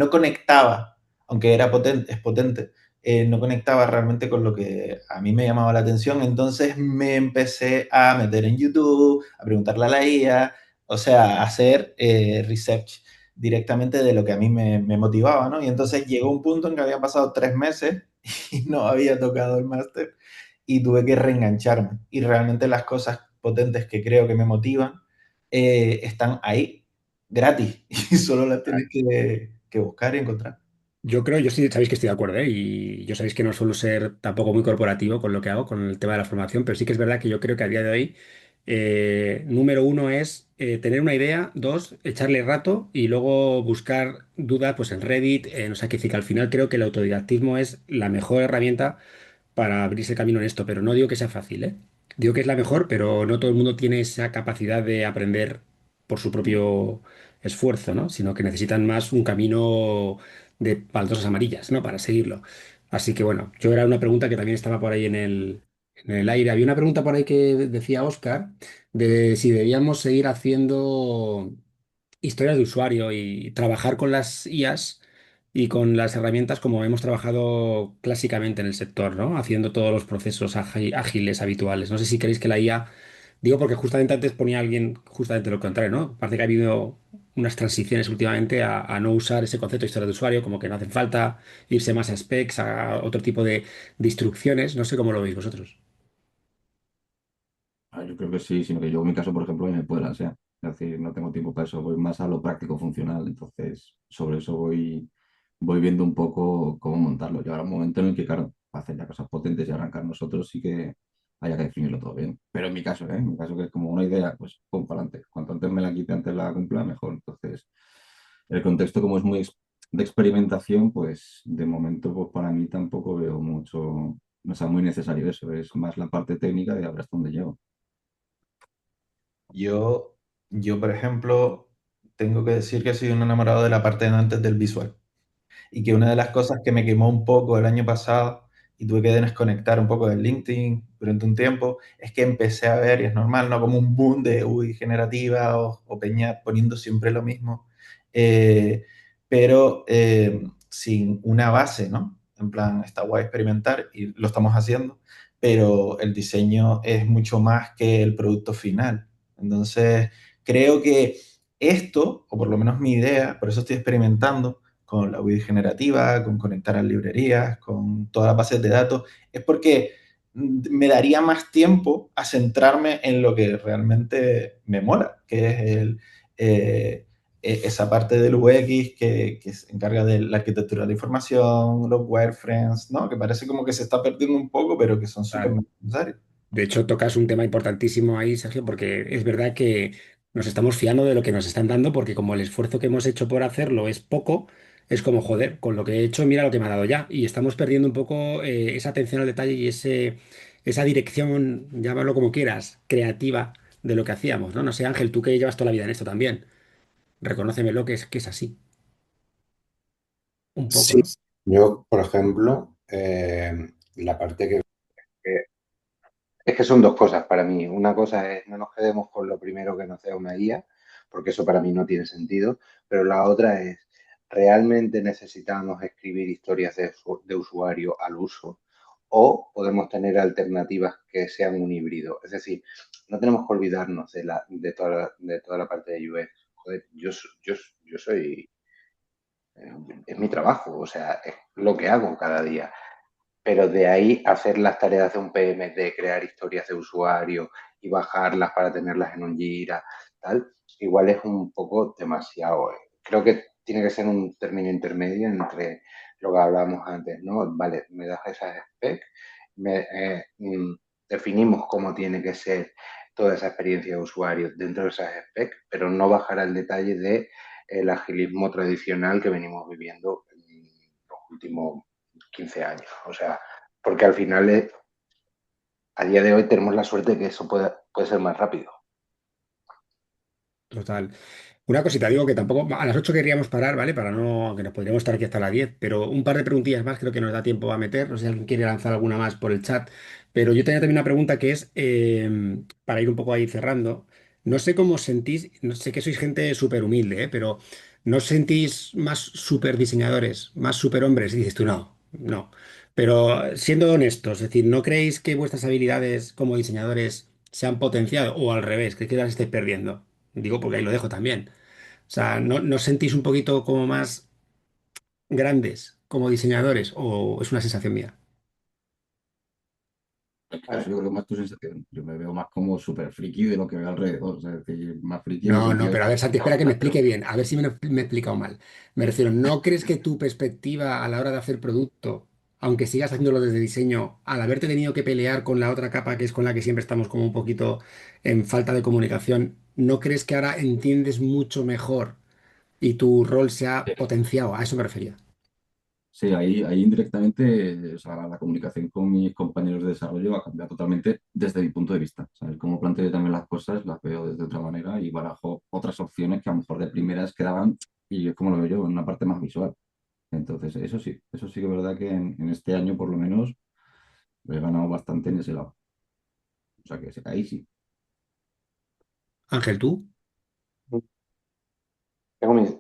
conectaba, aunque era potente, es potente, no conectaba realmente con lo que a mí me llamaba la atención. Entonces me empecé a meter en YouTube, a preguntarle a la IA, o sea, a hacer research directamente de lo que a mí me motivaba, ¿no? Y entonces llegó un punto en que habían pasado 3 meses y no había tocado el máster y tuve que reengancharme. Y realmente las cosas potentes que creo que me motivan están ahí, gratis, y solo las tienes que buscar y encontrar. Yo creo, yo sí, sabéis que estoy de acuerdo, ¿eh? Y yo sabéis que no suelo ser tampoco muy corporativo con lo que hago, con el tema de la formación, pero sí que es verdad que yo creo que a día de hoy, número uno es tener una idea, dos, echarle rato y luego buscar dudas pues en Reddit, o sea, que decir que al final creo que el autodidactismo es la mejor herramienta para abrirse camino en esto, pero no digo que sea fácil, ¿eh? Digo que es la mejor, pero no todo el mundo tiene esa capacidad de aprender por su propio esfuerzo, ¿no? Sino que necesitan más un camino de baldosas amarillas, ¿no? Para seguirlo. Así que bueno, yo era una pregunta que también estaba por ahí en el aire. Había una pregunta por ahí que decía Oscar de si debíamos seguir haciendo historias de usuario y trabajar con las IAs y con las herramientas como hemos trabajado clásicamente en el sector, ¿no? Haciendo todos los procesos ágiles habituales. No sé si queréis que la IA, digo porque justamente antes ponía alguien justamente lo contrario, ¿no? Parece que ha habido unas transiciones últimamente a no usar ese concepto de historia de usuario, como que no hacen falta irse más a specs, a otro tipo de instrucciones. No sé cómo lo veis vosotros. Yo creo que sí, sino que yo en mi caso, por ejemplo, me puede ansiar. Es decir, no tengo tiempo para eso, voy más a lo práctico funcional. Entonces, sobre eso voy viendo un poco cómo montarlo. Llegará un momento en el que, claro, para hacer ya cosas potentes y arrancar nosotros sí que haya que definirlo todo bien. Pero en mi caso, ¿eh? En mi caso que es como una idea, pues pum, para adelante. Cuanto antes me la quite, antes la cumpla, mejor. Entonces, el contexto como es muy de experimentación, pues de momento, pues para mí tampoco veo mucho, no sea muy necesario eso. Es más la parte técnica de a ver hasta dónde llego. Yo, yo, por ejemplo, tengo que decir que soy un enamorado de la parte de antes del visual. Y que una de las cosas que me quemó un poco el año pasado y tuve que desconectar un poco del LinkedIn durante un tiempo, es que empecé a ver, y es normal, ¿no? Como un boom de, uy, generativa o Peña poniendo siempre lo mismo, eh, pero sin una base, ¿no? En plan, está guay experimentar y lo estamos haciendo, pero el diseño es mucho más que el producto final. Entonces, creo que esto, o por lo menos mi idea, por eso estoy experimentando, con la UI generativa, con conectar a librerías, con todas las bases de datos, es porque me daría más tiempo a centrarme en lo que realmente me mola, que es esa parte del UX que se encarga de la arquitectura de la información, los wireframes, ¿no? Que parece como que se está perdiendo un poco, pero que son súper necesarios. De hecho, tocas un tema importantísimo ahí, Sergio, porque es verdad que nos estamos fiando de lo que nos están dando, porque como el esfuerzo que hemos hecho por hacerlo es poco, es como, joder, con lo que he hecho, mira lo que me ha dado ya. Y estamos perdiendo un poco esa atención al detalle y esa dirección, llámalo como quieras, creativa de lo que hacíamos, ¿no? No sé, Ángel, tú que llevas toda la vida en esto también, reconócemelo que es así, un poco, Sí, ¿no? yo, por ejemplo, la parte que Es que son dos cosas para mí. Una cosa es no nos quedemos con lo primero que nos sea una IA, porque eso para mí no tiene sentido, pero la otra es, ¿realmente necesitamos escribir historias de usuario al uso? ¿O podemos tener alternativas que sean un híbrido? Es decir, no tenemos que olvidarnos de toda la parte de UX. Joder, yo soy, es mi trabajo, o sea, es lo que hago cada día, pero de ahí hacer las tareas de un PM, de crear historias de usuario y bajarlas para tenerlas en un Jira, tal, igual es un poco demasiado. Creo que tiene que ser un término intermedio entre lo que hablábamos antes, ¿no? Vale, me das esas specs, definimos cómo tiene que ser toda esa experiencia de usuario dentro de esas specs, pero no bajar al detalle de el agilismo tradicional que venimos viviendo en los últimos 15 años. O sea, porque al final, a día de hoy, tenemos la suerte de que eso puede ser más rápido. Total. Una cosita, digo que tampoco, a las 8 queríamos parar, ¿vale? Para no, que nos podríamos estar aquí hasta las 10, pero un par de preguntillas más creo que nos da tiempo a meter. No sé si alguien quiere lanzar alguna más por el chat, pero yo tenía también una pregunta que es, para ir un poco ahí cerrando, no sé cómo sentís, no sé que sois gente súper humilde, ¿eh? Pero ¿no os sentís más súper diseñadores, más súper hombres? Y dices tú, no, no. Pero siendo honestos, es decir, ¿no creéis que vuestras habilidades como diseñadores se han potenciado o al revés, que las estáis perdiendo? Digo porque ahí lo dejo también. O sea, ¿no os sentís un poquito como más grandes como diseñadores o es una sensación mía? En mi caso, yo creo que más tu sensación. Yo me veo más como súper friki de lo que veo alrededor. O sea, es decir, más friki en el No, no, sentido de pero a ver, que Santi, espera que me explique bien. A ver si me he explicado mal. Me refiero, ¿no crees que tu perspectiva a la hora de hacer producto, aunque sigas haciéndolo desde diseño, al haberte tenido que pelear con la otra capa que es con la que siempre estamos como un poquito en falta de comunicación, ¿no crees que ahora entiendes mucho mejor y tu rol se ha potenciado? A eso me refería. sí, ahí indirectamente, o sea, la comunicación con mis compañeros de desarrollo ha cambiado totalmente desde mi punto de vista. ¿Sabes? Cómo planteo también las cosas, las veo desde otra manera y barajo otras opciones que a lo mejor de primeras quedaban, y es como lo veo yo, en una parte más visual. Entonces, eso sí que es verdad que en este año por lo menos he ganado bastante en ese lado. O sea que ahí sí. Ángel, ¿tú? Tengo mis,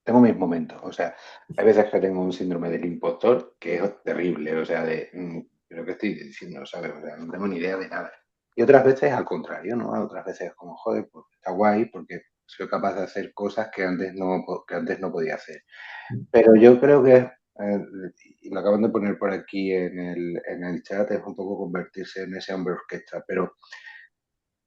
tengo mis momentos, o sea, hay veces que tengo un síndrome del impostor que es terrible, o sea, ¿pero qué estoy diciendo? ¿Sabes? O sea, no tengo ni idea de nada. Y otras veces al contrario, ¿no? Otras veces es como, joder, pues está guay porque soy capaz de hacer cosas que antes no podía hacer. Pero yo creo que, y lo acaban de poner por aquí en el chat, es un poco convertirse en ese hombre orquesta, pero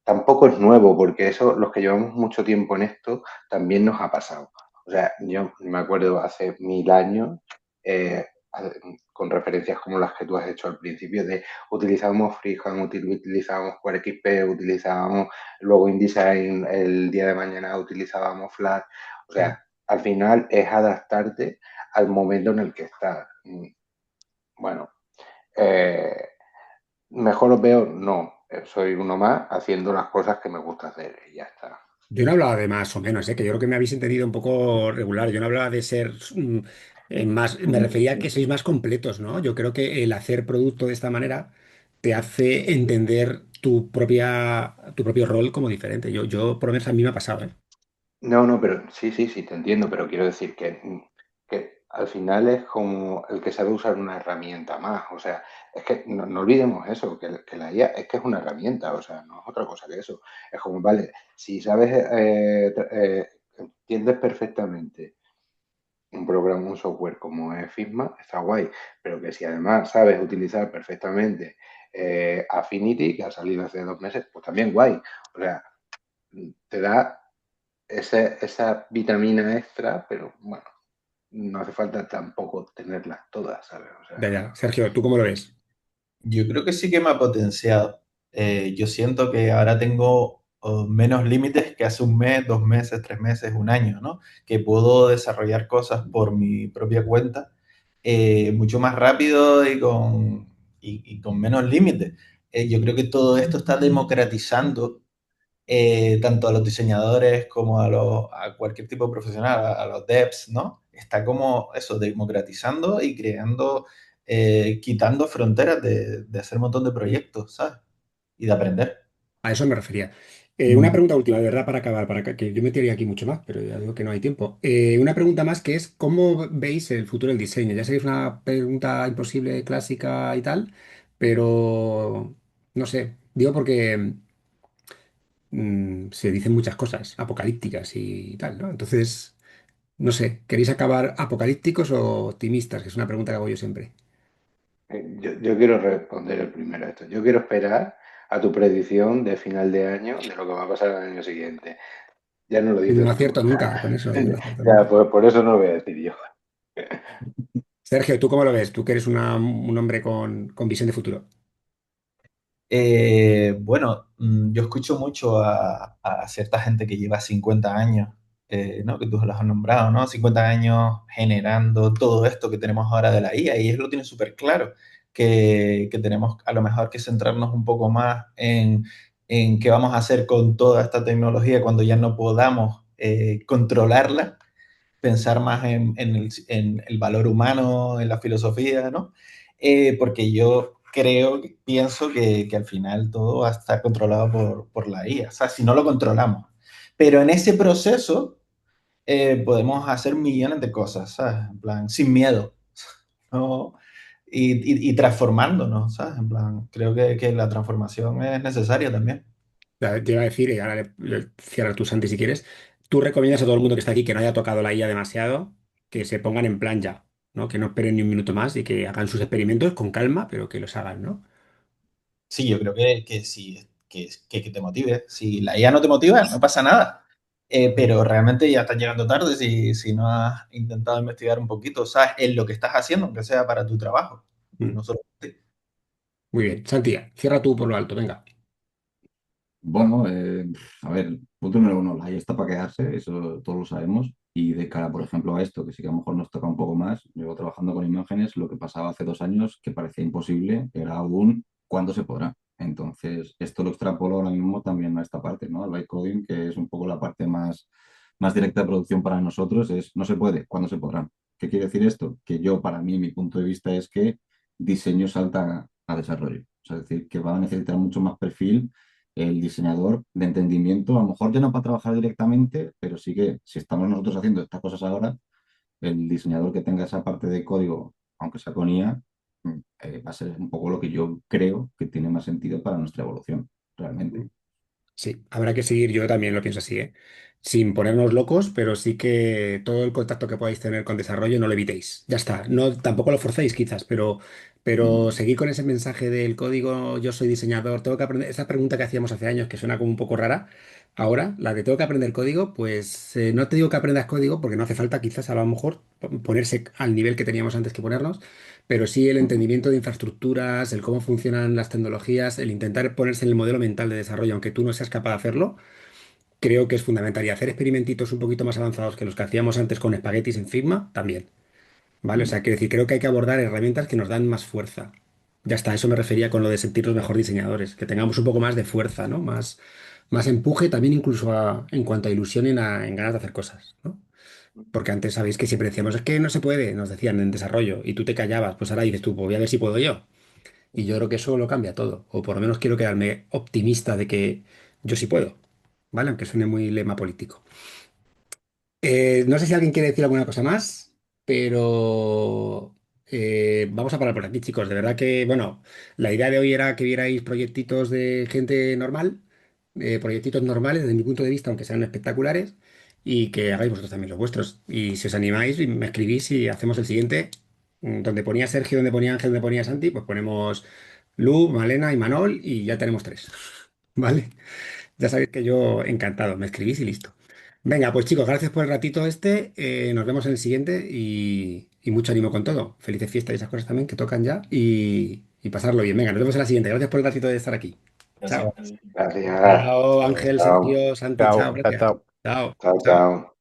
tampoco es nuevo, porque eso, los que llevamos mucho tiempo en esto, también nos ha pasado. O sea, yo me acuerdo hace 1000 años, eh, con referencias como las que tú has hecho al principio, de utilizábamos Freehand, utilizábamos QuareXP, utilizábamos luego InDesign, el día de mañana utilizábamos Flash. O sea, al final es adaptarte al momento en el que estás. Bueno, eh, mejor o peor, no. Soy uno más haciendo las cosas que me gusta hacer y ya está. Yo no hablaba de más o menos, que yo creo que me habéis entendido un poco regular. Yo no hablaba de ser más, me refería a que sois más completos, ¿no? Yo creo que el hacer producto de esta manera te hace entender tu propio rol como diferente. Por lo menos a mí me ha pasado, ¿eh? No, no, pero sí, sí, sí, te entiendo, pero quiero decir que al final es como el que sabe usar una herramienta más. O sea, es que no olvidemos eso, que la IA es que es una herramienta, o sea, no es otra cosa que eso. Es como, vale, si sabes, entiendes perfectamente un programa, un software como es Figma, está guay, pero que si además sabes utilizar perfectamente Affinity, que ha salido hace 2 meses, pues también guay. O sea, te da esa vitamina extra, pero bueno, no hace falta tampoco tenerlas todas, ¿sabes? O Ya, sea, ya. Sergio, ¿tú cómo lo ves? Yo creo que sí que me ha potenciado. Yo siento que ahora tengo menos límites que hace un mes, 2 meses, 3 meses, un año, ¿no? Que puedo desarrollar cosas por mi propia cuenta mucho más rápido y con menos límites. Yo creo que todo esto está democratizando tanto a los diseñadores como a cualquier tipo de profesional, a los devs, ¿no? Está como eso, democratizando y creando, quitando fronteras de hacer un montón de proyectos, ¿sabes? Y de aprender. A eso me refería. Una Mm. pregunta última, de verdad, para acabar, que yo me tiraría aquí mucho más, pero ya digo que no hay tiempo. Una pregunta más que es, ¿cómo veis el futuro del diseño? Ya sé que es una pregunta imposible, clásica y tal, pero no sé, digo porque se dicen muchas cosas apocalípticas y tal, ¿no? Entonces, no sé, ¿queréis acabar apocalípticos o optimistas? Que es una pregunta que hago yo siempre. yo quiero responder el primero a esto. Yo quiero esperar a tu predicción de final de año de lo que va a pasar el año siguiente. Ya no lo No dices tú. acierto nunca con eso, no acierto Ya, nunca. pues por eso no lo voy a decir yo. Sergio, ¿tú cómo lo ves? Tú que eres un hombre con visión de futuro. Bueno, yo escucho mucho a cierta gente que lleva 50 años, ¿no? Que tú los has nombrado, ¿no? 50 años generando todo esto que tenemos ahora de la IA y ellos lo tienen súper claro, que tenemos a lo mejor que centrarnos un poco más en qué vamos a hacer con toda esta tecnología cuando ya no podamos controlarla, pensar más en el valor humano, en la filosofía, ¿no? Porque yo creo, pienso que al final todo va a estar controlado por la IA, o sea, si no lo controlamos. Pero en ese proceso podemos hacer millones de cosas, ¿sabes? En plan, sin miedo, ¿no? Y transformándonos, ¿sabes? En plan, creo que la transformación es necesaria también. Ya, te iba a decir, y ahora cierra tú, Santi, si quieres. ¿Tú recomiendas a todo el mundo que está aquí que no haya tocado la IA demasiado, que se pongan en plan ya, ¿no? Que no esperen ni un minuto más y que hagan sus experimentos con calma, pero que los hagan, ¿no? Sí, yo creo que sí, que te motive. Si la IA no te motiva, no pasa nada. Pero realmente ya estás llegando tarde si no has intentado investigar un poquito, ¿sabes? En lo que estás haciendo, aunque sea para tu trabajo. Mm. No solo para ti. Muy bien. Santi, cierra tú por lo alto, venga. Bueno, a ver, punto número uno, la IA está para quedarse, eso todos lo sabemos. Y de cara, por ejemplo, a esto, que sí que a lo mejor nos toca un poco más, llevo trabajando con imágenes, lo que pasaba hace 2 años, que parecía imposible, era aún cuándo se podrá. Entonces, esto lo extrapolo ahora mismo también a esta parte, ¿no? Al vibe coding, que es un poco la parte más directa de producción para nosotros, es no se puede, ¿cuándo se podrá? ¿Qué quiere decir esto? Que yo, para mí, mi punto de vista es que diseño salta a desarrollo. O sea, es decir, que va a necesitar mucho más perfil el diseñador de entendimiento, a lo mejor ya no para trabajar directamente, pero sí que si estamos nosotros haciendo estas cosas ahora, el diseñador que tenga esa parte de código, aunque sea con IA, va a ser un poco lo que yo creo que tiene más sentido para nuestra evolución, realmente. Sí, habrá que seguir, yo también lo pienso así, ¿eh? Sin ponernos locos, pero sí que todo el contacto que podáis tener con desarrollo no lo evitéis. Ya está. No, tampoco lo forcéis quizás, pero seguir con ese mensaje del código, yo soy diseñador, tengo que aprender. Esa pregunta que hacíamos hace años, que suena como un poco rara, ahora, la de tengo que aprender código, pues no te digo que aprendas código, porque no hace falta quizás a lo mejor ponerse al nivel que teníamos antes que ponernos, pero sí el entendimiento de infraestructuras, el cómo funcionan las tecnologías, el intentar ponerse en el modelo mental de desarrollo, aunque tú no seas capaz de hacerlo, creo que es fundamental. Y hacer experimentitos un poquito más avanzados que los que hacíamos antes con espaguetis en Figma, también. ¿Vale? O sea, quiero decir, creo que hay que abordar herramientas que nos dan más fuerza. Ya está, a eso me refería con lo de sentirnos mejor diseñadores, que tengamos un poco más de fuerza, ¿no? Más empuje también incluso en cuanto a ilusión y en ganas de hacer cosas, ¿no? Porque antes sabéis que siempre decíamos, es que no se puede, nos decían en desarrollo, y tú te callabas, pues ahora dices tú, pues voy a ver si puedo yo. Y yo creo que eso lo cambia todo, o por lo menos quiero quedarme optimista de que yo sí puedo, ¿vale? Aunque suene muy lema político. No sé si alguien quiere decir alguna cosa más, pero vamos a parar por aquí, chicos. De verdad que, bueno, la idea de hoy era que vierais proyectitos de gente normal, proyectitos normales desde mi punto de vista, aunque sean espectaculares. y que hagáis vosotros también los vuestros. Y si os animáis, me escribís y hacemos el siguiente. Donde ponía Sergio, donde ponía Ángel, donde ponía Santi, pues ponemos Lu, Malena y Manol y ya tenemos tres. ¿Vale? Ya sabéis que yo encantado, me escribís y listo. Venga, pues chicos, gracias por el ratito este. Nos vemos en el siguiente y mucho ánimo con todo. Felices fiestas y esas cosas también que tocan ya y pasarlo bien. Venga, nos vemos en la siguiente. Gracias por el ratito de estar aquí. Chao. Gracias. Gracias. Chao, Ángel, Chao, Sergio, Santi, chao, Chao, chao, gracias. chao. Chao. chao, Chao. chao.